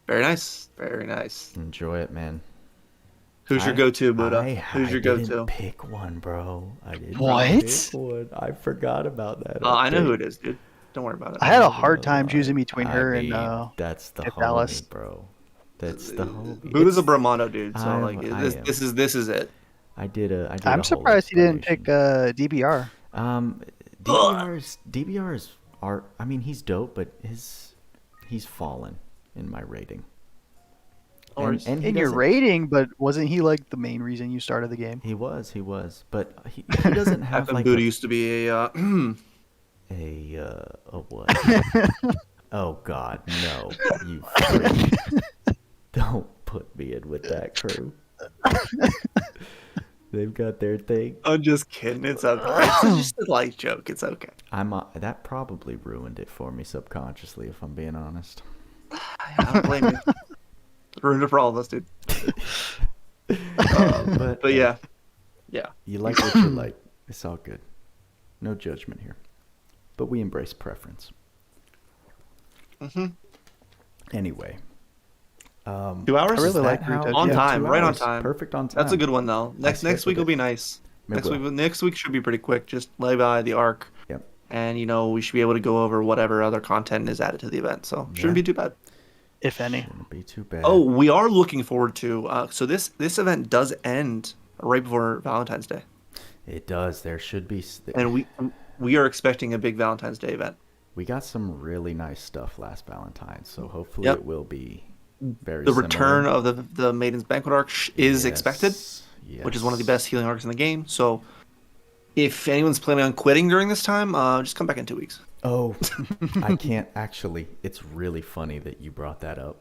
Very nice. Very nice. Enjoy it, man. Who's your go-to, Buddha? Who's your didn't go-to? pick one, bro. I didn't What? pick one. I forgot about that. I know who update. it is, dude. Don't worry about it. I had a hard time I- choosing between I her mean, and that's the Kid homie, Dallas. bro. That's the homie. Buddha's a It's- Brahmano dude, so I like am- this is it. I did a I'm whole surprised he didn't pick explanation. DBR. DBR's art. I mean, he's dope, but he's fallen in my rating. Or And he In your doesn't- rating, but wasn't he like the main reason you started the game? He was, but he doesn't have Back when like Buddha used to be a a what? Oh God, no! You freak. Don't put me in with that crew. They've got their thing. I'm just kidding. It's okay. It's just a light joke. It's okay. That probably ruined it for me subconsciously, if I'm being honest. I don't blame you. Ruined it for all of us, dude. But yeah. You like what you like. It's all good. No judgment here. But we embrace preference. Mm-hmm. Anyway. 2 hours? I really Is that like how- Rito. On Yeah, time, 2 right on hours. time. Perfect on time. That's a good one though. Next scheduled week will it. be nice. It will. Next week should be pretty quick. Just Levi, the Ark, Yep. and we should be able to go over whatever other content is added to the event. So shouldn't Yeah. be too bad. If any. Shouldn't be too bad. Oh, we are looking forward to. So this event does end right before Valentine's Day, It does. There should be. and we are expecting a big Valentine's Day event. We got some really nice stuff last Valentine's, so hopefully Yep. it will be very The similar. return of the Maiden's Banquet Arc is expected, Yes. which is one of the best healing arcs in the game. So if anyone's planning on quitting during this time, just come back in 2 weeks. Oh, I can't actually. It's really funny that you brought that up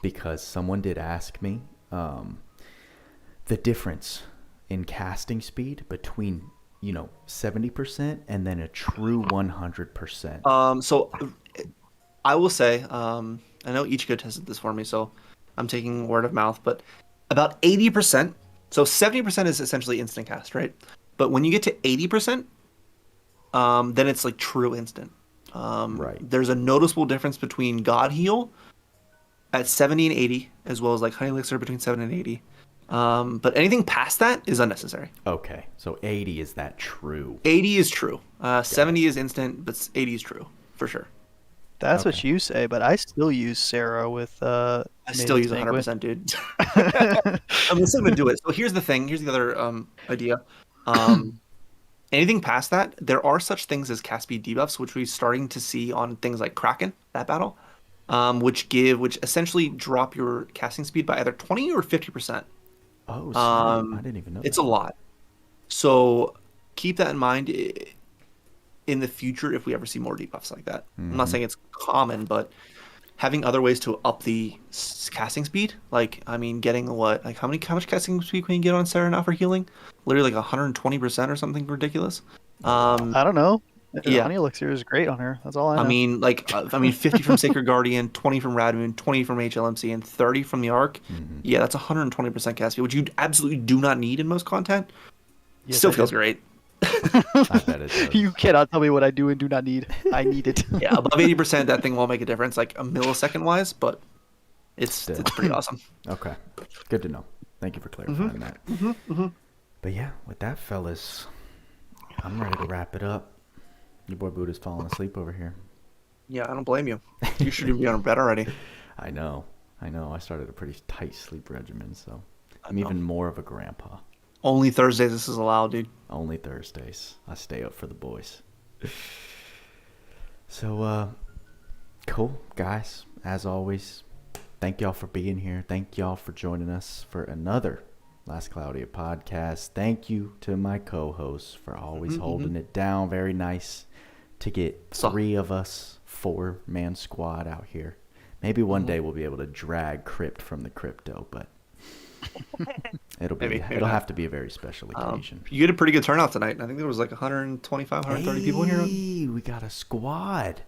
because someone did ask me the difference in casting speed between 70% and then a true 100%. So I will say, I know Ichigo tested this for me, so I'm taking word of mouth, but about 80%, so 70% is essentially instant cast, right? But when you get to 80%, then it's like true instant. Right. There's a noticeable difference between God Heal at 70 and 80, as well as like Honey Elixir between 7 and 80. But anything past that is unnecessary. Okay, so 80 is that true? 80 is true. 70 is instant, but 80 is true, for sure. That's what Okay. you say, but I still use Sarah with I still use Maiden's 100%, dude. I'm still gonna do it. So here's the thing. Here's the other idea. Anything past that, there are such things as cast speed debuffs, which we're starting to see on things like Kraken, that battle, which essentially drop your casting speed by either 20 or 50%. Oh, sweet. I didn't even know It's that. a lot. So keep that in mind in the future if we ever see more debuffs like that. I'm not saying it's common, but having other ways to up the casting speed, getting how much casting speed can you get on Sarah now for healing? Literally like 120% or something ridiculous. I don't know. Yeah. Honey Elixir is great on her. That's all I know. I mean 50 from Sacred Guardian, 20 from Radmoon, 20 from HLMC, and 30 from the Arc. Yeah, that's 120% cast speed, which you absolutely do not need in most content. Yes, Still I feels do. great. I bet it does. You cannot tell me what I do and do not need. I need it. Yeah, above 80%, that thing won't make a difference, like a millisecond wise, but it's pretty awesome. Okay, good to know. Thank you for clarifying that. But yeah, with that, fellas, I'm ready to wrap it up. Your boy Buddha's falling asleep over here. Yeah, I don't blame you. You should be on bed already. I know. I started a pretty tight sleep regimen, so I'm know. even more of a grandpa. Only Thursdays this is allowed, dude. Only Thursdays. I stay up for the boys. So, cool, guys. As always, thank y'all for being here. Thank y'all for joining us for another Last Cloudia podcast. Thank you to my co-hosts for always holding it down. Very nice to get 3 of us, 4-man squad out here. Maybe one day we'll be able to drag Crypt from the crypto, but it'll have to be a very special occasion. You get a pretty good turnout tonight. I think there was like 125, 130 people in here. We got a squad.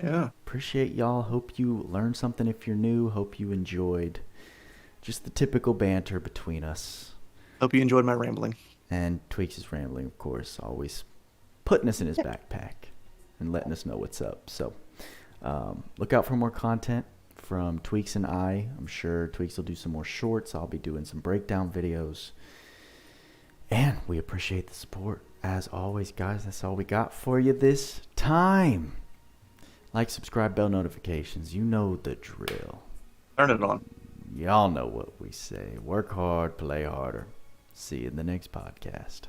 Yeah. Appreciate y'all. Hope you learned something if you're new. Hope you enjoyed just the typical banter between us. Hope you enjoyed my rambling. And Tweaks is rambling, of course, always putting us in his backpack and letting us know what's up. So look out for more content from Tweaks and I. I'm sure Tweaks will do some more shorts. I'll be doing some breakdown videos. And we appreciate the support. As always, guys, that's all we got for you this time. Like, subscribe, bell notifications. You know the drill. Turn it on. Y'all know what we say. Work hard, play harder. See you in the next podcast.